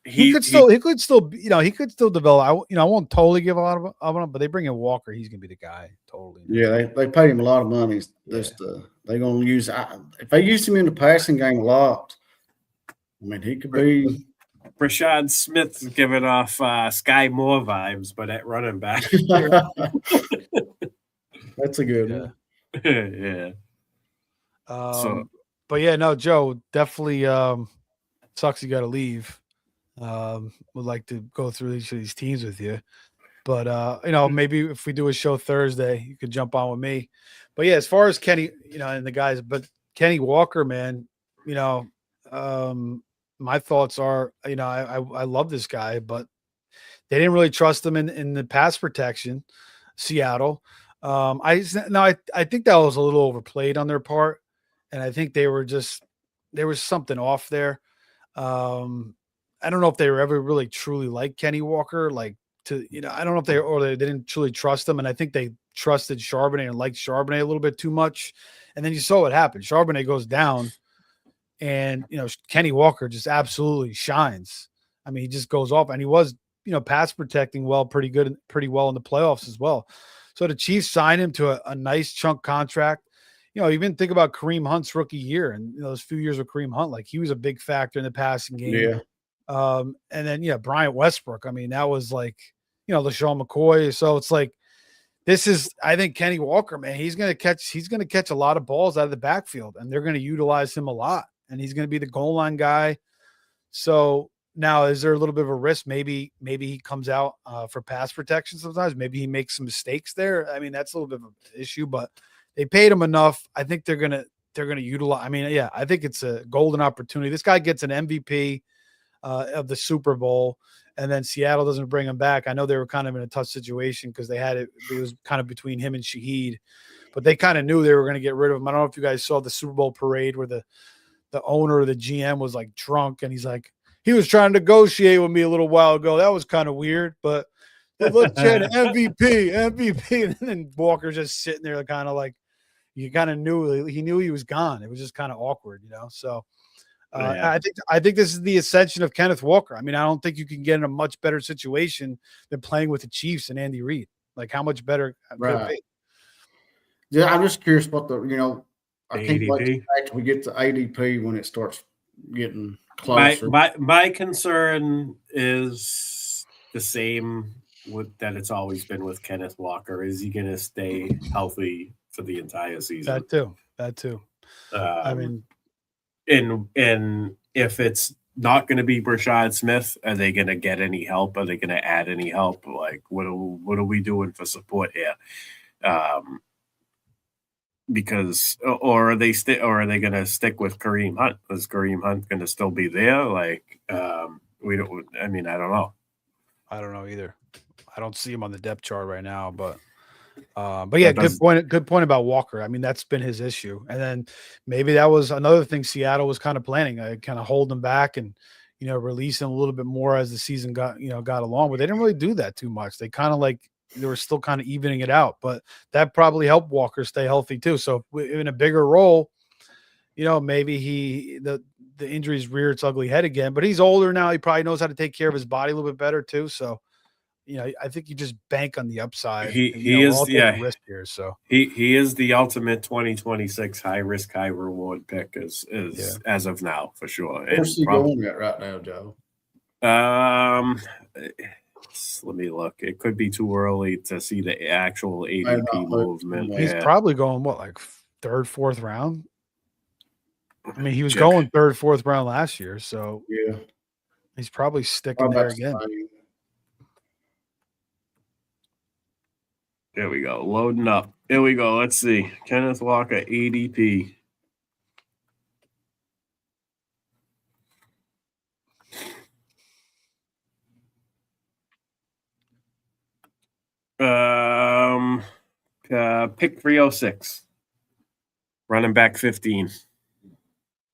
he could still develop. I won't totally give a lot of him, but they bring in Walker, he's gonna be the guy. Totally. Yeah, they paid him a lot of money. They're gonna use if they use him in the passing game a lot. I mean, he could be. Brashad Smith's giving off Sky Moore vibes, but at running back. That's a good one. Yeah. But yeah, no, Joe, definitely sucks you got to leave. Would like to go through each of these teams with you, but maybe if we do a show Thursday, you could jump on with me. But yeah, as far as Kenny, and the guys, but Kenny Walker, man, my thoughts are, I love this guy, but they didn't really trust him in the pass protection, Seattle. I think that was a little overplayed on their part, and I think there was something off there. I don't know if they were ever really truly like Kenny Walker, I don't know if they didn't truly trust him. And I think they trusted Charbonnet and liked Charbonnet a little bit too much. And then you saw what happened. Charbonnet goes down and, Kenny Walker just absolutely shines. I mean, he just goes off, and he was, pass protecting pretty well in the playoffs as well. So the Chiefs signed him to a nice chunk contract. Even think about Kareem Hunt's rookie year and those few years with Kareem Hunt, like he was a big factor in the passing game. Yeah. And then, Bryant Westbrook. I mean, that was like, LaShawn McCoy. So it's like, I think Kenny Walker, man, he's going to catch a lot of balls out of the backfield, and they're going to utilize him a lot, and he's going to be the goal line guy. So Now, is there a little bit of a risk? Maybe he comes out for pass protection sometimes. Maybe he makes some mistakes there. I mean, that's a little bit of an issue, but they paid him enough. I think they're gonna utilize. I mean, yeah, I think it's a golden opportunity. This guy gets an MVP of the Super Bowl, and then Seattle doesn't bring him back. I know they were kind of in a tough situation because they had it. It was kind of between him and Shaheed, but they kind of knew they were going to get rid of him. I don't know if you guys saw the Super Bowl parade where the owner or the GM was like drunk, and he's like, he was trying to negotiate with me a little while ago. That was kind of weird, but look, Chad, MVP. And then Walker's just sitting there kind of like, you kind of knew he was gone. It was just kind of awkward, So I think this is the ascension of Kenneth Walker. I mean, I don't think you can get in a much better situation than playing with the Chiefs and Andy Reid. Like, how much better could it be? Yeah, I'm just curious what I can't wait till we get to ADP when it starts getting closer. My concern is the same that it's always been with Kenneth Walker. Is he going to stay healthy for the entire season? That too. I mean, and if it's not going to be Brashad Smith, are they going to get any help? Are they going to add any help? Like, what are we doing for support here? Because or are they going to stick with Kareem Hunt? Is Kareem Hunt going to still be there? Like, we don't. I mean, I don't know. I don't know either. I don't see him on the depth chart right now, but yeah, good point about Walker. I mean, that's been his issue, and then maybe that was another thing Seattle was kind of planning. I kind of hold him back and release him a little bit more as the season got along, but they didn't really do that too much. They kind of they were still kind of evening it out, but that probably helped Walker stay healthy too. So in a bigger role, maybe the injuries rear its ugly head again, but he's older now. He probably knows how to take care of his body a little bit better too. So, I think you just bank on the upside. He is risk here. So he is the ultimate 2026 high risk, high reward pick as of now for sure. Where's he going at right now, Joe? Let me look. It could be too early to see the actual ADP movement. He's probably going like third, fourth round. I mean, he was going third, fourth round last year, so yeah, he's probably sticking there again. There we go. Loading up. Here we go. Let's see. Kenneth Walker ADP. Pick 306. Running back 15.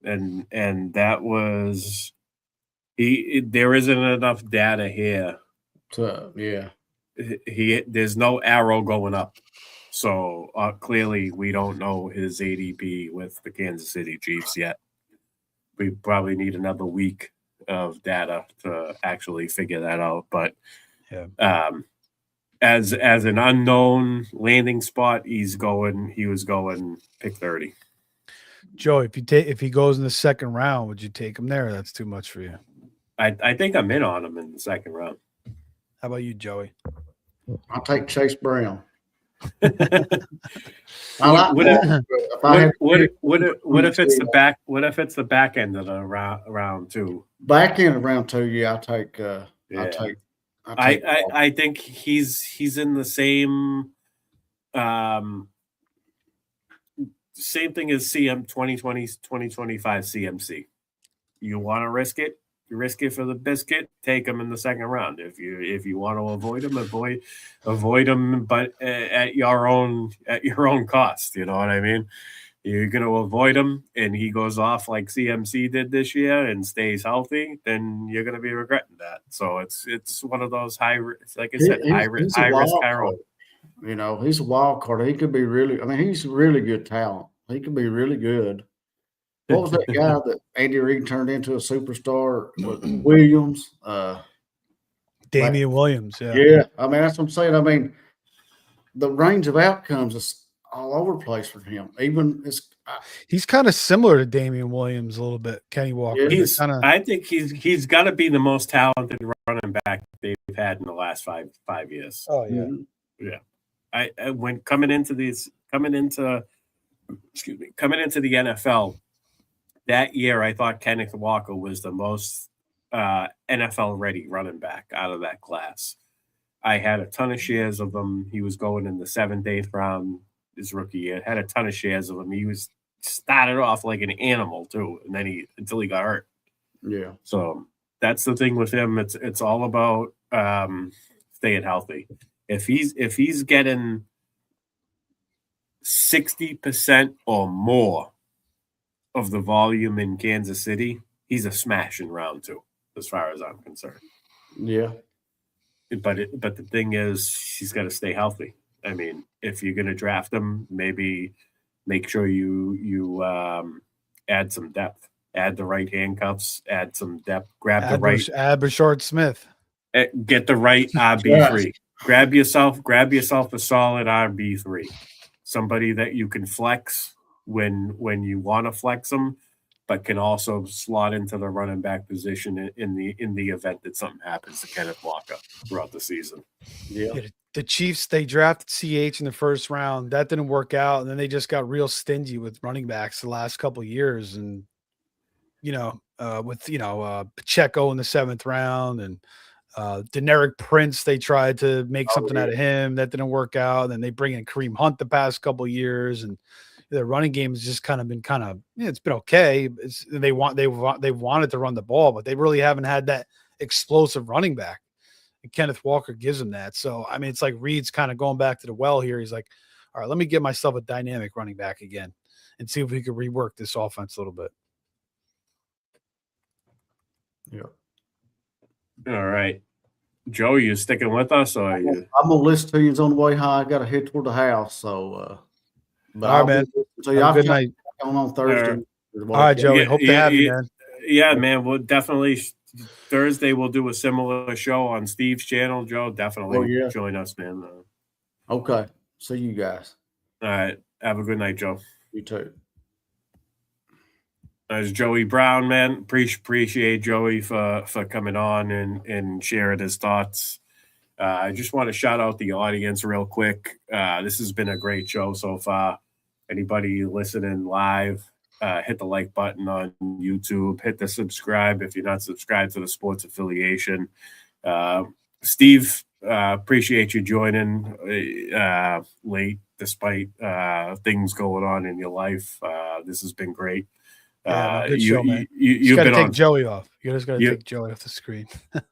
And that was there isn't enough data here. There's no arrow going up. So clearly we don't know his ADP with the Kansas City Chiefs yet. We probably need another week of data to actually figure that out. But as an unknown landing spot, he was going pick 30. Joe, if he goes in the second round, would you take him there? Or that's too much for you. I think I'm in on him in the second round. How about you, Joey? I'll take Chase Brown. What if it's the back? What if it's the back end of the round two? Back end of round two, yeah. I think he's in the same thing as 2025 CMC. You want to risk it? You risk it for the biscuit. Take him in the second round. If you want to avoid him, avoid him, but at your own cost. You know what I mean? You're going to avoid him, and he goes off like CMC did this year and stays healthy. Then you're going to be regretting that. So it's one of those high risk, like I said, high risk, high roll. He's a wild card. He could be really. I mean, he's really good talent. He could be really good. What was that guy that Andy Reid turned into a superstar? Williams. Damian Williams. Yeah. Yeah. I mean, that's what I'm saying. I mean, the range of outcomes is all over the place for him. He's kind of similar to Damian Williams a little bit. Kenny Walker. Yeah, I think he's got to be the most talented running back they've had in the last five years. Oh yeah. Mm-hmm. Yeah. When coming into the NFL that year, I thought Kenneth Walker was the most NFL ready running back out of that class. I had a ton of shares of him. He was going in the 7th, 8th round his rookie year. Had a ton of shares of him. He was started off like an animal too, and then until he got hurt. Yeah. So that's the thing with him. It's all about staying healthy. If he's getting 60% or more of the volume in Kansas City, he's a smash in round 2, as far as I'm concerned. Yeah. But the thing is, he's got to stay healthy. I mean, if you're going to draft him, maybe make sure you add some depth, add the right handcuffs, add some depth, grab the right. Add Rashard Smith. Get the right RB3. Grab yourself a solid RB3, somebody that you can flex when you want to flex them, but can also slot into the running back position in the event that something happens to Kenneth Walker throughout the season. Yeah. The Chiefs, they drafted CH in the first round. That didn't work out, and then they just got real stingy with running backs the last couple of years. And with Pacheco in the 7th round and Deneric Prince, they tried to make something out of him. That didn't work out. And then they bring in Kareem Hunt the past couple of years, and the running game has just kind of been it's been okay. They wanted to run the ball, but they really haven't had that explosive running back. And Kenneth Walker gives them that. So, I mean, it's like Reed's kind of going back to the well here. He's like, all right, let me get myself a dynamic running back again and see if we can rework this offense a little bit. Yeah. All right. Joe, you sticking with us? Or I'm going to listen to you on the way high. I got to head toward the house. So, but all right, man. So y'all good night. On Thursday. All right, Joey. Hope to have you, man. Yeah, man. We'll definitely Thursday we'll do a similar show on Steve's channel. Joe, definitely join us, man. Okay. See you guys. All right. Have a good night, Joe. You too. There's Joey Brown, man. Appreciate Joey for coming on and sharing his thoughts. I just want to shout out the audience real quick. This has been a great show so far. Anybody listening live, hit the like button on YouTube. Hit the subscribe if you're not subscribed to the Sports Affiliation. Steve, appreciate you joining late despite things going on in your life. This has been great. Good show, man. You've got to been take on Joey off. You just got to take Joey off the screen.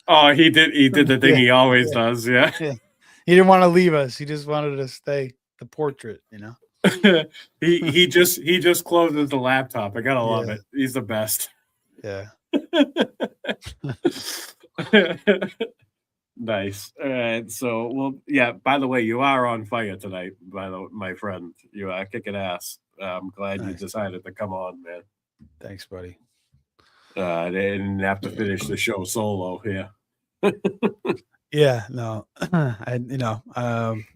Oh, he did the thing he always does. Yeah. He didn't want to leave us. He just wanted to stay the portrait, he just closes the laptop. I gotta love it. He's the best. Yeah. Nice. All right. So, by the way, you are on fire tonight, my friend. You are kicking ass. I'm glad you decided to come on, man. Thanks, buddy. They didn't have to finish the show solo here. Yeah, no. It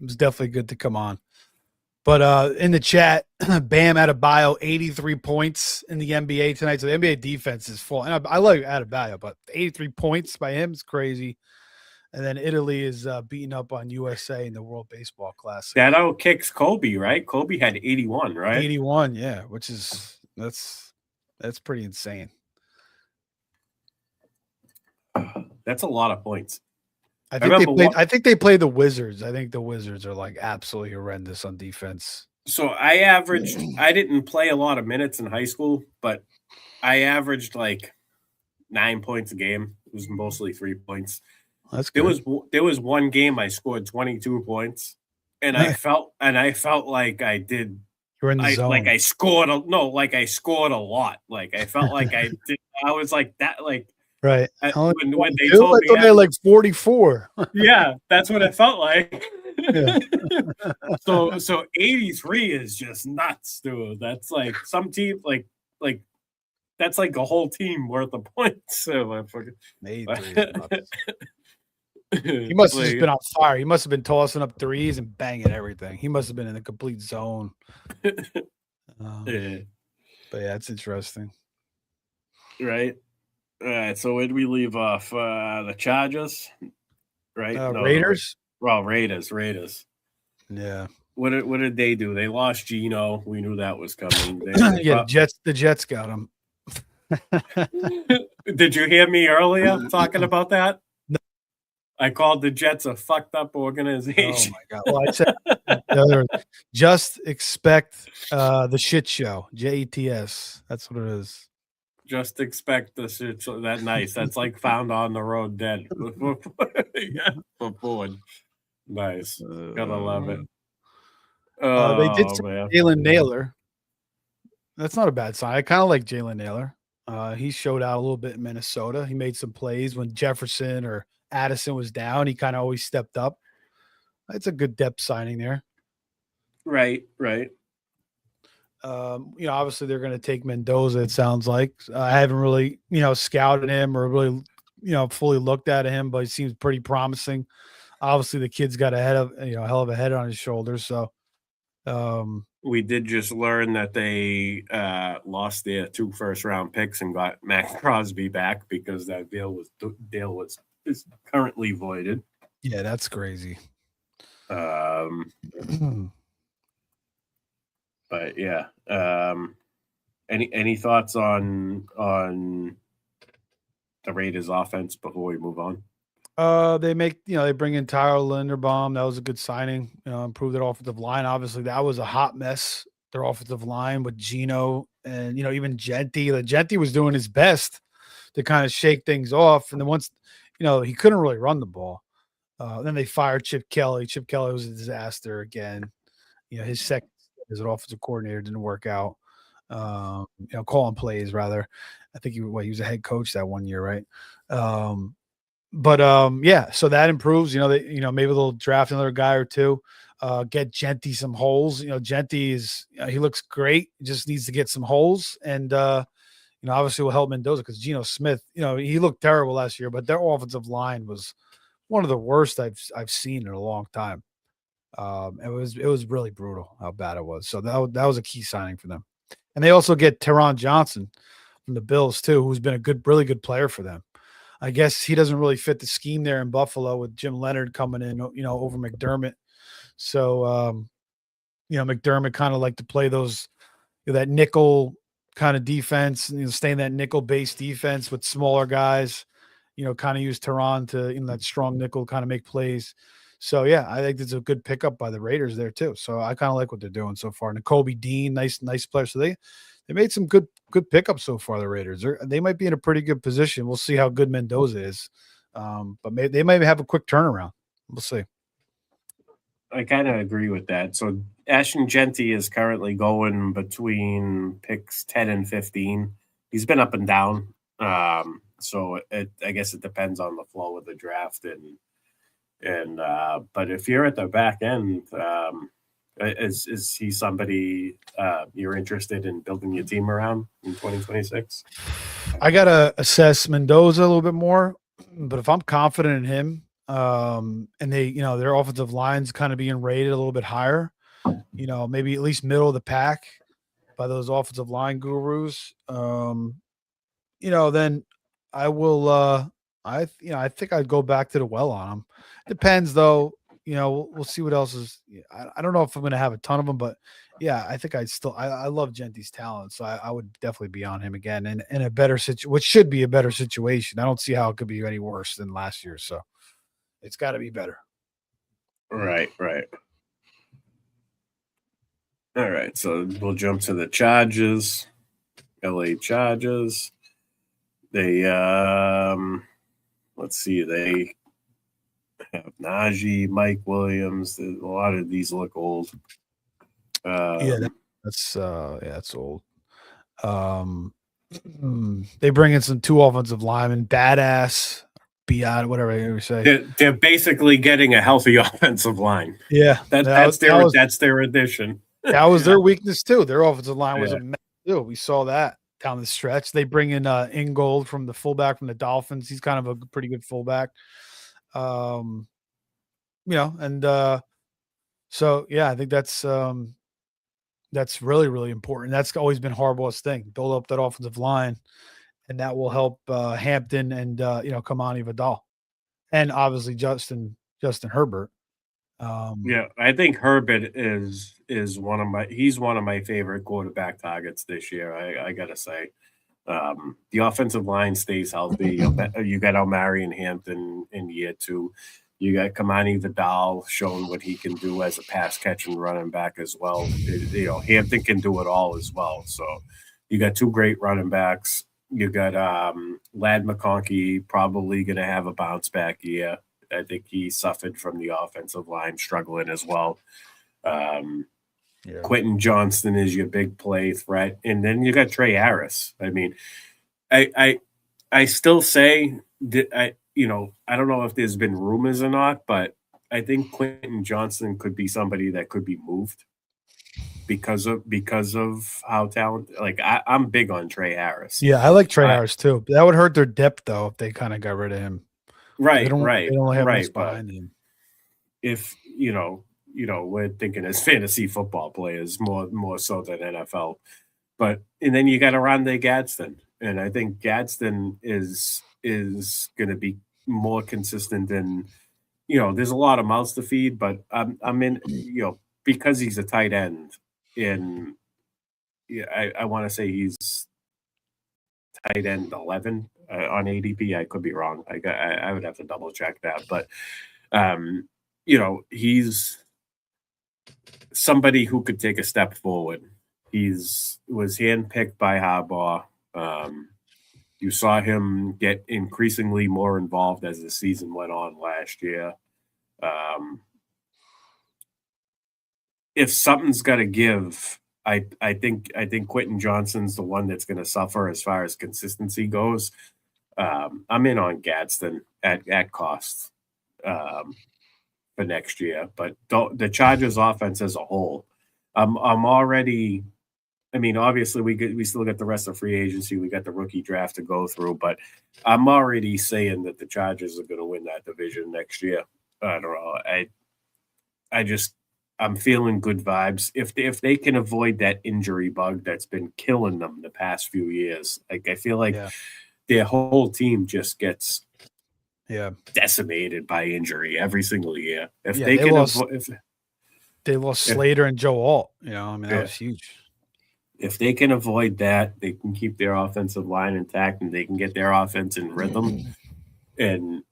was definitely good to come on. But in the chat, Bam Adebayo, 83 points in the NBA tonight. So the NBA defense is full. And I like Adebayo, but 83 points by him is crazy. And then Italy is beating up on USA in the World Baseball Classic. That kicks Kobe, right? Kobe had 81, right? 81, yeah, which is that's pretty insane. That's a lot of points. I think they play the Wizards. I think the Wizards are like absolutely horrendous on defense. So I didn't play a lot of minutes in high school, but I averaged like 9 points a game. It was mostly 3 points. That's good. There was one game I scored 22 points, and I felt like I did. You're in the zone. Like I scored a lot. Like I felt like I did. I was like that. Like right. When they told me, they had like 44. Yeah, that's what it felt like. Yeah. So 83 is just nuts, dude. That's like some team like that's like a whole team worth of points. So 83. He must have just been on fire. He must have been tossing up threes and banging everything. He must have been in a complete zone. But yeah, it's interesting. Right. All right. So where did we leave off? The Chargers, right? Raiders. Well, Raiders. Yeah. What did they do? They lost Geno. We knew that was coming. The Jets got him. Did you hear me earlier talking about that? No. I called the Jets a fucked up organization. Oh my God. Well, I said just expect the shit show. JETS. That's what it is. Just expect the shit show. That nice. That's like Found on the Road Dead. Yeah, for Ford. Nice. Gotta love it. They did Jalen Naylor. That's not a bad sign. I kind of like Jalen Naylor. He showed out a little bit in Minnesota. He made some plays when Jefferson or Addison was down. He kind of always stepped up. It's a good depth signing there. Right. Obviously they're going to take Mendoza. It sounds like I haven't really, scouted him or really, fully looked at him, but he seems pretty promising. Obviously the kid's got a hell of a head on his shoulders. So, we did just learn that they lost their 2 first-round picks and got Max Crosby back because that deal is currently voided. Yeah, that's crazy. But yeah, any thoughts on the Raiders offense before we move on? They bring in Tyler Linderbaum. That was a good signing. Improved their offensive line. Obviously, that was a hot mess. Their offensive line with Geno and even Genty. Genty was doing his best to kind of shake things off. And then once, he couldn't really run the ball. Then they fired Chip Kelly. Chip Kelly was a disaster again. His second as an offensive coordinator didn't work out. Calling plays rather. I think he was a head coach that one year, right? Yeah, so that improves. Maybe they'll draft another guy or two. Get Genty some holes. Genty he looks great. He just needs to get some holes, and obviously will help Mendoza because Geno Smith. He looked terrible last year, but their offensive line was one of the worst I've seen in a long time. It was really brutal how bad it was. So that was a key signing for them, and they also get Teron Johnson from the Bills too, who's been a really good player for them. I guess he doesn't really fit the scheme there in Buffalo with Jim Leonard coming in, over McDermott. So, McDermott kind of like to play that nickel kind of defense, stay in that nickel based defense with smaller guys, kind of use Teron to, that strong nickel kind of make plays. So, yeah, I think it's a good pickup by the Raiders there too. So I kind of like what they're doing so far. Nakobe Dean, nice player. So they made some good pickups so far, the Raiders. They might be in a pretty good position. We'll see how good Mendoza is. But they might have a quick turnaround. We'll see. I kind of agree with that. So Ashton Genty is currently going between picks 10 and 15. He's been up and down. So I guess it depends on the flow of the draft. But if you're at the back end, is he somebody you're interested in building your team around in 2026? I got to assess Mendoza a little bit more, but if I'm confident in him, and they, their offensive line's kind of being rated a little bit higher, maybe at least middle of the pack by those offensive line gurus, then I will, I think I'd go back to the well on him. Depends though. We'll see what else is. I don't know if I'm going to have a ton of them, but yeah, I think I love Genty's talent, so I would definitely be on him again in a better situation, which should be a better situation. I don't see how it could be any worse than last year, so it's got to be better. Right. All right, so we'll jump to the Chargers, LA Chargers. They let's see, they have Najee, Mike Williams. A lot of these look old. That's old. They bring in some 2 offensive linemen, badass, beyond whatever you say. They're basically getting a healthy offensive line. Yeah, that's their addition. That was their weakness too. Their offensive line was a mess too. We saw that down the stretch. They bring in Ingold from the fullback from the Dolphins. He's kind of a pretty good fullback. So yeah, I think that's really, really important. That's always been Harbaugh's thing. Build up that offensive line, and that will help Hampton and Kamani Vidal, and obviously Justin Herbert. I think Herbert is one of my favorite quarterback targets this year. I gotta say, The offensive line stays healthy. You got Marion Hampton in year 2. You got Kamani Vidal showing what he can do as a pass catch and running back as well. Hampton can do it all as well. So you got 2 great running backs. You got Lad McConkey probably going to have a bounce back year. I think he suffered from the offensive line struggling as well. Quentin Johnston is your big play threat. And then you got Trey Harris. I mean, I still say that I don't know if there's been rumors or not, but I think Quentin Johnston could be somebody that could be moved because of how talented. Like I'm big on Trey Harris. Yeah, I like Trey Harris too. That would hurt their depth though if they kind of got rid of him. Right. They don't have much behind him. If we're thinking as fantasy football players more so than NFL, and then you got Oronde Gadsden, and I think Gadsden is going to be more consistent than there's a lot of mouths to feed, but I'm in because he's a tight end, and I want to say he's tight end 11 on ADP. I could be wrong. I would have to double check that, but he's somebody who could take a step forward. Was handpicked by Harbaugh. You saw him get increasingly more involved as the season went on last year. If something's got to give, I think Quentin Johnston's the one that's going to suffer as far as consistency goes. I'm in on Gadsden at cost for next year, but the Chargers offense as a whole, I'm already. I mean, obviously, we still got the rest of free agency. We got the rookie draft to go through, but I'm already saying that the Chargers are going to win that division next year. I don't know. I'm feeling good vibes. If they can avoid that injury bug that's been killing them the past few years, like I feel like their whole team just gets decimated by injury every single year. If they lost Slater and Joe Alt, that was huge. If they can avoid that, they can keep their offensive line intact and they can get their offense in rhythm. And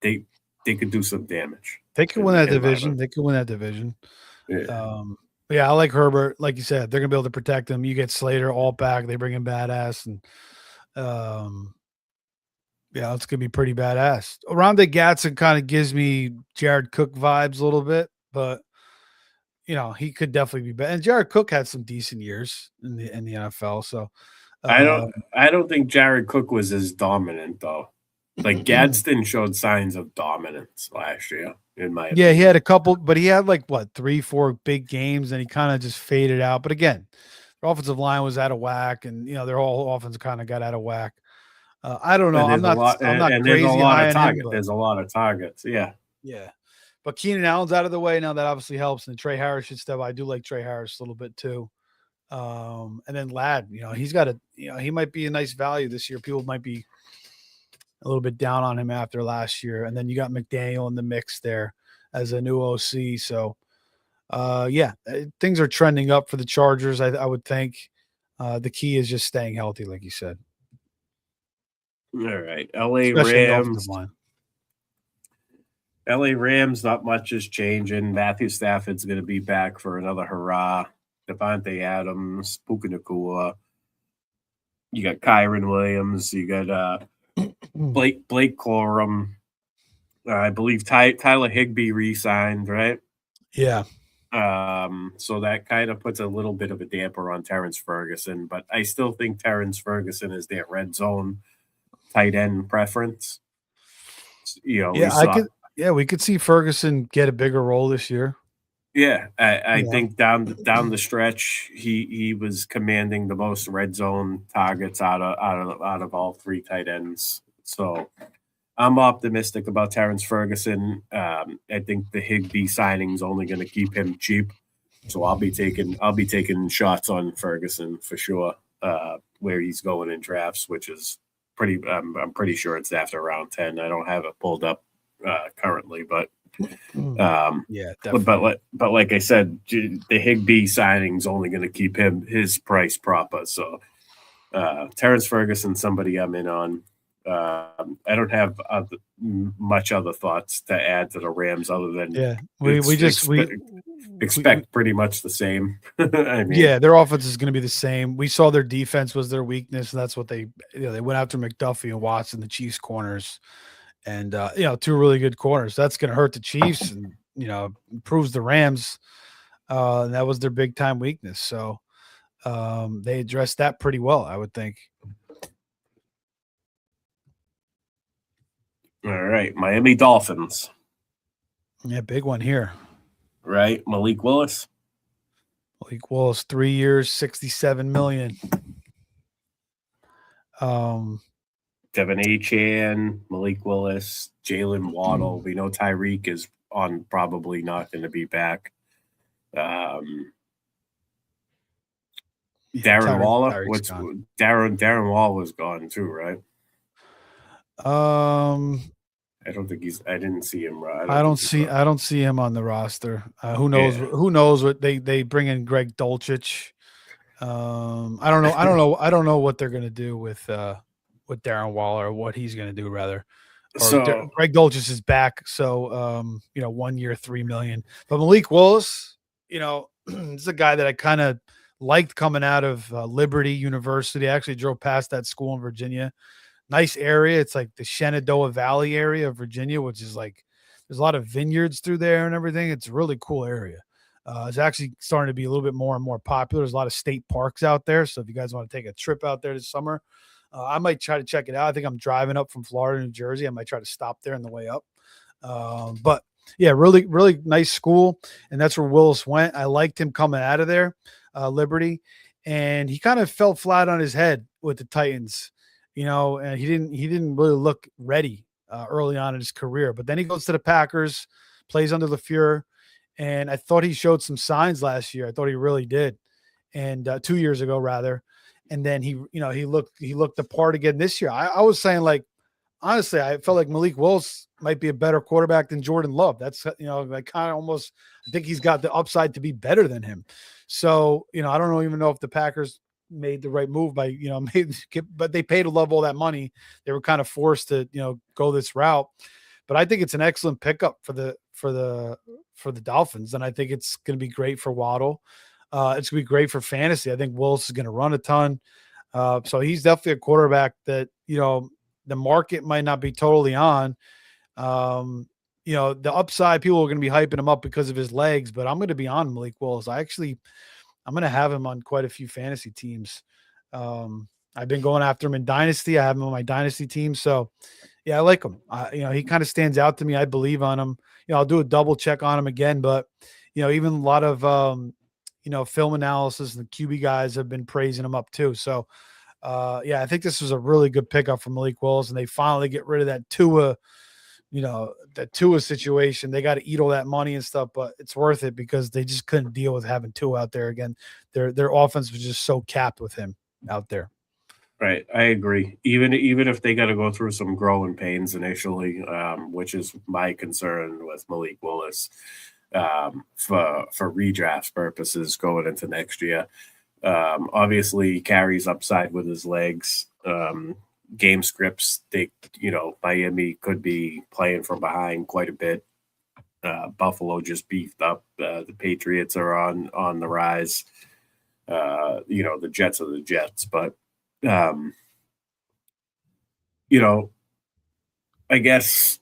they could do some damage. They could win that division. Yeah. I like Herbert. Like you said, they're going to be able to protect him. You get Slater all back. They bring in badass. And it's going to be pretty badass. Oronde Gadsden kind of gives me Jared Cook vibes a little bit, but he could definitely be better. And Jared Cook had some decent years in the NFL. So I don't think Jared Cook was as dominant though. Like Gadsden showed signs of dominance last year, in my opinion. He had a couple, but he had 3-4 big games, and he kind of just faded out. But again, their offensive line was out of whack, and their whole offense kind of got out of whack. I don't know. I'm not crazy high on him. There's a lot of targets. Yeah. Yeah. But Keenan Allen's out of the way now. That obviously helps. And Trey Harris should step. I do like Trey Harris a little bit too. And then Ladd, he's got he might be a nice value this year. People might be a little bit down on him after last year. And then you got McDaniel in the mix there as a new OC. So, things are trending up for the Chargers. I would think the key is just staying healthy, like you said. All right. LA Rams, not much is changing. Matthew Stafford's going to be back for another hurrah. Devontae Adams, Puka Nacua. You got Kyron Williams. You got Blake Corum. I believe Tyler Higbee re-signed, right? Yeah. So that kind of puts a little bit of a damper on Terrence Ferguson, but I still think Terrence Ferguson is their red zone tight end preference. We could see Ferguson get a bigger role this year. Yeah, I think down the stretch, he was commanding the most red zone targets out of all 3 tight ends. So I'm optimistic about Terrence Ferguson. I think the Higbee signing is only going to keep him cheap. So I'll be taking shots on Ferguson for sure. Where he's going in drafts, which is I'm pretty sure it's after round 10. I don't have it pulled up currently, but Yeah, definitely. But like I said, the Higbee signing is only going to keep his price proper. So Terrence Ferguson, somebody I'm in on. I don't have much other thoughts to add to the Rams other than expect pretty much the same. I mean, yeah, their offense is going to be the same. We saw their defense was their weakness, and that's what they went after McDuffie and Watson, the Chiefs corners, and two really good corners. That's going to hurt the Chiefs, and improves the Rams. And that was their big time weakness. So they addressed that pretty well, I would think. All right, Miami Dolphins. Yeah, big one here. Right, Malik Willis. Malik Willis, 3 years, $67 million. Devin Achane, Malik Willis, Jalen Waddle. We know Tyreek is probably not going to be back. Darren Waller. Darren Waller was gone too, right? I don't think I didn't see him. I don't see him on the roster. Who knows? Yeah. Who knows what they bring in Greg Dulcich. I don't know what they're going to do with Darren Waller, or what he's going to do rather. Greg Dulcich is back. So, 1 year, $3 million, but Malik Willis, this is a guy that I kind of liked coming out of Liberty University. I actually drove past that school in Virginia. Nice area. It's like the Shenandoah Valley area of Virginia, which is like there's a lot of vineyards through there and everything. It's a really cool area. It's actually starting to be a little bit more and more popular. There's a lot of state parks out there. So if you guys want to take a trip out there this summer, I might try to check it out. I think I'm driving up from Florida to New Jersey. I might try to stop there on the way up. But yeah, really, really nice school. And that's where Willis went. I liked him coming out of there, Liberty. And he kind of fell flat on his head with the Titans. And he didn't really look ready early on in his career. But then he goes to the Packers, plays under LaFleur, and I thought he showed some signs last year. I thought he really did, and 2 years ago rather. And then he looked the part again this year. I was saying, like, honestly, I felt like Malik Willis might be a better quarterback than Jordan Love. That's I kind of almost I think he's got the upside to be better than him. So I don't even know if the Packers made the right move by but they paid Love all that money. They were kind of forced to go this route, but I think it's an excellent pickup for the Dolphins, and I think it's going to be great for Waddle. It's going to be great for fantasy. I think Willis is going to run a ton, so he's definitely a quarterback that the market might not be totally on. The upside, people are going to be hyping him up because of his legs, but I'm going to be on Malik Willis. I'm going to have him on quite a few fantasy teams. I've been going after him in Dynasty. I have him on my Dynasty team. So, yeah, I like him. He kind of stands out to me. I believe on him. I'll do a double check on him again. But, even a lot of, film analysis and the QB guys have been praising him up too. So, I think this was a really good pickup for Malik Willis. And they finally get rid of that Tua situation. They got to eat all that money and stuff, but it's worth it because they just couldn't deal with having Tua out there again. Their offense was just so capped with him out there. Right. I agree. Even if they got to go through some growing pains initially, which is my concern with Malik Willis, for redraft purposes going into next year. Obviously he carries upside with his legs. Game scripts, Miami could be playing from behind quite a bit. Buffalo just beefed up. The Patriots are on the rise. The Jets are the Jets, but I guess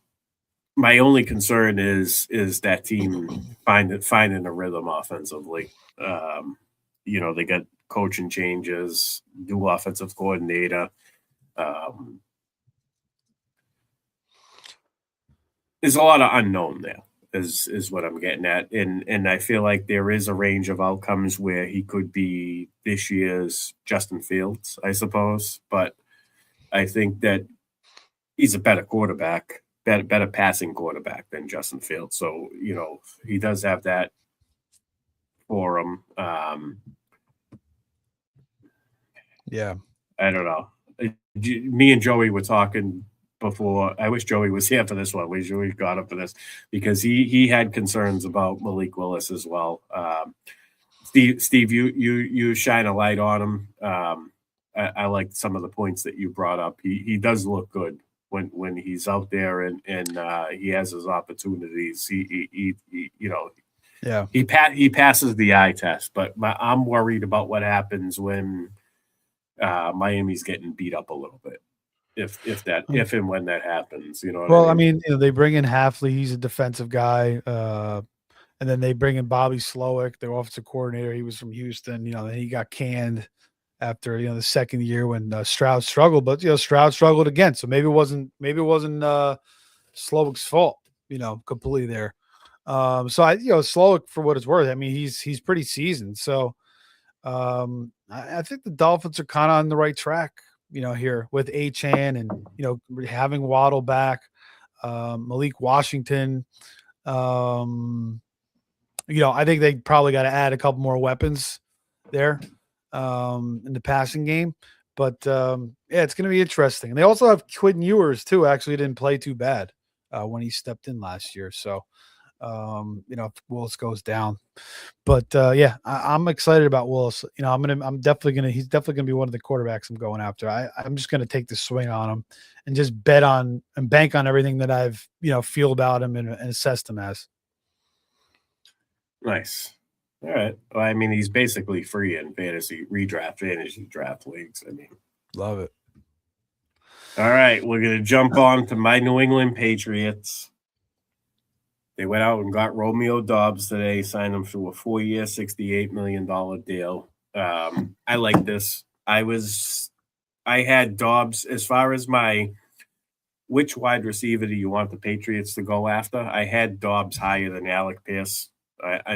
my only concern is that team finding a rhythm offensively. They got coaching changes, new offensive coordinator. There's a lot of unknown there is what I'm getting at. And I feel like there is a range of outcomes where he could be this year's Justin Fields, I suppose. But I think that he's a better quarterback, better passing quarterback than Justin Fields. So, he does have that for him. Yeah. I don't know. Me and Joey were talking before. I wish Joey was here for this one. We got him for this because he had concerns about Malik Willis as well. Steve, you shine a light on him. I like some of the points that you brought up. He does look good when he's out there and he has his opportunities. He you know. Yeah, he passes the eye test, but I'm worried about what happens when Miami's getting beat up a little bit. If and when that happens, you know. Well, I mean, they bring in Hafley; he's a defensive guy, and then they bring in Bobby Slowick, their offensive coordinator. He was from Houston. Then he got canned after the second year when Stroud struggled, but Stroud struggled again. So maybe it wasn't Slowick's fault, completely there. So Slowick, for what it's worth, I mean, he's pretty seasoned. So I think the Dolphins are kind of on the right track, here with Achane and, having Waddle back, Malik Washington. I think they probably got to add a couple more weapons there in the passing game. But it's going to be interesting. And they also have Quinn Ewers too. Actually, didn't play too bad when he stepped in last year. So if Willis goes down, but I'm excited about Willis. He's definitely gonna be one of the quarterbacks I'm going after. I'm just gonna take the swing on him and just bet on and bank on everything that I've feel about him and assessed him as. Nice. All right. Well, I mean, he's basically free in fantasy draft leagues. I mean, love it. All right, we're gonna jump on to my New England Patriots. They went out and got Romeo Doubs today, signed him to a 4-year, $68 million deal. I like this. I had Doubs as far as which wide receiver do you want the Patriots to go after? I had Doubs higher than Alec Pierce.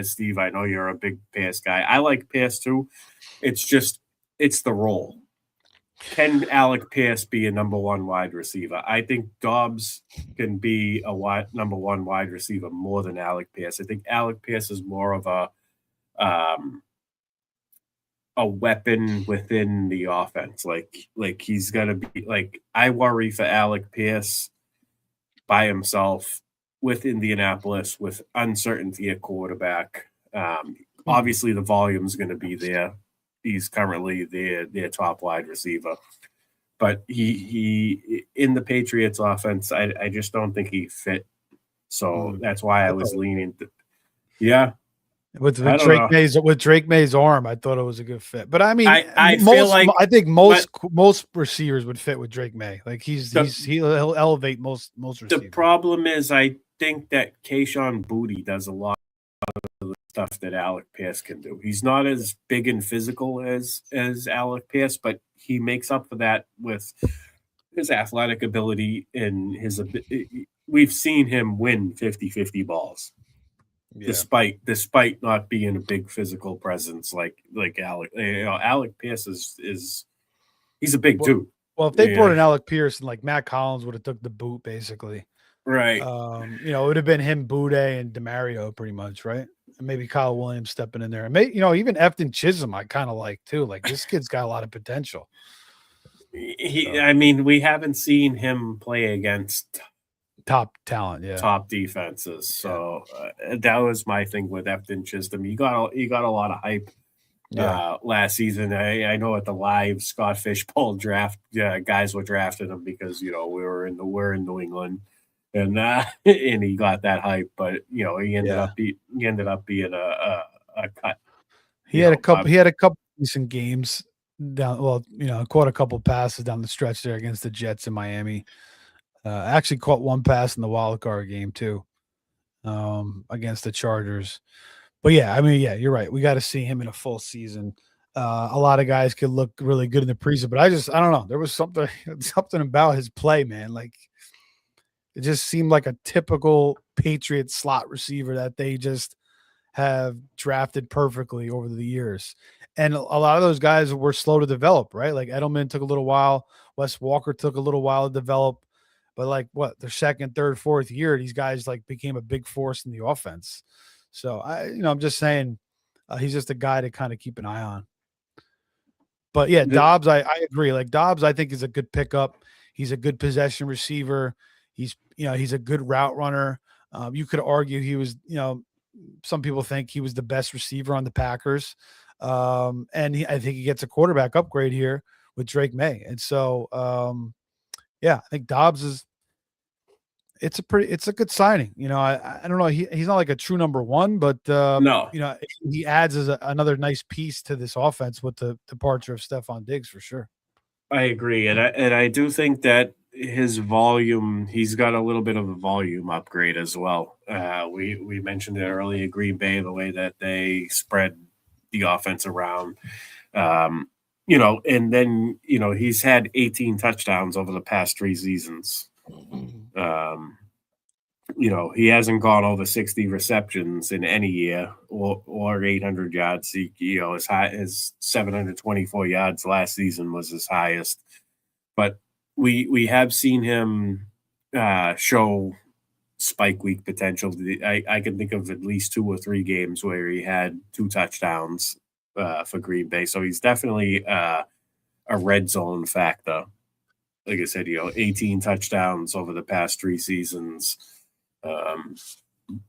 Steve, I know you're a big Pierce guy. I like Pierce too. It's the role. Can Alec Pierce be a number one wide receiver? I think Doubs can be a number one wide receiver more than Alec Pierce. I think Alec Pierce is more of a weapon within the offense. Like he's gonna be like, I worry for Alec Pierce by himself with Indianapolis with uncertainty at quarterback. Obviously the volume is going to be there. He's currently their top wide receiver, but he in the Patriots offense, I just don't think he fit. So that's why I was leaning. With Drake May's arm, I thought it was a good fit. But I mean, I think most receivers would fit with Drake May. Like he'll elevate most receivers. The problem is, I think that Kayshon Boutte does a lot of the stuff that Alec Pierce can do. He's not as big and physical as Alec Pierce, but he makes up for that with his athletic ability and we've seen him win 50-50 balls. Yeah. Despite not being a big physical presence like Alec. Alec Pierce he's a big dude. Well, if they brought in Alec Pierce and like Matt Collins would have took the boot basically. Right. It would have been him, Boutte, and DeMario pretty much, right? And maybe Kyle Williams stepping in there. And even Efton Chisholm I kind of like too. Like this kid's got a lot of potential. I mean, we haven't seen him play against top talent, top defenses. So that was my thing with Efton Chisholm. He got a lot of hype last season. I know at the live Scott Fishbowl draft, guys were drafting him because we're in New England, and he got that hype. But he ended up being a cut. He had a couple decent games down. Well, caught a couple passes down the stretch there against the Jets in Miami. Actually caught one pass in the wild card game too, against the Chargers. But you're right. We got to see him in a full season. A lot of guys could look really good in the preseason, but I don't know. There was something about his play, man. Like it just seemed like a typical Patriot slot receiver that they just have drafted perfectly over the years. And a lot of those guys were slow to develop, right? Like Edelman took a little while. Wes Walker took a little while to develop. But their second, third, fourth year, these guys became a big force in the offense. So I'm just saying he's just a guy to kind of keep an eye on. But Doubs, I agree. Like Doubs, I think is a good pickup. He's a good possession receiver. He's a good route runner. You could argue he was, some people think he was the best receiver on the Packers. And I think he gets a quarterback upgrade here with Drake May. And so, I think Dobbs it's a good signing. I don't know. He's not like a true number one, but No. He adds as another nice piece to this offense with the departure of Stephon Diggs for sure. I agree. And I do think that his volume, he's got a little bit of a volume upgrade as well. We mentioned it earlier, Green Bay, the way that they spread the offense around. And then, he's had 18 touchdowns over the past 3 seasons. He hasn't gone over 60 receptions in any year or 800 yards. As high as 724 yards last season was his highest. But we have seen him show spike week potential. I can think of at least 2 or 3 games where he had 2 touchdowns for Green Bay. So he's definitely a red zone factor. Like I said, 18 touchdowns over the past 3 seasons.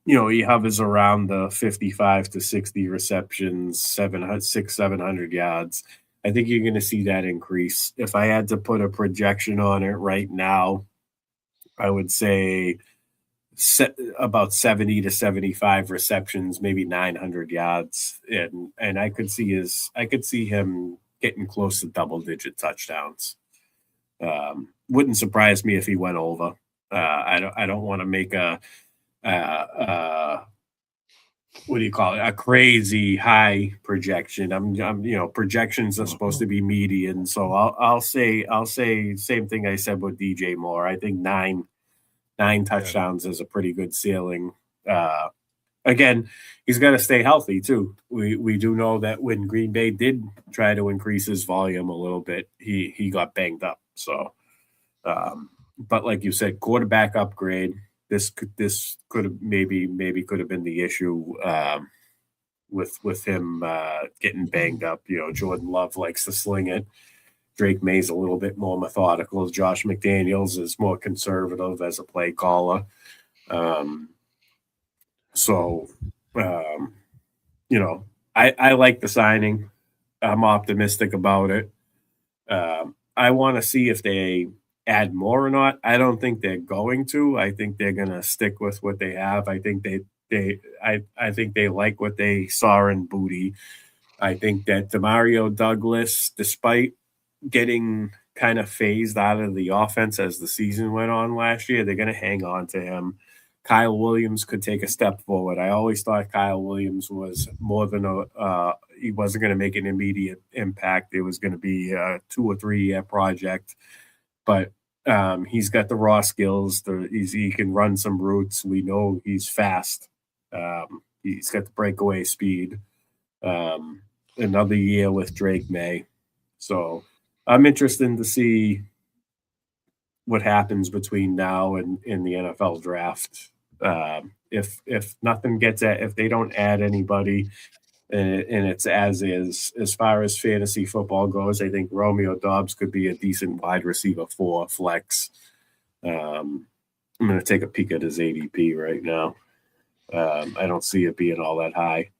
He hovers around the 55 to 60 receptions, 700 yards. I think you're going to see that increase. If I had to put a projection on it right now, I would say about 70 to 75 receptions, maybe 900 yards, and I could see him getting close to double-digit touchdowns. Wouldn't surprise me if he went over. I don't want to make a what do you call it? A crazy high projection. Projections are supposed to be median, so I'll say same thing I said with DJ Moore. I think nine touchdowns is a pretty good ceiling. Again, he's got to stay healthy too. We do know that when Green Bay did try to increase his volume a little bit, he got banged up. So, but like you said, quarterback upgrade. This could have maybe could have been the issue with him getting banged up. Jordan Love likes to sling it. Drake May's a little bit more methodical. Josh McDaniels is more conservative as a play caller. I like the signing. I'm optimistic about it. I want to see if they add more or not. I don't think they're going to. I think they're going to stick with what they have. I think they like what they saw in Booty. I think that Demario Douglas, despite getting kind of phased out of the offense as the season went on last year, they're going to hang on to him. Kyle Williams could take a step forward. I always thought Kyle Williams was more than he wasn't going to make an immediate impact. It was going to be a 2 or 3 year project, but he's got the raw skills. He can run some routes. We know he's fast. He's got the breakaway speed. Another year with Drake May. So I'm interested to see what happens between now and in the NFL draft. If nothing if they don't add anybody and it's as far as fantasy football goes, I think Romeo Doubs could be a decent wide receiver for flex. I'm going to take a peek at his ADP right now. I don't see it being all that high.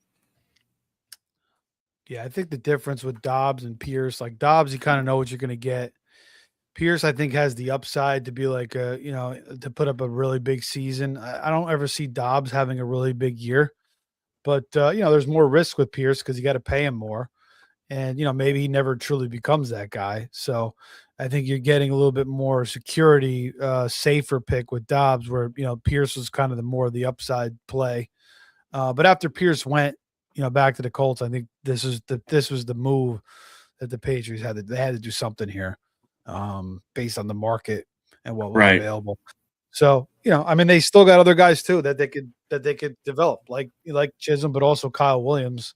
Yeah, I think the difference with Doubs and Pierce, like Doubs, you kind of know what you're going to get. Pierce, I think, has the upside to be like to put up a really big season. I don't ever see Doubs having a really big year, but there's more risk with Pierce because you got to pay him more, and maybe he never truly becomes that guy. So I think you're getting a little bit more security, safer pick with Doubs, where Pierce was kind of the the upside play. But after Pierce went, back to the Colts, I think this was the move that the Patriots had to do something here. Based on the market and what was available. So, they still got other guys too that they could develop, like Chisholm, but also Kyle Williams,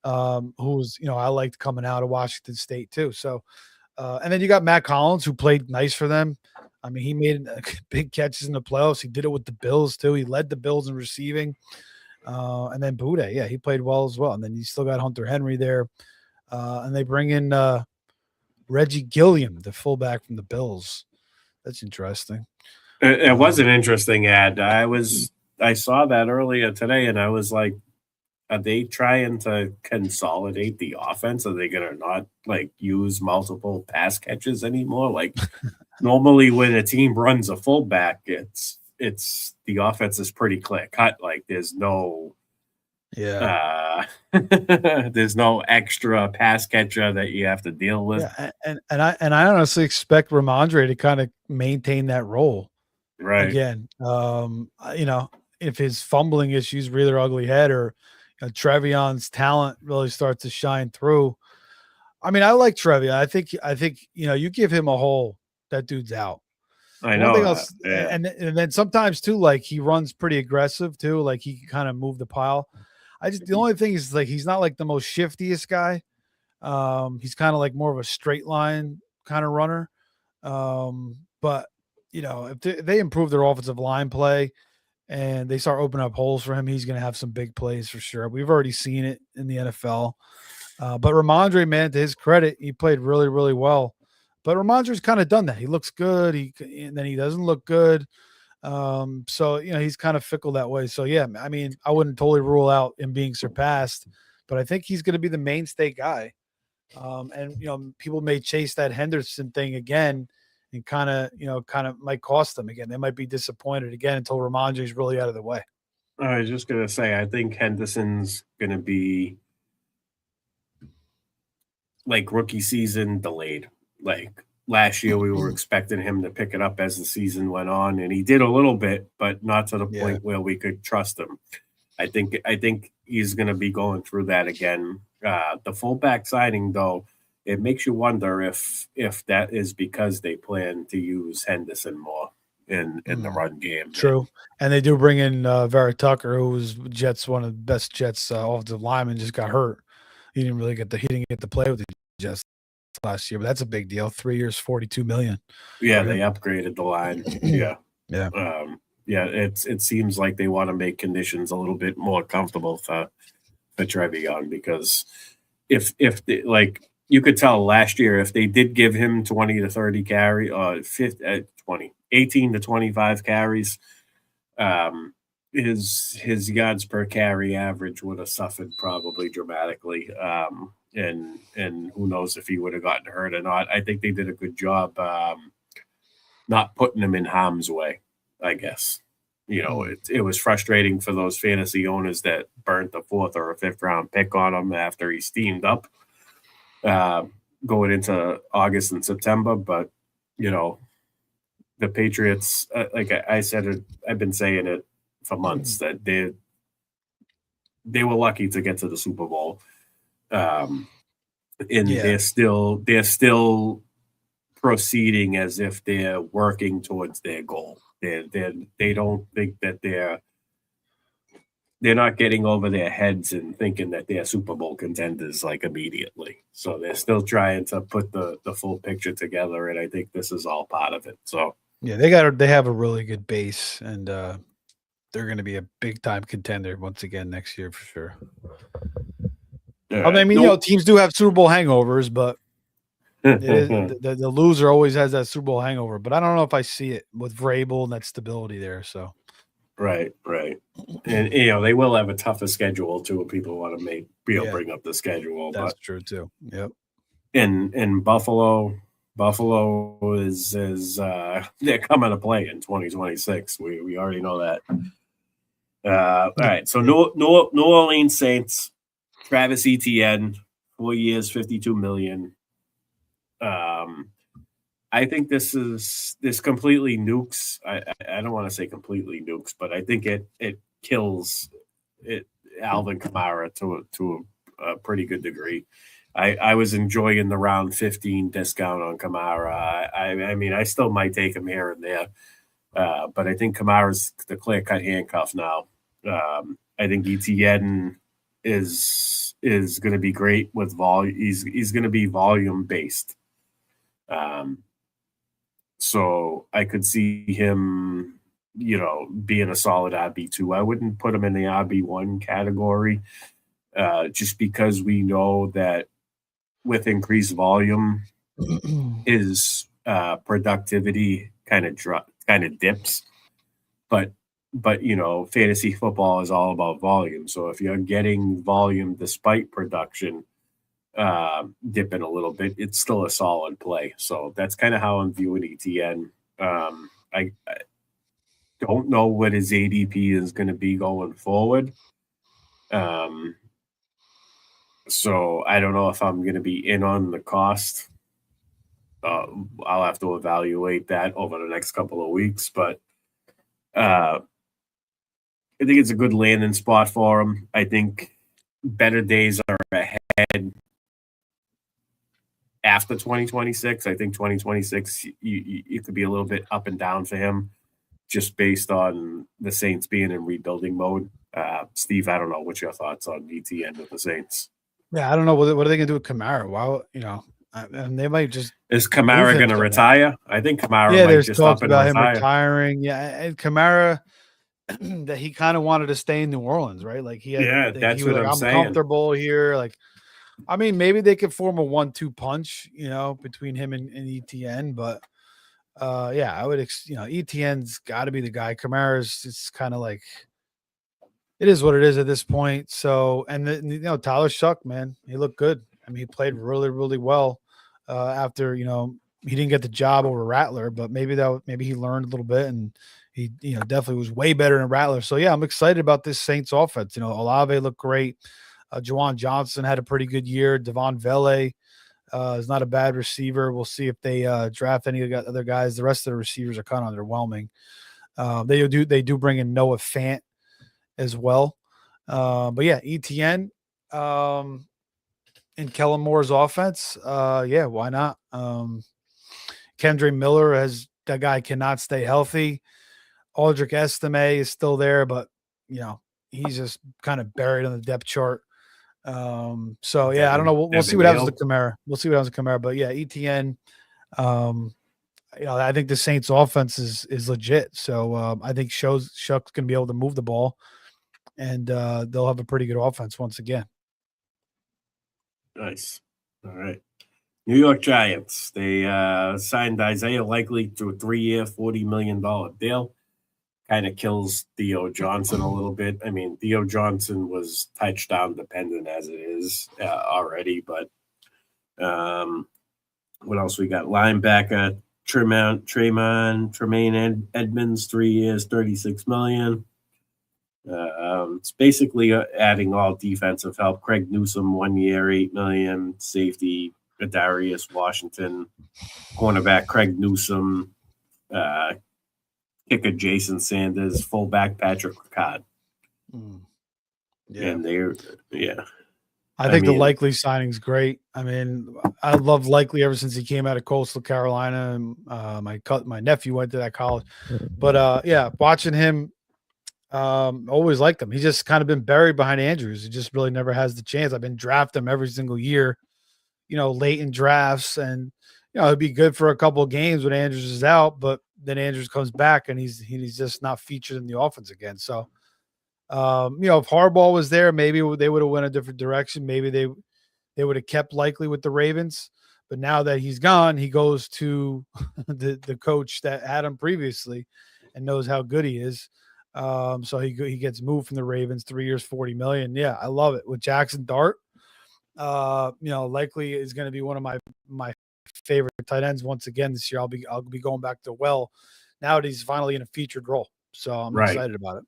who's, I liked coming out of Washington State too. So, and then you got Matt Collins, who played nice for them. He made big catches in the playoffs. He did it with the Bills too. He led the Bills in receiving. And then Boutte, he played well as well. And then you still got Hunter Henry there. And they bring in, Reggie Gilliam, the fullback from the Bills. That's interesting. It was an interesting ad. I saw that earlier today, and I was like, are they trying to consolidate the offense? Are they going to not like use multiple pass catches anymore? Like normally when a team runs a fullback, it's the offense is pretty clear cut. Like there's no there's no extra pass catcher that you have to deal with. Yeah, and I honestly expect Ramondre to kind of maintain that role. Right. Again, you know, if his fumbling issues rear their ugly head, or Trevion's talent really starts to shine through. I mean, I like Trevion. I think you know, you give him a hole, that dude's out. I know. One thing else, and then sometimes too, like he runs pretty aggressive too. Like he can kind of move the pile. The only thing is like he's not like the most shiftiest guy. He's kind of like more of a straight line kind of runner. But you know, if they improve their offensive line play and they start opening up holes for him, he's going to have some big plays for sure. We've already seen it in the NFL. But Ramondre, man, to his credit, he played really, really well. But Ramondre's kind of done that. He looks good, and then he doesn't look good. So you know, he's kind of fickle that way. So yeah, I mean, I wouldn't totally rule out him being surpassed, but I think he's going to be the mainstay guy. And you know, people may chase that Henderson thing again, and kind of might cost them again. They might be disappointed again until Ramondre's really out of the way. I was just gonna say, I think Henderson's gonna be like rookie season delayed. Like last year, we were expecting him to pick it up as the season went on, and he did a little bit, but not to the point where we could trust him. I think he's going to be going through that again. The fullback signing, though, it makes you wonder if that is because they plan to use Henderson more in the run game. True, and they do bring in Vera Tucker, who was one of the best Jets offensive linemen, just got hurt. He didn't get to play with the Jets last year, but that's a big deal. 3 years, $42 million. Yeah, they upgraded the line. Yeah. It seems like they want to make conditions a little bit more comfortable for Trevion, because if they, like you could tell last year, if they did give him 20 to 30 carry, 18 to 25 carries, his yards per carry average would have suffered probably dramatically. And who knows if he would have gotten hurt or not. I think they did a good job not putting him in harm's way, I guess. You know, it was frustrating for those fantasy owners that burnt the 4th or a 5th round pick on him after he steamed up going into August and September. But, you know, the Patriots, like I said it, I've been saying it for months, that they were lucky to get to the Super Bowl. And they're still proceeding as if they're working towards their goal. They don't think that they're not getting over their heads and thinking that they're Super Bowl contenders like immediately. So they're still trying to put the full picture together, and I think this is all part of it. So yeah, they have a really good base, and they're going to be a big time contender once again next year for sure. I mean, you know, teams do have Super Bowl hangovers, but the loser always has that Super Bowl hangover. But I don't know if I see it with Vrabel and that stability there. So, right, and you know, they will have a tougher schedule too. If people want to bring up the schedule, that's true too. Yep. In Buffalo is they're coming to play in 2026. We already know that. All right, so New Orleans Saints. Travis Etienne, 4 years, $52 million. I think this completely nukes. I don't want to say completely nukes, but I think it kills Alvin Kamara to a pretty good degree. I was enjoying the round 15 discount on Kamara. I mean, I still might take him here and there, but I think Kamara's the clear-cut handcuff now. I think Etienne is going to be great with volume. He's going to be volume based. So I could see him, you know, being a solid RB2. I wouldn't put him in the RB1 category, just because we know that with increased volume, his productivity kind of dips. But fantasy football is all about volume. So if you're getting volume despite production dipping a little bit, it's still a solid play. So that's kind of how I'm viewing ETN. I don't know what his ADP is going to be going forward. So I don't know if I'm going to be in on the cost. I'll have to evaluate that over the next couple of weeks, but I think it's a good landing spot for him. I think better days are ahead after 2026. I think 2026, you could be a little bit up and down for him just based on the Saints being in rebuilding mode. Steve, I don't know what your thoughts on ETN with the Saints. Yeah, I don't know. What are they going to do with Kamara? Wow, and they might just. Is Kamara going to retire? I think Kamara might there's just talks up and about retire. Him retiring. Yeah, and Kamara, that he kind of wanted to stay in New Orleans, right? Like that's what I'm saying. Comfortable here. Like, I mean, maybe they could form a 1-2 punch, between him and ETN. But I would, ETN's got to be the guy. Kamara's it's kind of like. It is what it is at this point. So, and Tyler Shuck, man, he looked good. I mean, he played really, really well after, he didn't get the job over Rattler, but maybe he learned a little bit, and he, definitely was way better than Rattler. So yeah, I'm excited about this Saints offense. Olave looked great. Juwan Johnson had a pretty good year. Devon Vele is not a bad receiver. We'll see if they draft any of the other guys. The rest of the receivers are kind of underwhelming. They do bring in Noah Fant as well. But yeah, ETN in Kellen Moore's offense. Why not? Kendre Miller that guy cannot stay healthy. Aldrich Estime is still there, but he's just kind of buried on the depth chart. I don't know. We'll see what happens to Kamara. But yeah, ETN. I think the Saints offense is legit. So I think Shuck's going to be able to move the ball. And they'll have a pretty good offense once again. Nice. All right. New York Giants. They signed Isaiah Likely to a 3-year, $40 million deal. Kind of kills Theo Johnson a little bit. I mean, Theo Johnson was touchdown dependent as it is already. But what else we got? Linebacker Tremaine Edmonds, 3 years, $36 million. It's basically adding all defensive help. Craig Newsome, 1 year, $8 million. Safety Darius Washington, cornerback Craig Newsome, kicker Jason Sanders, fullback Patrick Ricard. Yeah, and I think the Likely signing's great. I mean, I love Likely ever since he came out of Coastal Carolina. And, my nephew went to that college, but watching him. Always liked him. He's just kind of been buried behind Andrews. He just really never has the chance. I've been drafting him every single year, late in drafts, and it'd be good for a couple of games when Andrews is out, but then Andrews comes back and he's just not featured in the offense again. So, if Harbaugh was there, maybe they would have went a different direction. Maybe they would have kept Likely with the Ravens. But now that he's gone, he goes to the coach that had him previously and knows how good he is. So he gets moved from the Ravens, 3 years, $40 million. Yeah, I love it. With Jackson Dart, Likely is going to be one of my favorite tight ends once again this year. I'll be going back to now that he's finally in a featured role. So I'm excited about it.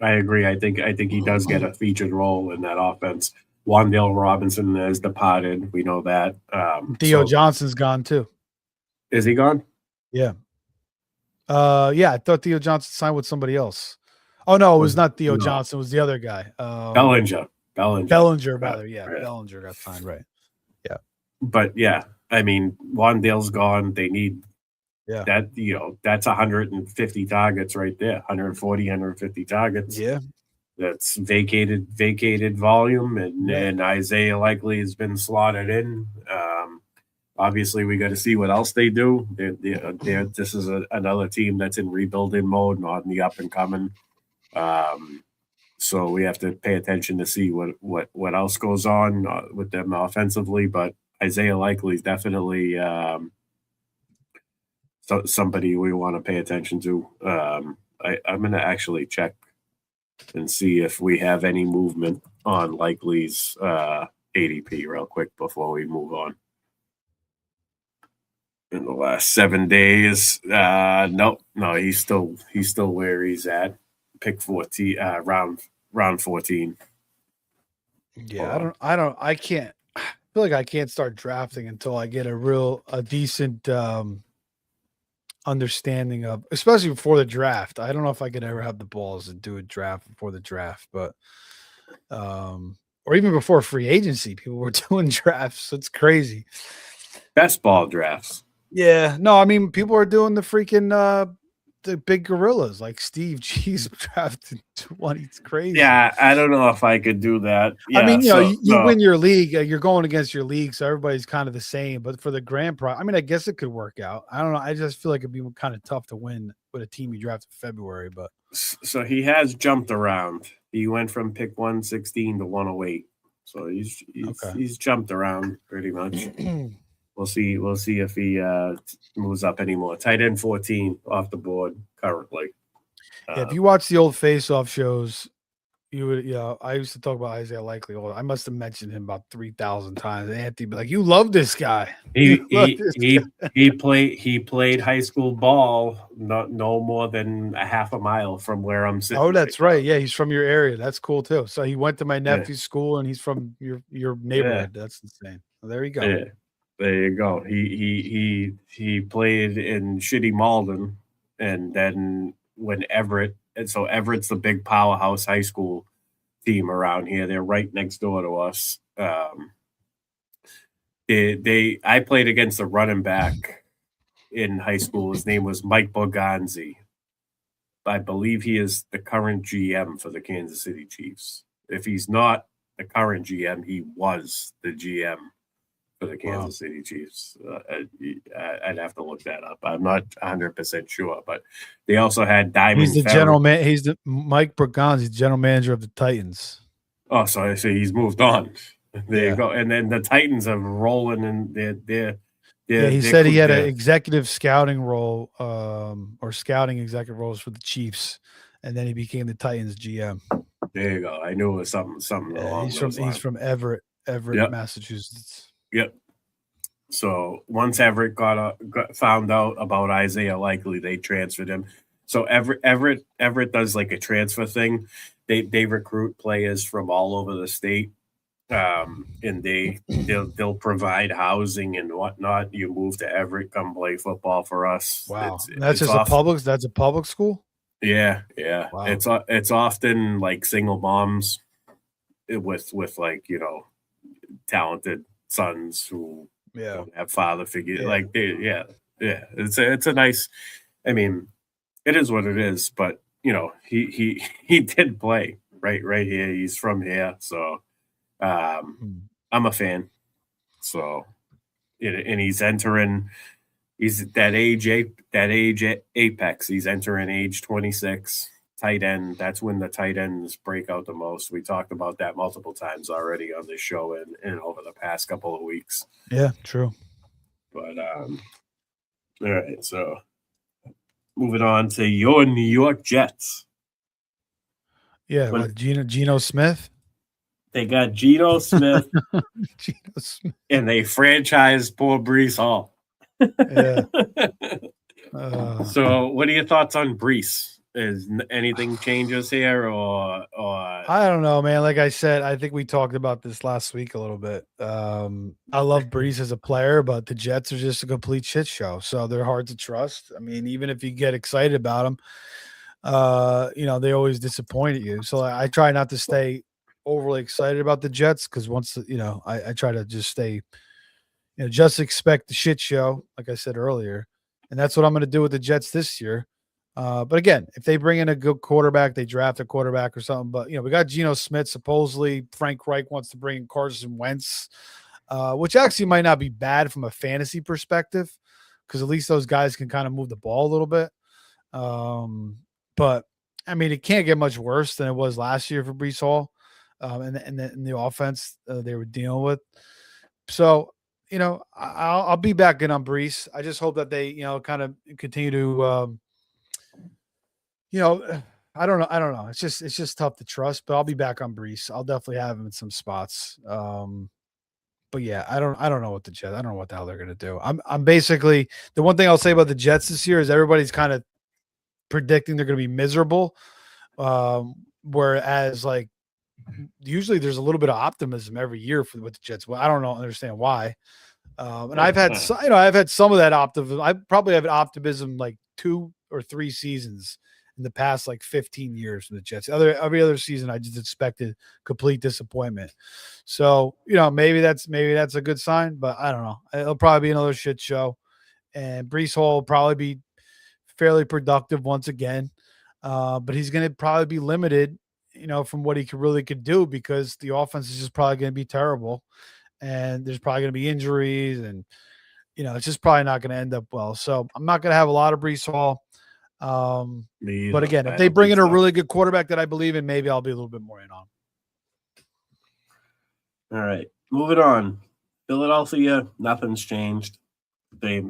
I agree. I think he does get a featured role in that offense. Wan'Dale Robinson has departed. We know that. Theo Johnson's gone too. Is he gone? Yeah. I thought Theo Johnson signed with somebody else. Oh no, it was not Theo Johnson. It was the other guy. Bellinger, rather. Yeah, right. Bellinger got signed, right? Yeah. But yeah, I mean, Wan'Dale's gone. They need that. That's 150 targets right there. 140, 150 targets. Yeah. That's vacated volume, and Isaiah Likely has been slotted in. Obviously, we got to see what else they do. This is another team that's in rebuilding mode, not in the up and coming. So we have to pay attention to see what else goes on with them offensively. But Isaiah Likely is definitely somebody we want to pay attention to. I'm going to actually check and see if we have any movement on Likely's ADP real quick before we move on. In the last 7 days, no, he's still where he's at. Pick 14, round 14. Yeah, I can't. I feel like I can't start drafting until I get a decent understanding of, especially before the draft. I don't know if I could ever have the balls to do a draft before the draft, but or even before free agency, people were doing drafts. It's crazy. Best ball drafts. Yeah, no, I mean people are doing the freaking the big gorillas like Steve G's drafted 20. It's crazy. Yeah, I don't know if I could do that. Yeah, I mean, you win your league, you're going against your league, so everybody's kind of the same. But for the grand prize, I mean, I guess it could work out. I don't know. I just feel like it'd be kind of tough to win with a team you drafted in February. But so he has jumped around. He went from pick 116 to 108. So he's jumped around pretty much. We'll see if he moves up anymore. Tight end 14 off the board currently. Yeah, if you watch the old face-off shows, you would. Yeah, I used to talk about Isaiah Likely. I must have mentioned him about 3,000 times. Anthony be like, "You love this guy." He played high school ball no more than a half a mile from where I'm sitting. Oh, that's right. Yeah, he's from your area. That's cool too. So he went to my nephew's school, and he's from your neighborhood. Yeah. That's insane. Well, there you go. Yeah. There you go. He played in shitty Malden, and then when Everett, and so Everett's the big powerhouse high school team around here. They're right next door to us. I played against a running back in high school. His name was Mike Borgonzi. I believe he is the current GM for the Kansas City Chiefs. If he's not the current GM, he was the GM for the Kansas City Chiefs. I'd have to look that up. I'm not 100% sure, but they also had Diamond. He's the general man. He's the Mike Borgonzi, general manager of the Titans. Oh, so he's moved on. There you go. And then the Titans are rolling, and they're he said he had an executive scouting role, or scouting executive roles for the Chiefs, and then he became the Titans GM. There you go. I knew it was something along those lines. He's from Everett, yep. Massachusetts. Yep. So once Everett found out about Isaiah Likely, they transferred him. So Everett does like a transfer thing. They recruit players from all over the state, and they'll provide housing and whatnot. You move to Everett, come play football for us. Wow, that's a public school. Yeah. Wow. It's often like single moms with like talented sons who don't have father figure. Like it's a nice. I mean, it is what it is. But he did play right here. He's from here, so I'm a fan. So, and he's entering. He's that age apex. He's entering age 26. Tight end. That's when the tight ends break out the most. We talked about that multiple times already on this show and over the past couple of weeks. Yeah, true. But all right. So moving on to your New York Jets. Yeah, Geno Smith. They got Geno Smith. And they franchised poor Breece Hall. Yeah. So what are your thoughts on Breece? Is anything changes here or I don't know, man. Like I said, I think we talked about this last week a little bit. I love Breece as a player, but the Jets are just a complete shit show. So they're hard to trust. I mean, even if you get excited about them, they always disappoint you. So I try not to stay overly excited about the Jets because once I try to just stay, just expect the shit show, like I said earlier. And that's what I'm going to do with the Jets this year. But again, if they bring in a good quarterback, they draft a quarterback or something. But, we got Geno Smith. Supposedly, Frank Reich wants to bring in Carson Wentz, which actually might not be bad from a fantasy perspective because at least those guys can kind of move the ball a little bit. But, I mean, it can't get much worse than it was last year for Breece Hall and the offense they were dealing with. So, I'll be back in on Brees. I just hope that they, kind of continue to, I don't know. I don't know. It's just tough to trust, but I'll be back on Brees. I'll definitely have him in some spots. But yeah, I don't know what the Jets. I don't know what the hell they're gonna do. I'm basically the one thing I'll say about the Jets this year is everybody's kind of predicting they're gonna be miserable. Whereas like usually there's a little bit of optimism every year with the Jets. Well, I don't understand why. And I've had I've had some of that optimism. I probably have optimism like 2 or 3 seasons in the past like 15 years from the Jets. Every other season I just expected complete disappointment. So, maybe that's a good sign, but I don't know. It'll probably be another shit show. And Brees Hall will probably be fairly productive once again. But he's going to probably be limited, from what he could do because the offense is just probably going to be terrible. And there's probably going to be injuries and, it's just probably not going to end up well. So I'm not going to have a lot of Brees Hall. But again, if they bring in a really good quarterback that I believe in, maybe I'll be a little bit more in on. All right. Moving on. Philadelphia, nothing's changed.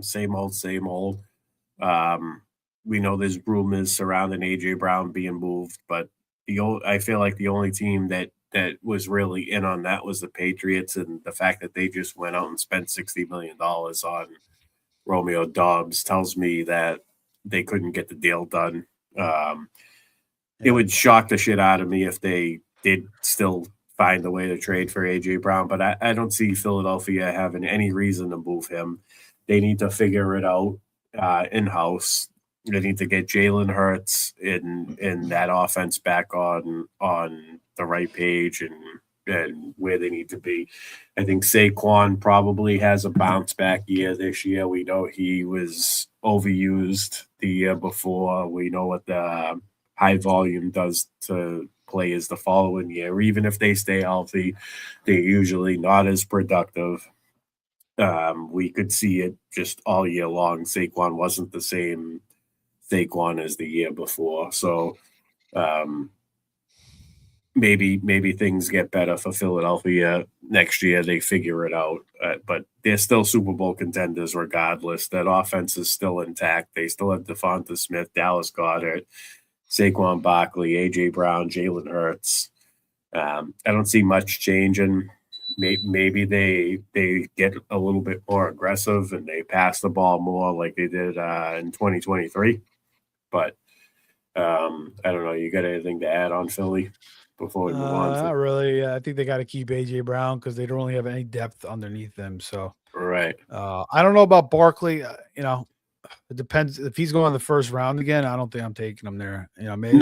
Same old. We know there's rumors surrounding AJ Brown being moved, but I feel like the only team that was really in on that was the Patriots, and the fact that they just went out and spent $60 million on Romeo Doubs tells me that they couldn't get the deal done. It would shock the shit out of me if they did still find a way to trade for AJ Brown, but I don't see Philadelphia having any reason to move him. They need to figure it out in-house. They need to get Jalen Hurts in that offense back on the right page and where they need to be. I think Saquon probably has a bounce back year this year. We know he was overused the year before. We know what the high volume does to players the following year. Even if they stay healthy, they're usually not as productive. We could see it just all year long. Saquon wasn't the same Saquon as the year before. So maybe things get better for Philadelphia next year. They figure it out, but they're still Super Bowl contenders regardless. That offense is still intact. They still have Devonta Smith, Dallas Goedert, Saquon Barkley, AJ Brown, Jalen Hurts. I don't see much changing. Maybe they get a little bit more aggressive and they pass the ball more like they did in 2023. But I don't know. You got anything to add on Philly before we move on? Not really. I think they got to keep AJ Brown because they don't really have any depth underneath them. So right. I don't know about Barkley. It depends if he's going the first round again. I don't think I'm taking him there. Maybe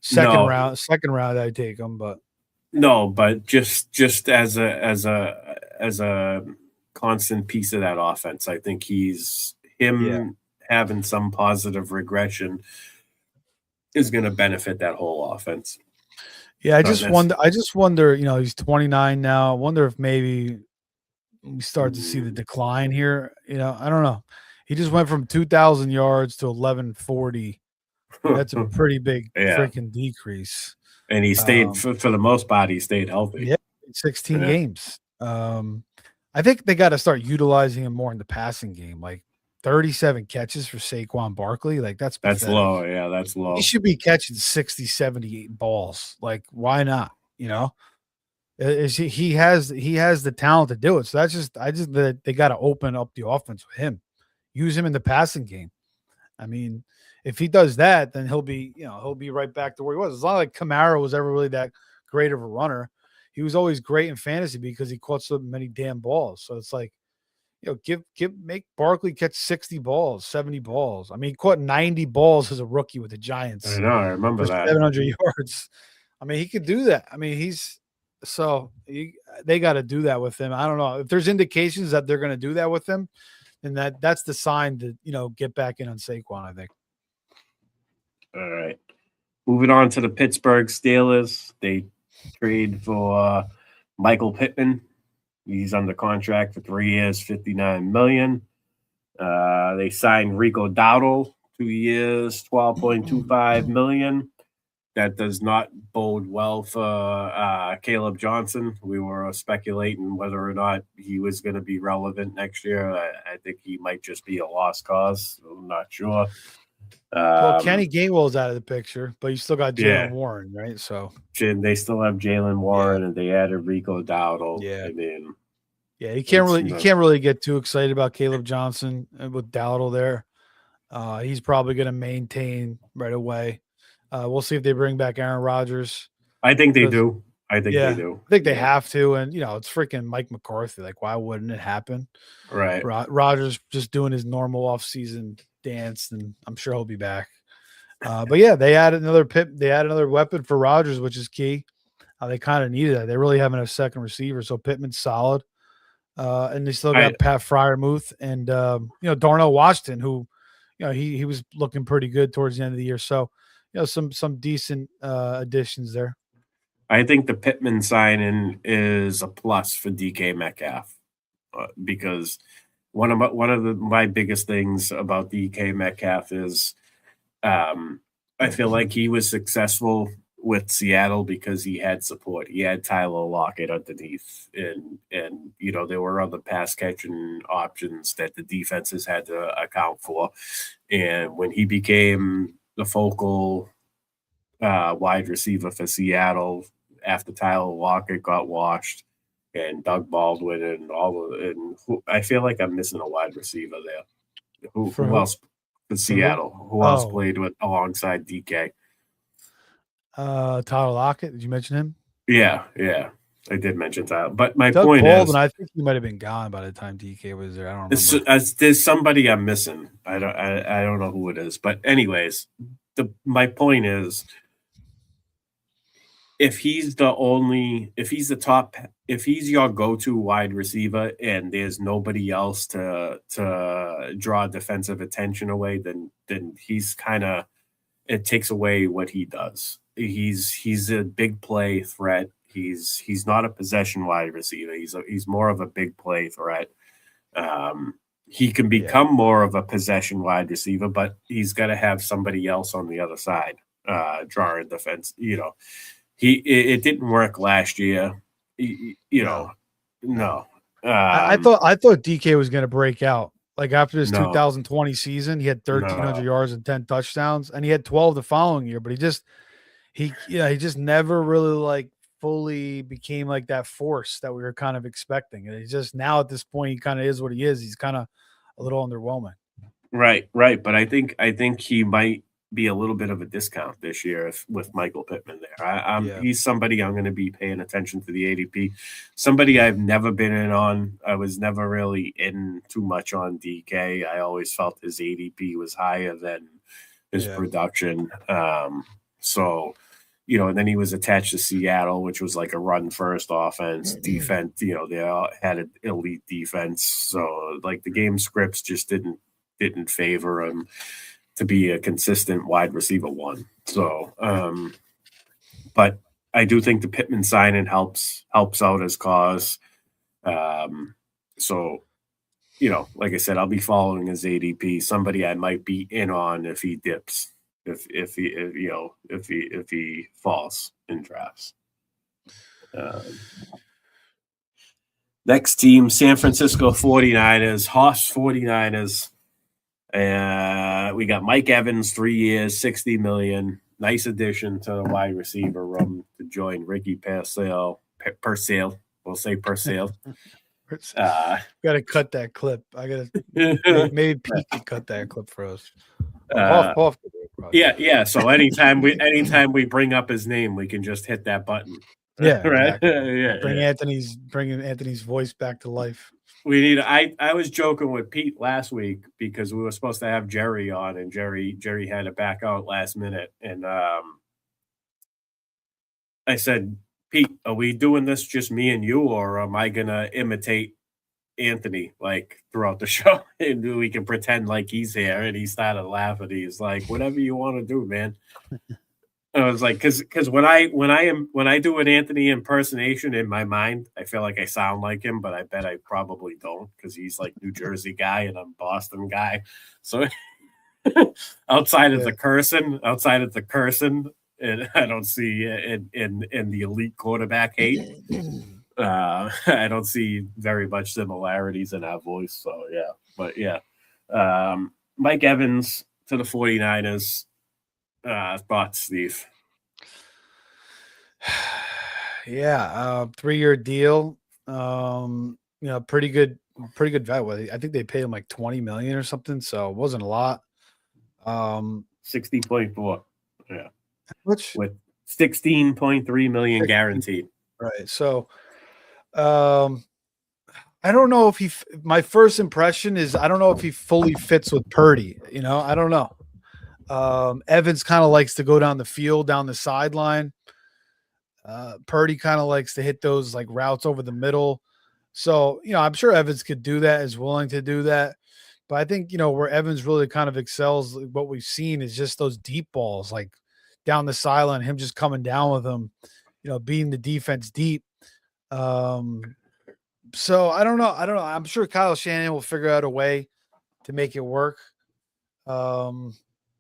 second round I take him, but no, but just as a constant piece of that offense, I think having some positive regression is going to benefit that whole offense. Yeah, I just wonder. He's 29 now. I wonder if maybe we start to see the decline here. I don't know. He just went from 2,000 yards to 1,140. That's a pretty big freaking decrease. And he stayed for the most part. He stayed healthy. Yeah, 16 games. I think they got to start utilizing him more in the passing game. Like 37 catches for Saquon Barkley. Like that's low. Yeah, that's low. He should be catching 60, 78 balls. Like why not? He has the talent to do it. So they got to open up the offense with him. Use him in the passing game. I mean, if he does that, then he'll be right back to where he was. It's not like Kamara was ever really that great of a runner. He was always great in fantasy because he caught so many damn balls. So it's like, make Barkley catch 60 balls, 70 balls. I mean, he caught 90 balls as a rookie with the Giants. I know, I remember that. 700 yards. I mean, he could do that. I mean, they got to do that with him. I don't know if there's indications that they're going to do that with him. And that's the sign to, get back in on Saquon, I think. All right. Moving on to the Pittsburgh Steelers. They trade for Michael Pittman. He's under contract for 3 years, $59 million. They signed Rico Dowdle, 2 years, $12.25 million. that does not bode well for Caleb Johnson. We were speculating whether or not he was going to be relevant next year. I think he might just be a lost cause. I'm not sure. Well, Kenny Gainwell's out of the picture, but you still got Jalen Yeah. Warren, right? So They still have Jalen Warren, and they added Rico Dowdle. Yeah. I mean, yeah, you can't really get too excited about Caleb Johnson with Dowdle there. He's probably going to maintain right away. We'll see if they bring back Aaron Rodgers. I think they do. I think they do. I think they have to, and it's freaking Mike McCarthy. Like, why wouldn't it happen? Right. Rodgers just doing his normal offseason dance, and I'm sure he'll be back. But yeah, they added another weapon for Rodgers, which is key. They kind of needed that. They really haven't a second receiver, so Pittman's solid. And they still got Pat Fryermuth and Darnell Washington, who he was looking pretty good towards the end of the year. So some decent additions there. I think the Pittman signing is a plus for DK Metcalf because one of my biggest things about DK Metcalf is I feel like he was successful with Seattle because he had support. He had Tyler Lockett underneath, and there were other pass catching options that the defenses had to account for. And when he became the focal wide receiver for Seattle after Tyler Lockett got washed and Doug Baldwin and I feel like I'm missing a wide receiver there. Who else for Seattle? Who else played alongside DK? Tyler Lockett. Did you mention him? Yeah, I did mention Tyler. But my point Baldwin, is, I think he might have been gone by the time DK was there. I don't remember. There's somebody I'm missing. I don't know who it is. But anyways, my point is, if he's your go-to wide receiver and there's nobody else to draw defensive attention away, then he's it takes away what he does. He's a big play threat. He's not a possession wide receiver. He's more of a big play threat. He can become more of a possession wide receiver, but he's got to have somebody else on the other side drawing defense. It didn't work last year. No. I thought DK was going to break out. Like after his 2020 season, he had 1,300 yards and 10 touchdowns, and he had 12 the following year. But he just never really fully became like that force that we were kind of expecting. And he just now at this point, he kind of is what he is. He's kind of a little underwhelming. Right. But I think he might be a little bit of a discount this year with Michael Pittman there. He's somebody I'm going to be paying attention to the ADP. Somebody I've never been in on. I was never really in too much on DK. I always felt his ADP was higher than his production. And then he was attached to Seattle, which was like a run first offense defense. They all had an elite defense. So like the game scripts just didn't favor him to be a consistent wide receiver one. So, but I do think the Pittman signing helps out his cause. So, like I said, I'll be following his ADP. Somebody I might be in on if he dips, if he falls in drafts. Next team, San Francisco 49ers, Hoss 49ers. We got Mike Evans, 3 years, $60 million. Nice addition to the wide receiver room to join Ricky Purcell. We'll say Purcell. Got to cut that clip. I got to maybe Pete can cut that clip for us. Yeah. So anytime we bring up his name, we can just hit that button. Yeah, right. Exactly. Bringing Anthony's voice back to life. We need. I was joking with Pete last week because we were supposed to have Jerry on, and Jerry had to back out last minute. And I said, Pete, are we doing this just me and you, or am I gonna imitate Anthony throughout the show, and we can pretend like he's here? And he started laughing. He's like, whatever you want to do, man. I was like, because when I do an Anthony impersonation in my mind, I feel like I sound like him, but I bet I probably don't because he's like New Jersey guy and I'm Boston guy. So outside of the cursing, and I don't see in the elite quarterback hate. I don't see very much similarities in our voice. So yeah, but yeah, Mike Evans to the 49ers. Thoughts, Steve? Yeah, 3-year deal. Pretty good value. I think they paid him like 20 million or something, so it wasn't a lot. 60.4. Yeah. Which with 16.3 million guaranteed. Right. So I don't know if my first impression is I don't know if he fully fits with Purdy. I don't know. Evans kind of likes to go down the field, down the sideline. Purdy kind of likes to hit those like routes over the middle. So, I'm sure Evans could do that, is willing to do that. But I think, where Evans really kind of excels, what we've seen is just those deep balls, like down the sideline, him just coming down with them, beating the defense deep. So I don't know. I'm sure Kyle Shanahan will figure out a way to make it work. Now,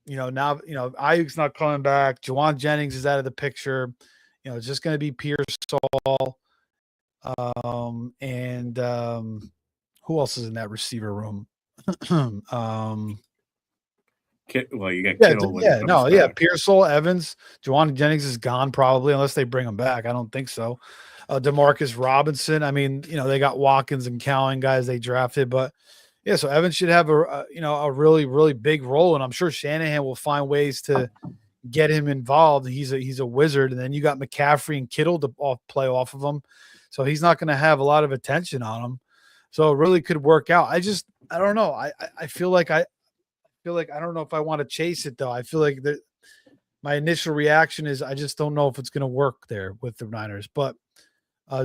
Ayuk's not coming back. Juwan Jennings is out of the picture. It's just going to be Pearsall. And who else is in that receiver room? You got Kittle. Pearsall, Evans, Juwan Jennings is gone probably unless they bring him back. I don't think so. Demarcus Robinson. I mean, they got Watkins and Cowan guys they drafted, but yeah. So Evans should have a really, really big role, and I'm sure Shanahan will find ways to get him involved. He's a wizard, and then you got McCaffrey and Kittle to play off of him, so he's not going to have a lot of attention on him. So it really could work out. I don't know. I feel like I don't know if I want to chase it though. I feel like my initial reaction is I just don't know if it's going to work there with the Niners, but.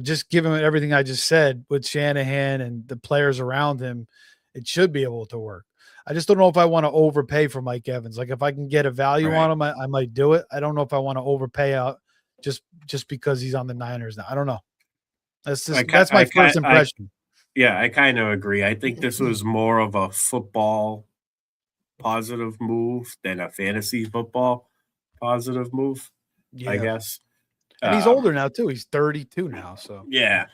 Just given everything I just said with Shanahan and the players around him, it should be able to work. I just don't know if I want to overpay for Mike Evans. Like if I can get a value on him, I might do it. I don't know if I want to overpay out just because he's on the Niners now. I don't know. That's my first impression. I kind of agree. I think this was more of a football positive move than a fantasy football positive move, I guess. And he's older now too. He's 32 now. So yeah.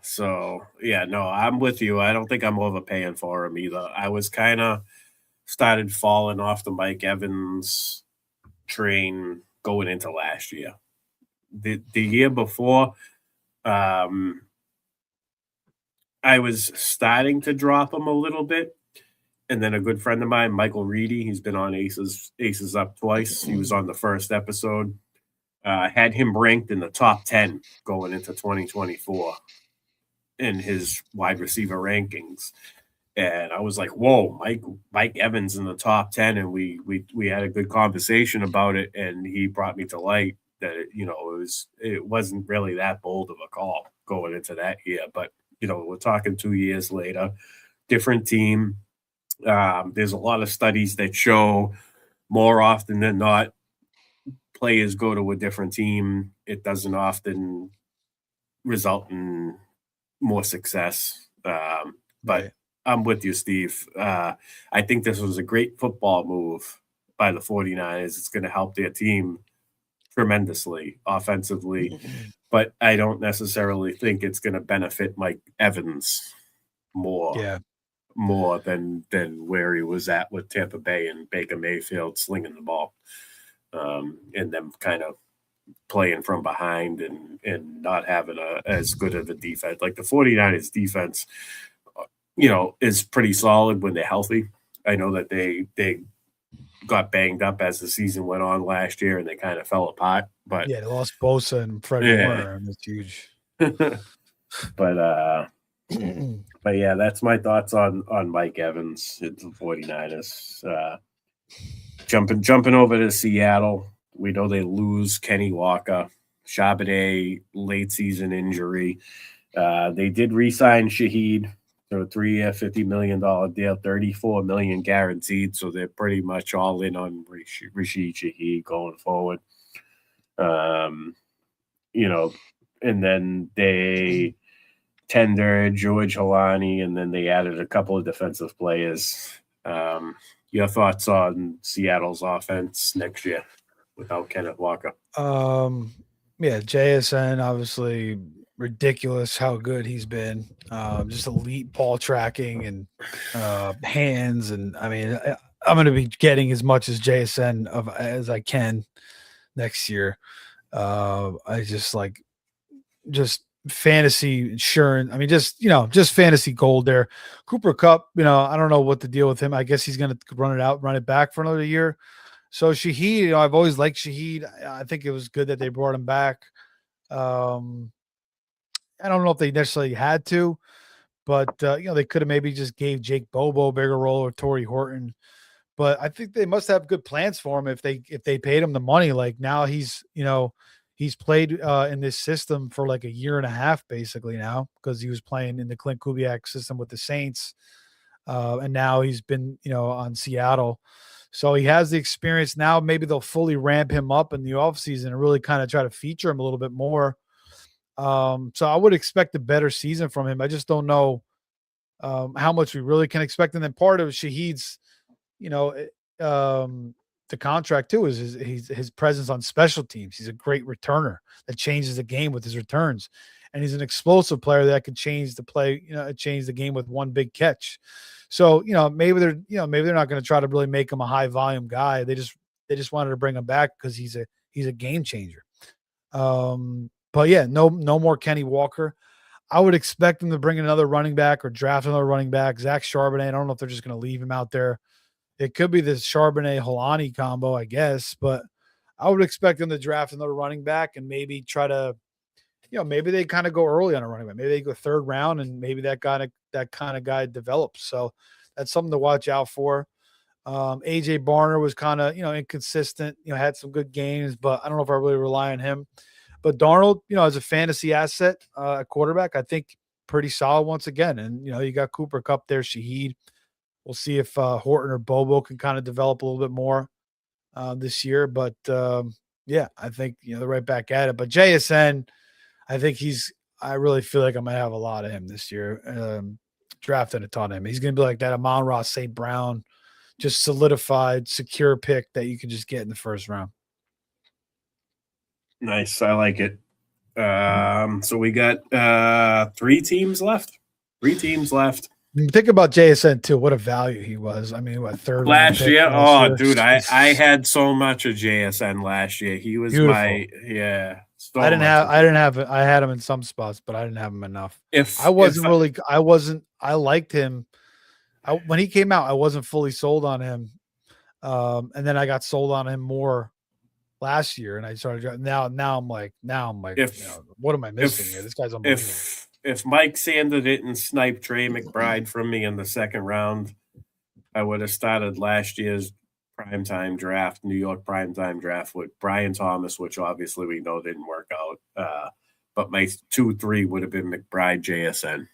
So no, I'm with you. I don't think I'm overpaying for him either. I was kind of started falling off the Mike Evans train going into last year. The year before, I was starting to drop him a little bit. And then a good friend of mine, Michael Reedy, he's been on Aces Up twice. He was on the first episode. Had him ranked in the top 10 going into 2024 in his wide receiver rankings. And I was like, whoa, Mike Evans in the top 10. And we had a good conversation about it. And he brought me to light that, it wasn't really that bold of a call going into that year. But, we're talking 2 years later, different team. There's a lot of studies that show more often than not, players go to a different team, it doesn't often result in more success. But I'm with you, Steve. I think this was a great football move by the 49ers. It's going to help their team tremendously offensively, but I don't necessarily think it's going to benefit Mike Evans more than where he was at with Tampa Bay and Baker Mayfield slinging the ball. And them kind of playing from behind and not having as good of a defense. Like the 49ers defense, is pretty solid when they're healthy. I know that they got banged up as the season went on last year and they kind of fell apart. But yeah, they lost Bosa and Freddie Warner, and it's huge. But yeah, that's my thoughts on Mike Evans at the 49ers. Jumping over to Seattle, we know they lose Kenny Walker, Charbonnet, late season injury. They did re-sign Shaheed to a 3-year, $50 million deal, $34 million guaranteed. So they're pretty much all in on Rashid Shaheed going forward. And then they tendered George Halani, and then they added a couple of defensive players. Your thoughts on Seattle's offense next year? without Kenneth Walker. Yeah, JSN obviously ridiculous how good he's been. Just elite ball tracking and hands, and I mean, I'm going to be getting as much as JSN as I can next year. I just fantasy insurance. I mean, just fantasy gold there. Cooper Cup, I don't know what the deal with him. I guess he's going to run it back for another year. So Shaheed, I've always liked Shaheed. I think it was good that they brought him back. I don't know if they necessarily had to, but they could have maybe just gave Jake Bobo a bigger role or Torrey Horton. But I think they must have good plans for him if they paid him the money. Like now he's played in this system for like a year and a half basically now, because he was playing in the Clint Kubiak system with the Saints. And now he's been, on Seattle. So he has the experience now. Maybe they'll fully ramp him up in the offseason and really kind of try to feature him a little bit more. So I would expect a better season from him. I just don't know how much we really can expect. And then part of Shaheed's, the contract too is his presence on special teams. He's a great returner that changes the game with his returns. And he's an explosive player that could change the play, change the game with one big catch. So, maybe they're not going to try to really make him a high volume guy. They just wanted to bring him back because he's a game changer. But yeah, no more Kenny Walker. I would expect them to bring another running back or draft another running back. Zach Charbonnet, I don't know if they're just going to leave him out there. It could be this Charbonnet-Holani combo, I guess, but I would expect them to draft another running back and maybe try to, maybe they kind of go early on a running back. Maybe they go third round and maybe that kind of guy develops. So that's something to watch out for. AJ Barner was kind of, inconsistent, had some good games, but I don't know if I really rely on him. But Darnold, as a fantasy asset, quarterback, I think pretty solid once again. And, you got Cooper Kupp there, Shaheed. We'll see if Horton or Bobo can kind of develop a little bit more this year. But, yeah, I think, they're right back at it. But JSN, I think I really feel like I'm going to have a lot of him this year. Drafted a ton of him. He's going to be like that Amon-Ra St. Brown, just solidified, secure pick that you can just get in the first round. Nice. I like it. So we got 3 teams left. Think about JSN too. What a value he was. I mean, what, third last year? Oh, year? dude, I had so much of JSN last year. He was beautiful. So I had him in some spots, but I didn't have him enough. I liked him. When he came out, I wasn't fully sold on him. And then I got sold on him more last year, and I started now I'm like, what am I missing here? This guy's unbelievable. If Mike Sander didn't snipe Trey McBride from me in the second round, I would have started last year's New York primetime draft with Brian Thomas, which obviously we know didn't work out. But my 2-3 would have been McBride, JSN.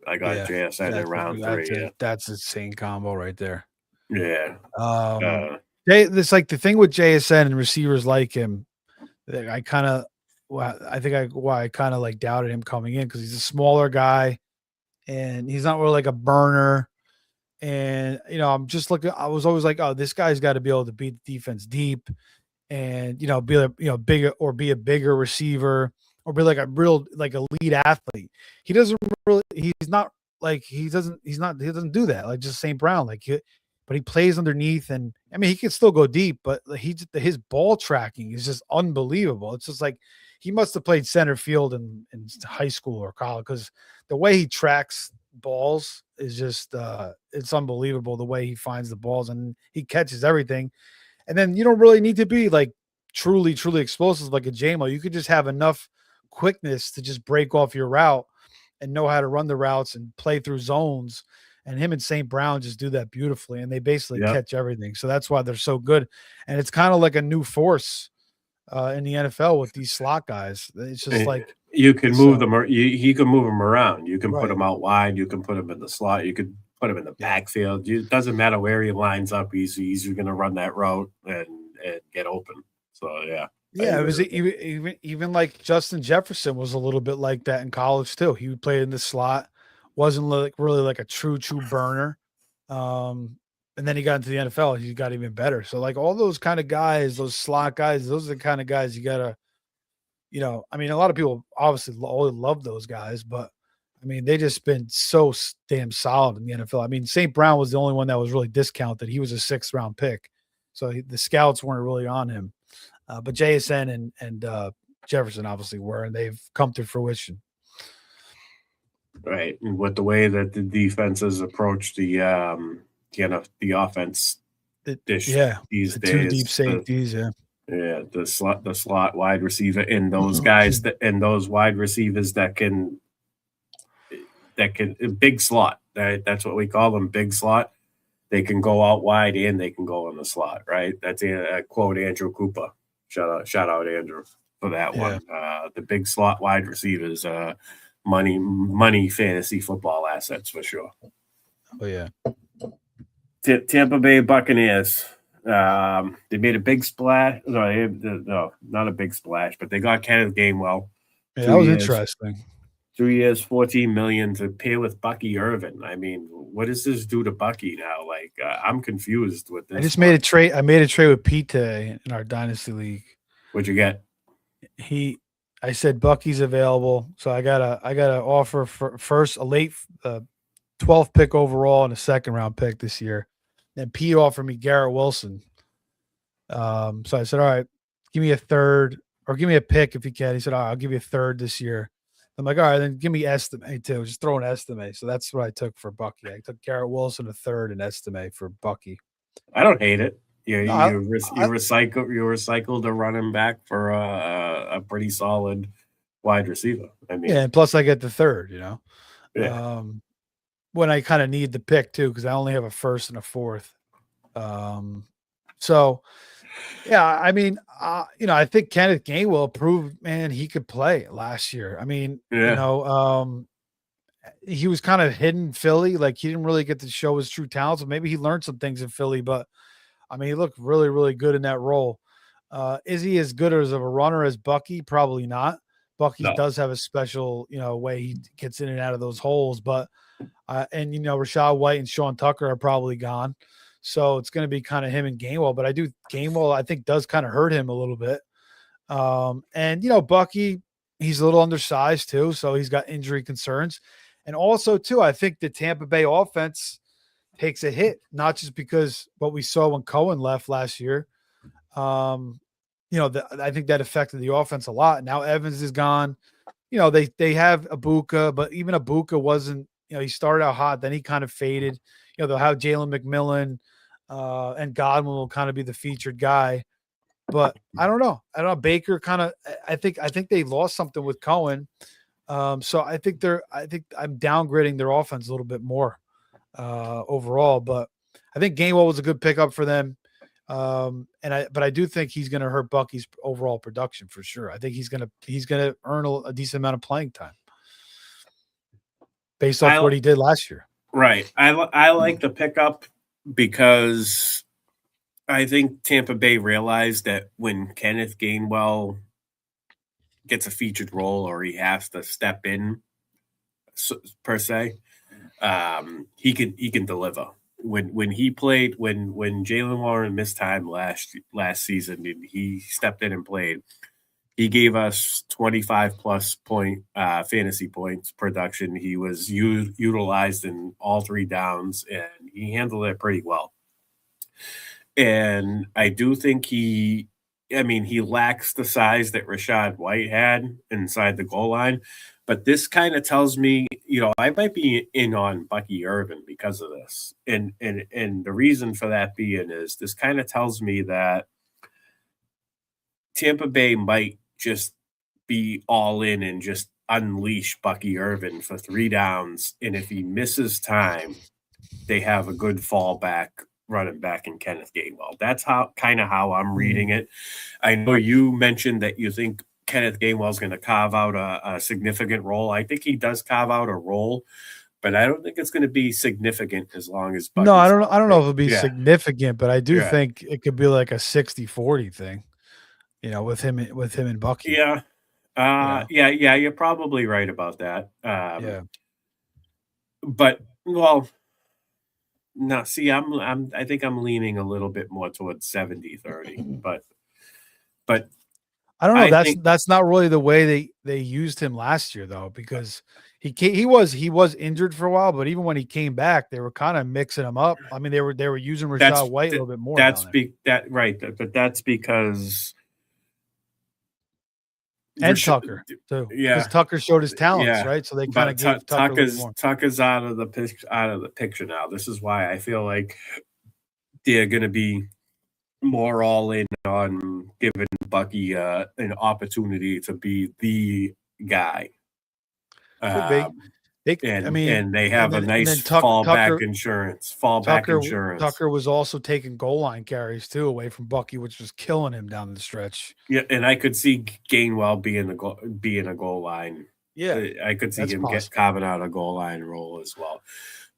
I got JSN in round 3. That's a same combo right there. Yeah. It's like the thing with JSN and receivers like him. I kind of like doubted him coming in because he's a smaller guy, and he's not really like a burner. And I'm just looking. I was always like, oh, this guy's got to be able to beat the defense deep, and bigger or be a bigger receiver or be like a real like elite athlete. He doesn't do that. Like just St. Brown, but he plays underneath, and I mean he can still go deep, but his ball tracking is just unbelievable. It's just like he must have played center field in high school or college, because the way he tracks balls is just it's unbelievable, the way he finds the balls and he catches everything. And then you don't really need to be like truly explosive like a JMO. You could just have enough quickness to just break off your route and know how to run the routes and play through zones. And him and St. Brown just do that beautifully, and they basically catch everything. So that's why they're so good. And it's kind of like a new force in the NFL with these slot guys. It's just like you can move them. He can move them around. You can put them out wide. You can put them in the slot. You could put him in the backfield. It doesn't matter where he lines up. He's going to run that route and get open. So yeah. Yeah, it was even like Justin Jefferson was a little bit like that in college too. He would play in the slot, wasn't really like a true burner. And then he got into the NFL. He got even better. So like all those kind of guys, those slot guys, those are the kind of guys you gotta, I mean, a lot of people obviously love those guys, but I mean, they just been so damn solid in the NFL. I mean, St. Brown was the only one that was really discounted. He was a 6th round pick, so the scouts weren't really on him. But JSN and Jefferson obviously were, and they've come to fruition. Right, and with the way that the defenses approach the offense these days, 2 deep safeties, the slot wide receiver, and those guys those wide receivers that can big slot. That's what we call them, big slot. They can go out wide and they can go in the slot. Right. That's a quote Andrew Cooper. Shout out Andrew for that one. The big slot wide receivers, money fantasy football assets for sure. Oh yeah. Tampa Bay Buccaneers. They made a big splash. No, not a big splash, but they got Kenneth Gainwell. Yeah, that was interesting. 2 years, $14 million to pair with Bucky Irvin. I mean, what does this do to Bucky now? Like, I'm confused with this. I just made a trade. I made a trade with Pete today in our dynasty league. What'd you get? I said Bucky's available, so I got a offer for first a late 12th pick overall and a 2nd round pick this year. Then Pete offered me Garrett Wilson. So I said, all right, give me a 3rd or give me a pick if you can. He said, all right, I'll give you a 3rd this year. I'm like, all right, then give me Estime too. Just throw an Estime. So that's what I took for Bucky. I took Garrett Wilson a 3rd and Estime for Bucky. I don't hate it. You recycled a running back for a pretty solid wide receiver. I mean, yeah, and plus I get the 3rd. Yeah. When I kind of need the pick too, because I only have a 1st and a 4th. So yeah, I mean, I think Kenneth Gainwell proved, man, he could play last year. I mean, he was kind of hidden in Philly. Like he didn't really get to show his true talents. So maybe he learned some things in Philly, but I mean, he looked really, really good in that role. Is he as good as of a runner as Bucky? Probably not. Bucky does have a special, way he gets in and out of those holes, but Rashad White and Sean Tucker are probably gone. So it's going to be kind of him and Gainwell, but Gainwell, I think, does kind of hurt him a little bit. Bucky, he's a little undersized too. So he's got injury concerns. And also too, I think the Tampa Bay offense takes a hit, not just because what we saw when Cohen left last year. I think that affected the offense a lot. Now Evans is gone. They have Ibuka, but even Ibuka wasn't, he started out hot, then he kind of faded. They'll have Jalen McMillan and Godwin will kind of be the featured guy. But I don't know. Baker kind of, I think they lost something with Cohen. So I think I'm downgrading their offense a little bit more overall, but I think Gainwell was a good pickup for them. But I do think he's going to hurt Bucky's overall production for sure. I think he's going to earn a decent amount of playing time based off what he did last year. Right. I like the pickup because I think Tampa Bay realized that when Kenneth Gainwell gets a featured role or he has to step in per se, he can deliver. When he played, when Jaylen Warren missed time last season, and he stepped in and played, he gave us 25 plus point fantasy points production. He was utilized in all 3 downs, and he handled it pretty well. And I do think he lacks the size that Rashad White had inside the goal line. But this kind of tells me, I might be in on Bucky Irvin because of this. And the reason for that being is this kind of tells me that Tampa Bay might just be all in and just unleash Bucky Irvin for 3 downs. And if he misses time, they have a good fallback running back in Kenneth Gainwell. That's how I'm reading it. I know you mentioned that you think Kenneth Gainwell is going to carve out a significant role. I think he does carve out a role, but I don't think it's going to be significant as long as Bucky's. No, I don't know if it'll be significant, but I do think it could be like a 60-40 thing, with him and Bucky. Yeah. Yeah, you're probably right about that. But No, see, I think I'm leaning a little bit more towards 70-30, but I don't know. I think That's not really the way they used him last year though, because he was injured for a while, but even when he came back, they were kind of mixing him up. I mean, they were using Rashad White a little bit more down there. but that's because And Tucker too, because Tucker showed his talents, right? So they kind of gave Tucker a little more. Tucker's out of the picture now. This is why I feel like they're going to be more all in on giving Bucky an opportunity to be the guy. Could be. And they have a nice fallback insurance. Tucker was also taking goal line carries too away from Bucky, which was killing him down the stretch. Yeah, and I could see Gainwell being a goal line. Yeah, I could see him carving out a goal line role as well.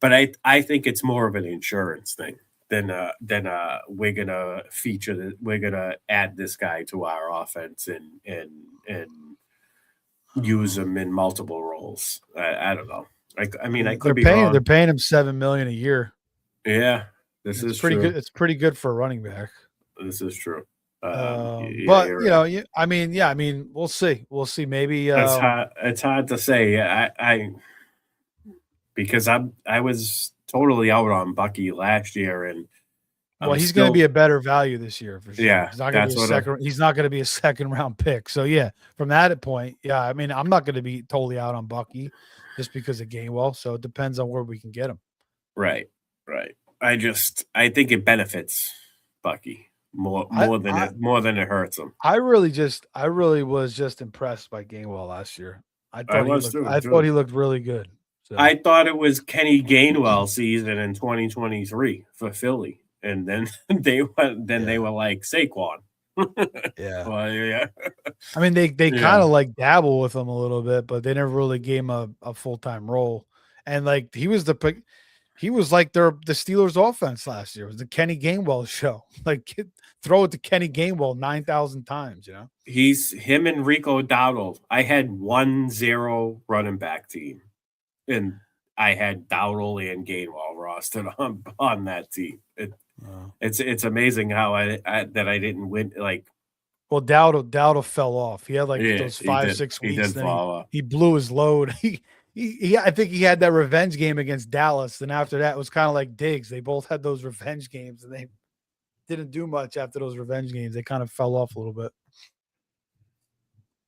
But I think it's more of an insurance thing than we're gonna add this guy to our offense and use him in multiple roles. I don't know. I mean, I could be wrong. They're paying him $7 million a year. Yeah, this is pretty true. good. It's pretty good for a running back. This is true. But right. I mean, we'll see. We'll see. Maybe it's hard to say. I because I was totally out on Bucky last year, and he's going to be a better value this year for sure. Yeah, he's not going to be a second round pick. So yeah, from that point, yeah, I mean, I'm not going to be totally out on Bucky just because of Gainwell. So it depends on where we can get him. Right. I think it benefits Bucky more than it hurts him. I really was just impressed by Gainwell last year. I thought he looked really good. So. I thought it was Kenny Gainwell season in 2023 for Philly. And then they were like Saquon. Yeah. Well, yeah. I mean, they kind of like dabble with him a little bit, but they never really gave him a full-time role. And like he was like the Steelers offense last year. It was the Kenny Gainwell show. Like throw it to Kenny Gainwell 9,000 times, you know. He's him and Rico Dowdle. I had 1-0 running back team. And I had Dowdle and Gainwell rostered on that team. It's amazing how I didn't win. Like, well, Dowdle fell off. He had like those 5-6 weeks. He blew his load. I think he had that revenge game against Dallas. And after that, it was kind of like Diggs. They both had those revenge games, and they didn't do much after those revenge games. They kind of fell off a little bit.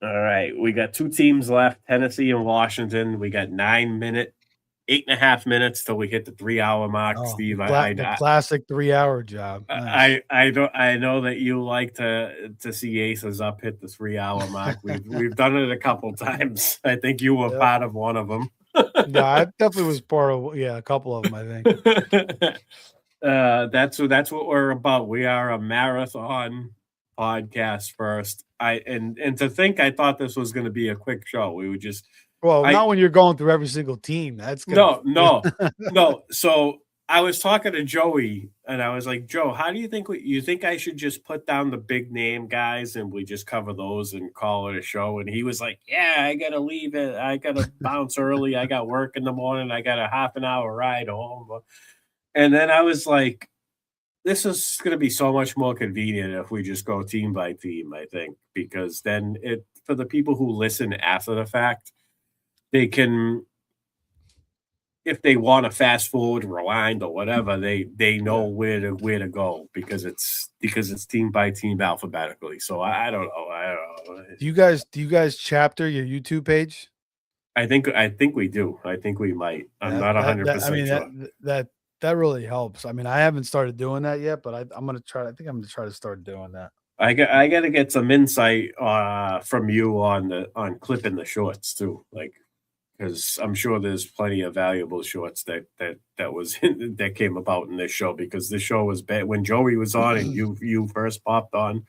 All right, we got 2 teams left: Tennessee and Washington. We got 8.5 minutes till we hit the 3-hour mark, Steve. The classic 3-hour job. Nice. I know that you like to see aces up hit the 3-hour mark. We've done it a couple times. I think you were part of one of them. No, I definitely was part of a couple of them. I think. That's what we're about. We are a marathon podcast first. And to think I thought this was going to be a quick show. We would just. Well, not when you're going through every single team. That's no. So I was talking to Joey, and I was like, Joe, how do you think I should just put down the big name guys and we just cover those and call it a show? And he was like, yeah, I got to leave it. I got to bounce early. I got work in the morning. I got a half an hour ride home. And then I was like, this is going to be so much more convenient if we just go team by team, I think, because then for the people who listen after the fact, they can, if they want to fast forward, rewind, or whatever, they know where to go because it's team by team alphabetically. So I don't know. Do you guys chapter your YouTube page? I think we do. I think we might. I'm not 100% sure. That really helps. I mean, I haven't started doing that yet, but I'm gonna try. I think I'm gonna try to start doing that. I got to get some insight from you on clipping the shorts too, like. Because I'm sure there's plenty of valuable shorts that that came about in this show, because this show was bad when Joey was on and you first popped on.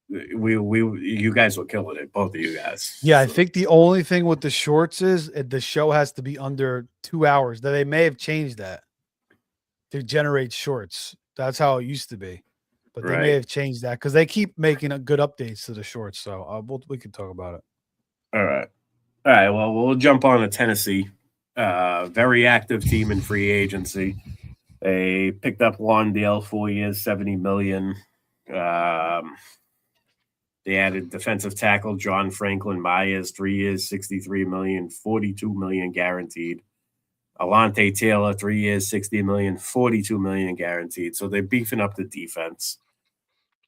You guys were killing it, both of you guys. Yeah, I think the only thing with the shorts is the show has to be under 2 hours. That they may have changed that to generate shorts. That's how it used to be, but they may have changed that because they keep making good updates to the shorts. So we can talk about it. All right. Well, we'll jump on to Tennessee. Very active team in free agency. They picked up Wandale, 4 years, $70 million. They added defensive tackle John Franklin Myers, 3 years, $63 million, $42 million guaranteed. Alante Taylor, 3 years, $60 million, $42 million guaranteed. So they're beefing up the defense.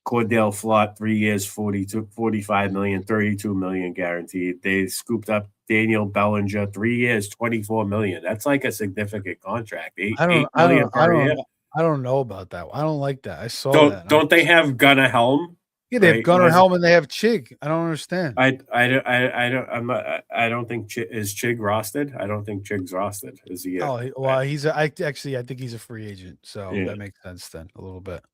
Cordell Flott, 3 years, $45 million, $32 million guaranteed. They scooped up Daniel Bellinger, 3 years, $24 million. That's like a significant contract. $8 million per year. I don't know about that. I don't like that. I saw that. Don't they have Gunnar Helm? Yeah, they have Gunnar Helm and they have Chig. I don't understand. I don't think is Chig rostered. I don't think Chig's rostered. Is he? Oh, well, I think he's a free agent, so that makes sense then a little bit.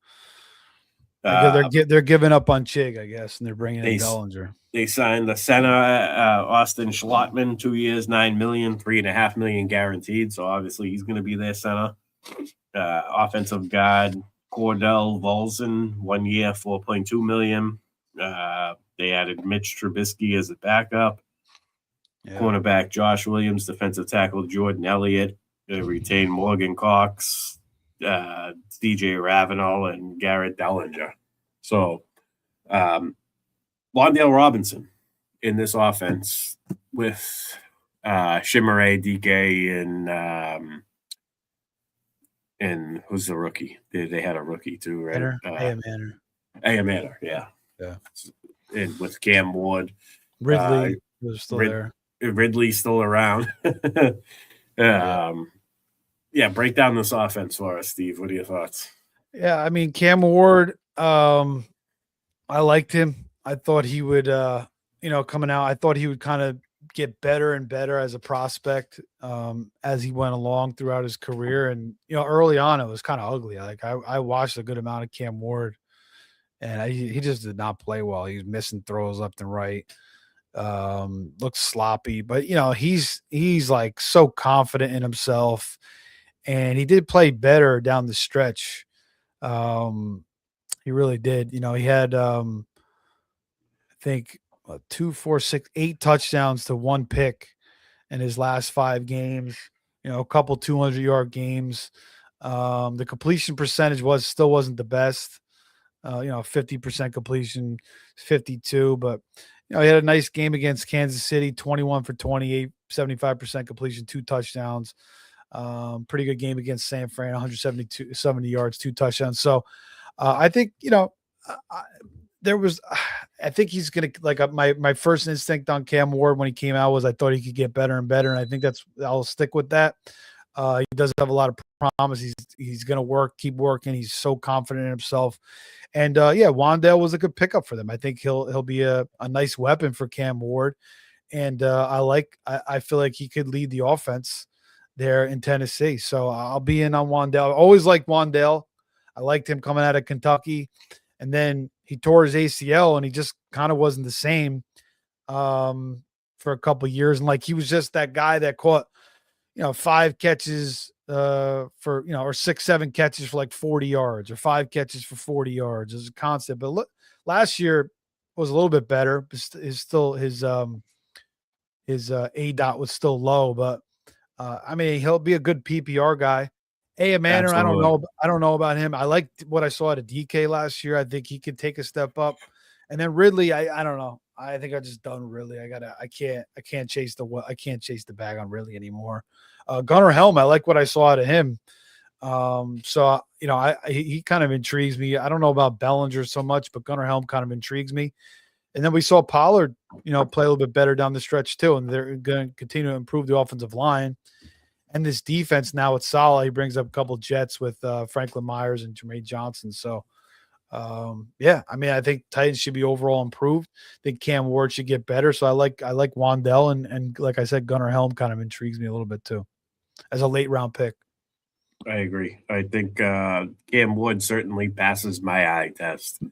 They're giving up on Chig, I guess, and they're bringing in Bellinger. They signed the center Austin Schlottman, 2 years, $9 million, $3.5 million guaranteed. So obviously he's going to be their center. Offensive guard Cordell Volson, 1 year, $4.2 million. They added Mitch Trubisky as a backup. Yeah. Cornerback Josh Williams, defensive tackle Jordan Elliott. They retained Morgan Cox, DJ Ravenel, and Garrett Dellinger. So Wandale Robinson in this offense with Shimmeray, DK, and who's the rookie? They had a rookie too, right? Manor, yeah. And with Cam Ward. Ridley was still there. Ridley's still around. Break down this offense for us, Steve. What are your thoughts? Yeah, I mean, Cam Ward, I liked him. I thought he would, coming out, I thought he would kind of get better and better as a prospect as he went along throughout his career. And, early on, it was kind of ugly. Like I watched a good amount of Cam Ward, and he just did not play well. He was missing throws left and right. Looks sloppy, but he's like so confident in himself, and he did play better down the stretch. He really did. He had I think 2, 4, 6, 8 touchdowns to 1 pick in his last 5 games. A couple 200-yard games. The completion percentage still wasn't the best. 50% completion, 52, but he had a nice game against Kansas City, 21 for 28, 75% completion, 2 touchdowns. Pretty good game against San Fran, 70 yards, 2 touchdowns. So I think, I think he's going to, like, my first instinct on Cam Ward when he came out was I thought he could get better and better. And I think I'll stick with that. He does have a lot of promise. He's going to keep working. He's so confident in himself. And Wandale was a good pickup for them. I think he'll be a nice weapon for Cam Ward. And I feel like he could lead the offense there in Tennessee. So I'll be in on Wandale. I always liked Wandale. I liked him coming out of Kentucky. And then he tore his ACL and he just kind of wasn't the same for a couple of years. And like, he was just that guy that caught, 5 catches or 6, 7 catches for like 40 yards or 5 catches for 40 yards. It was a constant. But look, last year was a little bit better. His ADOT was still low, but he'll be a good PPR guy. Manor, I don't know about him. I liked what I saw at a DK last year. I think he could take a step up. And then Ridley, I don't know. I think I just done Ridley. I can't chase the bag on Ridley anymore. Gunnar Helm, I like what I saw out of him. He kind of intrigues me. I don't know about Bellinger so much, but Gunnar Helm kind of intrigues me. And then we saw Pollard, play a little bit better down the stretch too. And they're going to continue to improve the offensive line. And this defense now it's solid. He brings up a couple Jets with Franklin Myers and Jermaine Johnson. So, I think Titans should be overall improved. I think Cam Ward should get better. So I like Wandale and like I said, Gunnar Helm kind of intrigues me a little bit too, as a late round pick. I agree. I think Cam Ward certainly passes my eye test.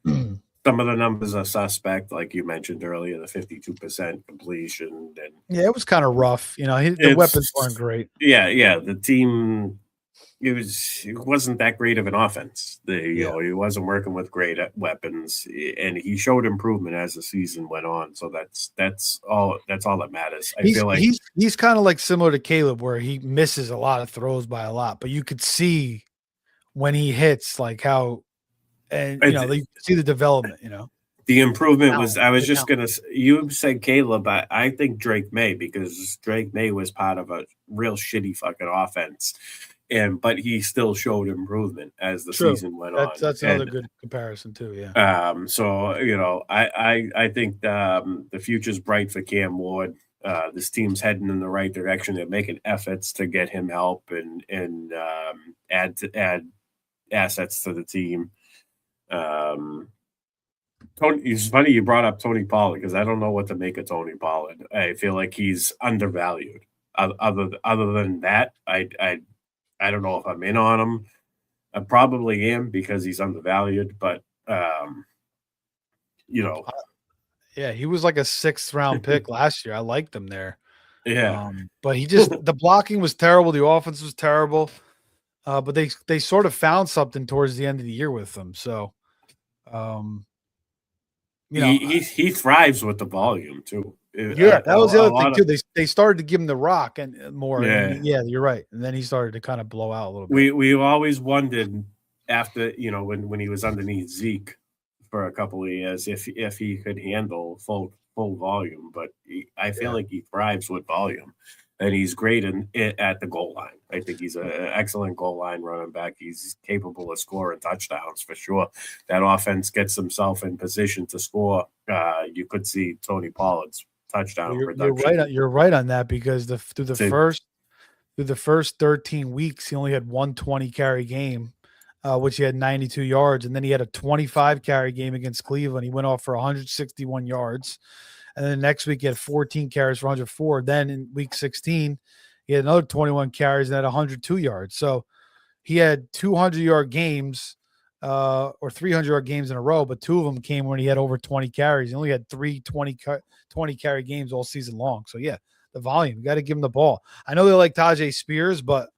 Some of the numbers are suspect, like you mentioned earlier, the 52% completion. And it was kind of rough. The weapons weren't great. Yeah. The team it wasn't that great of an offense. You know, he wasn't working with great weapons, and he showed improvement as the season went on. So that's all that matters. I feel like he's kind of like similar to Caleb, where he misses a lot of throws by a lot, but you could see when he hits, like how, and you know, you see the development. You know, the improvement was. I was just gonna. You said Caleb. I think Drake May, because Drake May was part of a real shitty fucking offense. But he still showed improvement as the season went on. That's another good comparison too. Yeah. So you know, I think the future's bright for Cam Ward. This team's heading in the right direction. They're making efforts to get him help and add assets to the team. Tony, it's funny you brought up Tony Pollard, because I don't know what to make of Tony Pollard. I feel like he's undervalued. Other than that, I don't know if I'm in on him. I probably am, because he's undervalued, but you know. Yeah, he was like a 6th round pick last year. I liked him there. Yeah. But he just the blocking was terrible, the offense was terrible. But they sort of found something towards the end of the year with him. So you know, he thrives with the volume too. Yeah, that was the other thing too. They started to give him the rock and more. Yeah, and you're right. And then he started to kind of blow out a little bit. We always wondered after, you know, when he was underneath Zeke for a couple of years if he could handle full volume, but I feel like he thrives with volume, and he's great at the goal line. I think he's an excellent goal line running back. He's capable of scoring touchdowns for sure. That offense gets himself in position to score. You could see Tony Pollard's touchdown production. You're right on that, because through the first 13 weeks, he only had 120 carry game, which he had 92 yards, and then he had a 25 carry game against Cleveland. He went off for 161 yards, and then the next week he had 14 carries for 104. Then in week 16, he had another 21 carries and had 102 yards. So he had 200-yard games. Or 300-yard games in a row, but 2 of them came when he had over 20 carries. He only had 20 carry games all season long. So yeah, the volume, you got to give him the ball. I know they like Tajay Spears, but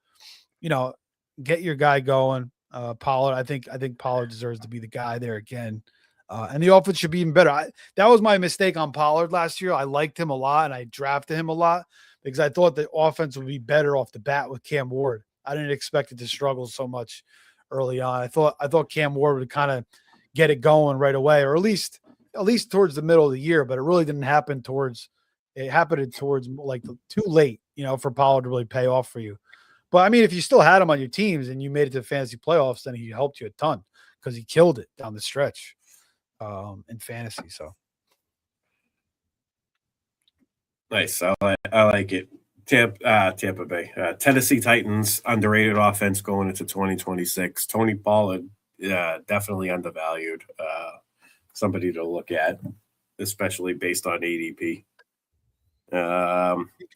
you know, get your guy going. Pollard, I think Pollard deserves to be the guy there again. And the offense should be even better. That was my mistake on Pollard last year. I liked him a lot and I drafted him a lot because I thought the offense would be better off the bat with Cam Ward. I didn't expect it to struggle so much early on. I thought Cam Ward would kind of get it going right away, or at least towards the middle of the year, but it really didn't happen towards like too late, you know, for Pollard to really pay off for you. But I mean, if you still had him on your teams and you made it to the fantasy playoffs, then he helped you a ton, because he killed it down the stretch in fantasy. So nice. I like it. Tampa Bay, Tennessee Titans, underrated offense going into 2026. Tony Pollard, definitely undervalued. Somebody to look at, especially based on ADP.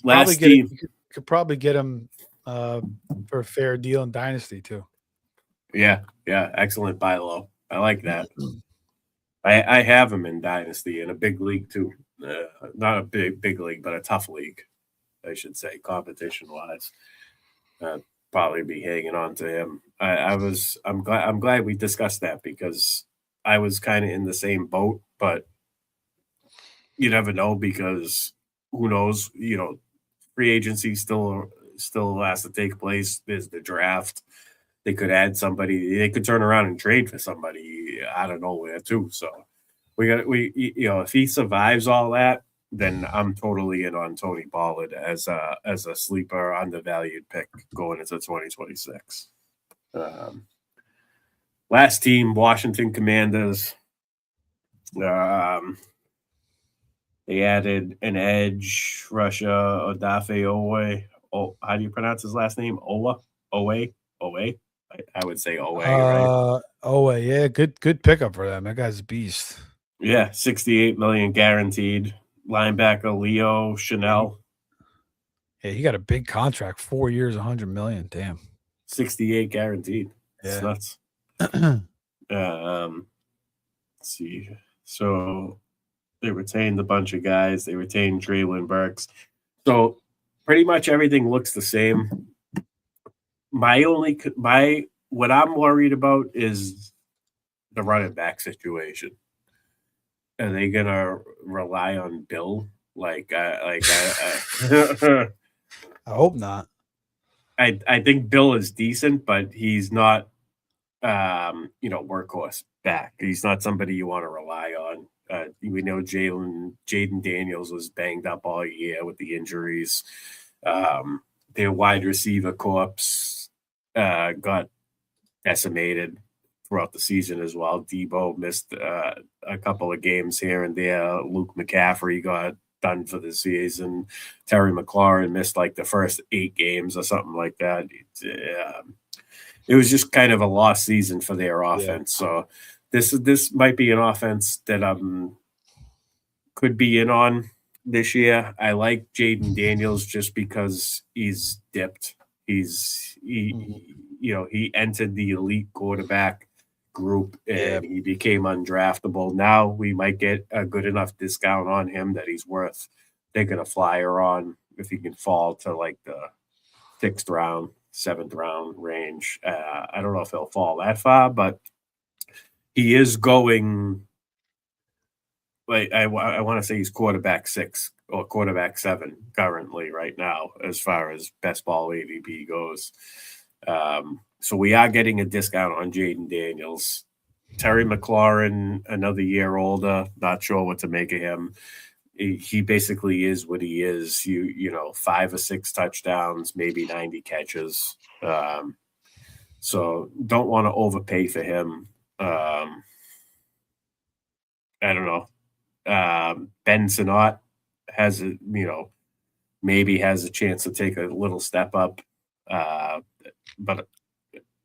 Last team, you could probably get him for a fair deal in Dynasty too. Yeah, excellent buy low. I like that. I have him in Dynasty in a big league too. Not a big league, but a tough league, I should say, competition-wise. Probably be hanging on to him. I'm glad we discussed that, because I was kind of in the same boat, but you never know, because who knows? You know, free agency still has to take place. There's the draft. They could add somebody. They could turn around and trade for somebody out of nowhere too. So if he survives all that, then I'm totally in on Tony Pollard as a sleeper, undervalued pick going into 2026. Last team, Washington Commanders. They added an edge rusher, Odafe Owe. Oh, how do you pronounce his last name? Owe. I would say Owe. Right? Owe, yeah, good pickup for them. That guy's a beast. Yeah, $68 million guaranteed. Linebacker Leo Chanel. Yeah, he got a big contract, 4 years, $100 million. Damn. 68 guaranteed. It's nuts. Let's see. So they retained a bunch of guys. They retained Treylon Burks. So pretty much everything looks the same. what I'm worried about is the running back situation. Are they gonna rely on Bill? I hope not. I think Bill is decent, but he's not, workhorse back. He's not somebody you want to rely on. We know Jaden Daniels was banged up all year with the injuries. Their wide receiver corps got decimated throughout the season as well. Debo missed a couple of games here and there. Luke McCaffrey got done for the season. Terry McLaurin missed like the first 8 games or something like that. It was just kind of a lost season for their offense. Yeah. So this might be an offense that could be in on this year. I like Jaden Daniels just because he's dipped. He entered the elite quarterback group and he became undraftable. Now we might get a good enough discount on him that he's worth taking a flyer on if he can fall to like the 6th round, 7th round range. I don't know if he'll fall that far, but he is going. Like I want to say he's quarterback 6 or quarterback 7 currently right now as far as best ball ADP goes. So we are getting a discount on Jaden Daniels. Terry McLaurin, another year older, not sure what to make of him. He basically is what he is. 5 or 6 touchdowns, maybe 90 catches. So don't want to overpay for him. I don't know. Ben Sinnott has maybe has a chance to take a little step up, but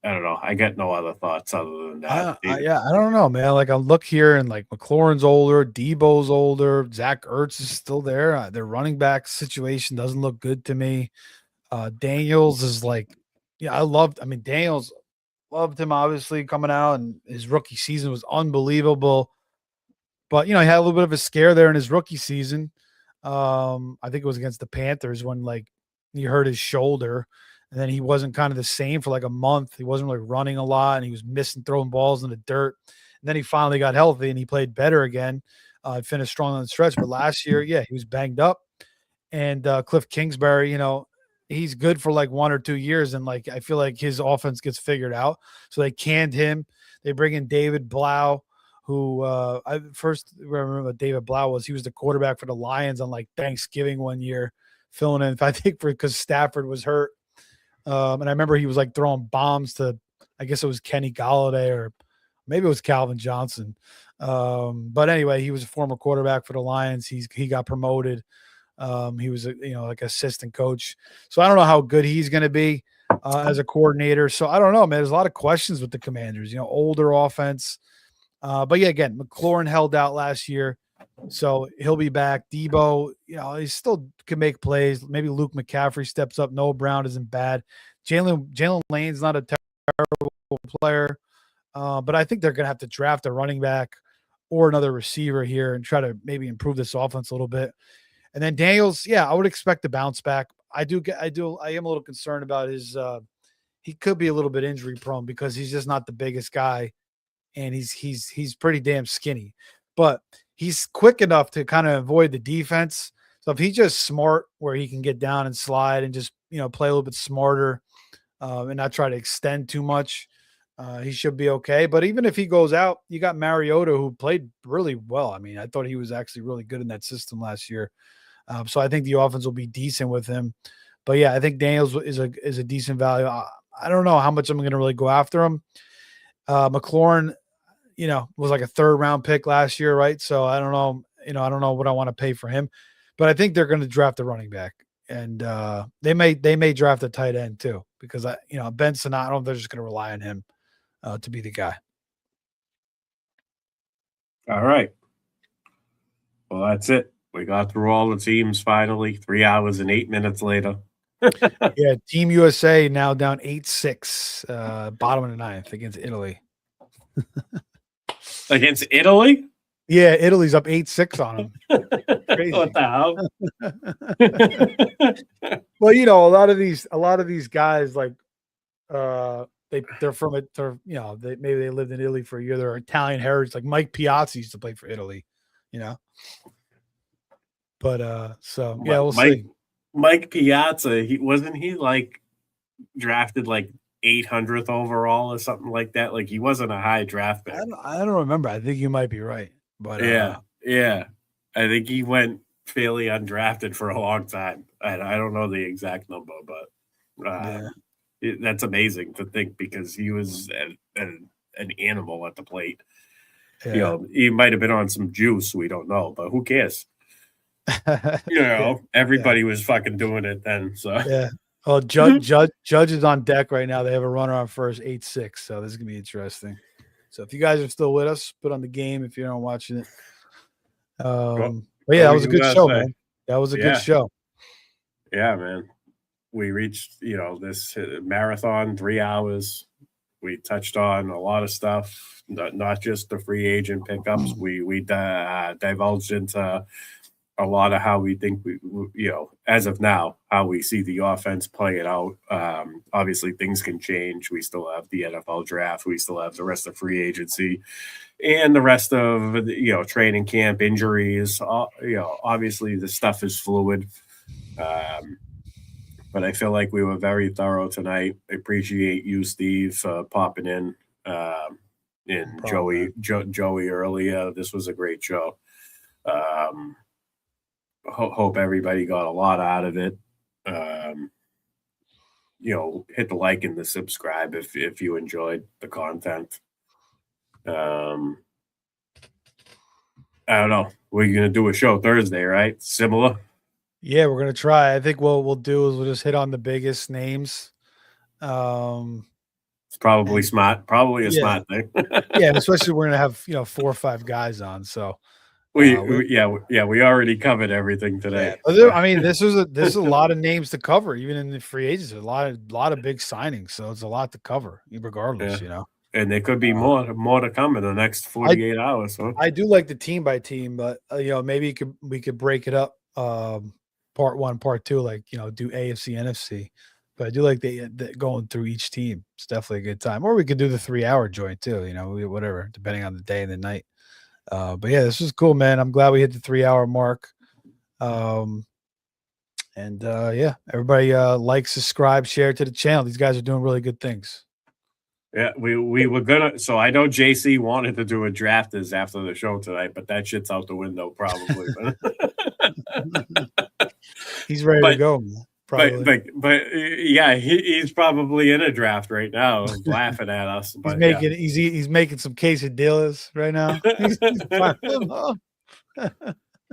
I don't know. I got no other thoughts other than that. I don't know, man. Like I look here and like McLaurin's older, Debo's older, Zach Ertz is still there. Their running back situation doesn't look good to me. Daniels is like, Daniels loved him obviously coming out, and his rookie season was unbelievable. But, he had a little bit of a scare there in his rookie season. I think it was against the Panthers when, he hurt his shoulder. And then he wasn't kind of the same for, a month. He wasn't really running a lot, and he was throwing balls in the dirt. And then he finally got healthy, and he played better again. Finished strong on the stretch. But last year, he was banged up. And Cliff Kingsbury, he's good for, 1 or 2 years. And, I feel like his offense gets figured out. So they canned him. They bring in David Blau, who I first remember what David Blau was. He was the quarterback for the Lions on Thanksgiving one year, filling in, I think, because Stafford was hurt. And I remember he was throwing bombs to, I guess it was Kenny Golladay or maybe it was Calvin Johnson. But anyway, he was a former quarterback for the Lions. He got promoted. He was assistant coach. So I don't know how good he's going to be as a coordinator. So I don't know, man. There's a lot of questions with the Commanders. Older offense. But yeah, again, McLaurin held out last year, so he'll be back. Debo, he still can make plays. Maybe Luke McCaffrey steps up. Noah Brown isn't bad. Jalen Lane's not a terrible player, but I think they're going to have to draft a running back or another receiver here and try to maybe improve this offense a little bit. And then Daniels, I would expect to bounce back. I am a little concerned about his. He could be a little bit injury prone because he's just not the biggest guy. And he's pretty damn skinny, but he's quick enough to kind of avoid the defense. So if he's just smart where he can get down and slide and just, play a little bit smarter and not try to extend too much, he should be okay. But even if he goes out, you got Mariota, who played really well. I thought he was actually really good in that system last year. So I think the offense will be decent with him. But yeah, I think Daniels is a decent value. I don't know how much I'm going to really go after him. McLaurin, was a 3rd round pick last year, right? So I don't know, I don't know what I want to pay for him, but I think they're going to draft a running back, and they may draft a tight end too, because Benson, I don't know if they're just going to rely on him to be the guy. All right. Well, that's it. We got through all the teams finally, 3 hours and 8 minutes later. Yeah, Team USA now down 8-6, bottom of the 9th against Italy. Against Italy? Yeah, Italy's up 8-6 on them. Crazy. What the hell? Well, a lot of these guys they're from it. They're maybe they lived in Italy for a year. They're Italian heritage. Like Mike Piazza used to play for Italy, But so yeah, we'll see. Mike Piazza, he like drafted like 800th overall or something like that. Like he wasn't a high draft pick. I don't remember. I think you might be right, but yeah. I think he went fairly undrafted for a long time. I don't know the exact number, but that's amazing to think because he was an animal at the plate. Yeah. He might have been on some juice. We don't know, but who cares? Everybody was fucking doing it then. So yeah. Well, Judge is on deck right now. They have a runner on first, 8-6. So this is gonna be interesting. So if you guys are still with us, put on the game if you're not watching it. But yeah, that was a good show, man. That was a good show. Yeah, man. We reached, this marathon, 3 hours. We touched on a lot of stuff, not just the free agent pickups. We divulged into a lot of how we think as of now, how we see the offense play it out. Obviously, things can change. We still have the NFL draft. We still have the rest of free agency and the rest of training camp, injuries. Obviously, the stuff is fluid. But I feel like we were very thorough tonight. I appreciate you, Steve, popping in, and Joey earlier. This was a great show. Hope everybody got a lot out of it. Hit the like and the subscribe if you enjoyed the content. I don't know. We're gonna do a show Thursday, right? Similar. Yeah, we're gonna try. I think what we'll do is we'll just hit on the biggest names. It's probably smart. Probably a smart thing. Yeah, especially we're gonna have 4 or 5 guys on. So we already covered everything today. Yeah. I mean, this is a lot of names to cover, even in the free agency. A lot of big signings, so it's a lot to cover, regardless. And there could be more to come in the next 48 hours. So. I do like the team by team, but maybe we could break it up, part 1, part 2, like do AFC, NFC. But I do like the going through each team. It's definitely a good time. Or we could do the 3-hour joint too. Whatever, depending on the day and the night. But yeah, this was cool, man. I'm glad we hit the 3-hour mark. Everybody like, subscribe, share to the channel. These guys are doing really good things. Yeah, we were gonna. So I know JC wanted to do a drafters after the show tonight, but that shit's out the window probably. He's ready to go. Probably. But yeah, he's probably in a draft right now, laughing at us. But he's making some quesadillas right now.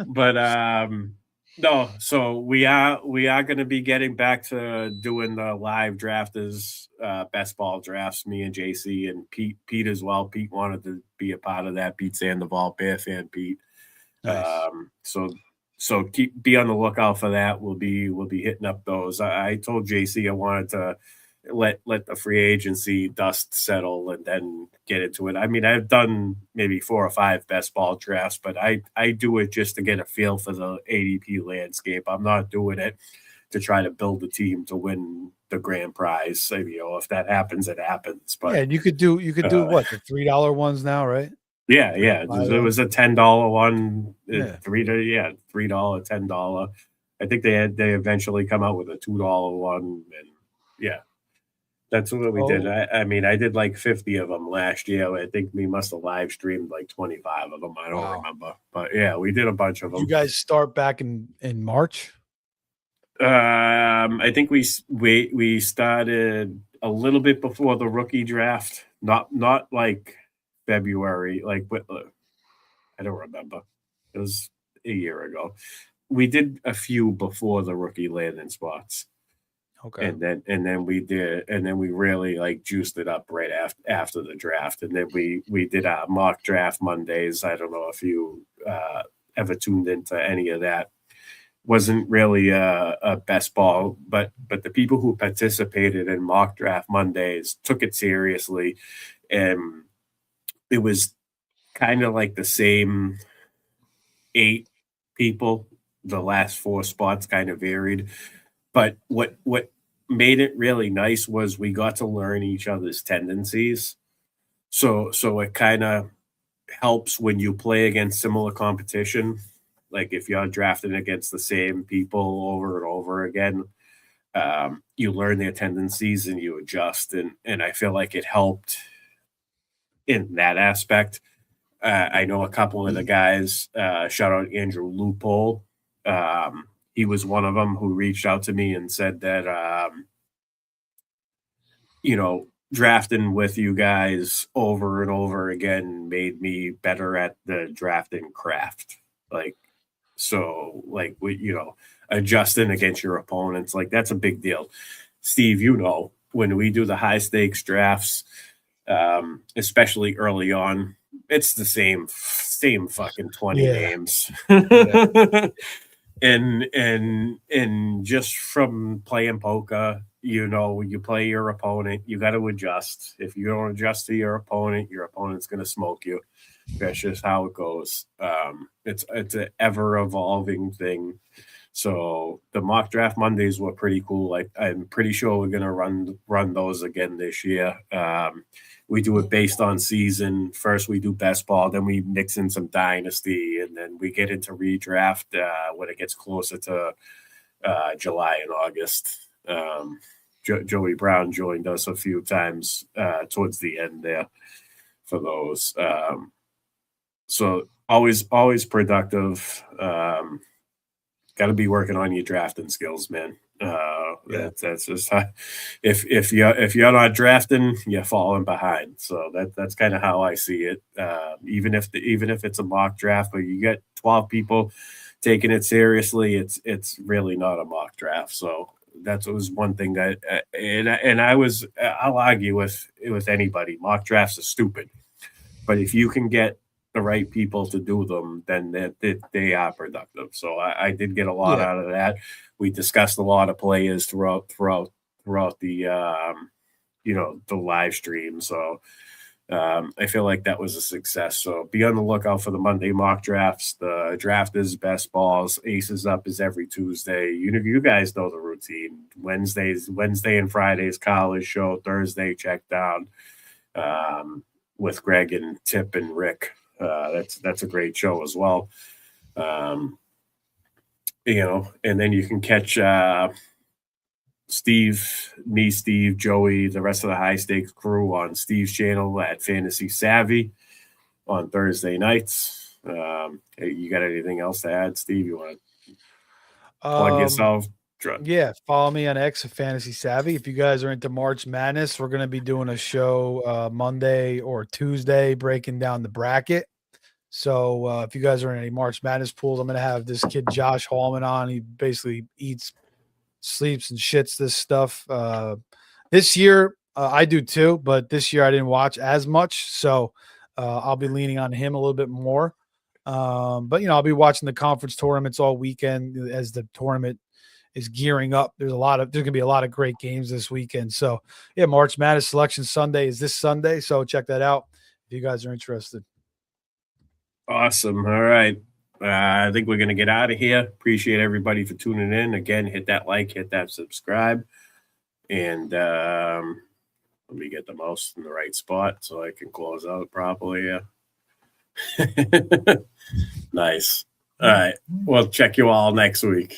But no, so we are going to be getting back to doing the live drafters, best ball drafts. Me and JC and Pete as well. Pete wanted to be a part of that. Pete Sandoval, Bear fan Pete. Nice. So be on the lookout for that. We'll be hitting up those. I told JC I wanted to let the free agency dust settle and then get into it. I mean, I've done maybe 4 or 5 best ball drafts, but I do it just to get a feel for the ADP landscape. I'm not doing it to try to build a team to win the grand prize. If that happens, it happens. But yeah, you could do what, the $3 ones now, right? Yeah. There was a $10 one, $3, $10. I think they eventually come out with a $2 one, and that's what we did. I mean, I did like 50 of them last year. I think we must have live streamed like 25 of them. I don't remember, but yeah, we did a bunch of them. Did you guys start back in March? I think we started a little bit before the rookie draft, not like February, I don't remember. It was a year ago. We did a few before the rookie landing spots. Okay. And then we really juiced it up right after the draft. And then we did our mock draft Mondays. I don't know if you ever tuned into any of that. Wasn't really a best ball, but the people who participated in mock draft Mondays took it seriously, and it was kind of like the same 8 people. The last 4 spots kind of varied, but what made it really nice was we got to learn each other's tendencies. So it kind of helps when you play against similar competition. Like if you're drafting against the same people over and over again, you learn their tendencies and you adjust. And I feel like it helped in that aspect. I know a couple of the guys, shout out Andrew Loophole. He was one of them who reached out to me and said that, drafting with you guys over and over again made me better at the drafting craft. Adjusting against your opponents, like that's a big deal. Steve, when we do the high stakes drafts, especially early on, it's the same fucking 20 names. And just from playing poker, you play your opponent, you got to adjust. If you don't adjust to your opponent's going to smoke you. That's just how it goes. It's an ever evolving thing. So the mock draft Mondays were pretty cool. I'm pretty sure we're going to run those again this year. We do it based on season. First we do best ball, then we mix in some dynasty, and then we get into redraft when it gets closer to July and August. Joey Brown joined us a few times towards the end there for those. So always productive. Got to be working on your drafting skills, man. That's just how, if you're not drafting, you're falling behind. So that's kind of how I see it. Even if it's a mock draft, but you get 12 people taking it seriously, it's really not a mock draft. So that was one thing I'll argue with anybody. Mock drafts are stupid, but if you can get the right people to do them, then they are productive. So I did get a lot out of that. We discussed a lot of players throughout the the live stream. So I feel like that was a success. So be on the lookout for the Monday mock drafts. The draft is best balls. Aces Up is every Tuesday. You guys know the routine. Wednesday and Fridays college show. Thursday check down with Greg and Tip and Rick. That's a great show as well. And then you can catch Steve, Joey, the rest of the high stakes crew on Steve's channel at Fantasy Savvy on Thursday nights. You got anything else to add, Steve? You want to plug yourself? Yeah, follow me on X at Fantasy Savvy. If you guys are into March Madness, we're going to be doing a show Monday or Tuesday breaking down the bracket. So if you guys are in any March Madness pools, I'm going to have this kid Josh Hallman on. He basically eats, sleeps, and shits this stuff. This year, I do too, but this year I didn't watch as much. So I'll be leaning on him a little bit more. But I'll be watching the conference tournaments all weekend as the tournament is gearing up. There's going to be a lot of great games this weekend. So yeah, March Madness Selection Sunday is this Sunday. So check that out if you guys are interested. Awesome. All right. I think we're going to get out of here. Appreciate everybody for tuning in. Again, hit that like, hit that subscribe. And let me get the mouse in the right spot so I can close out properly. Nice. All right. We'll check you all next week.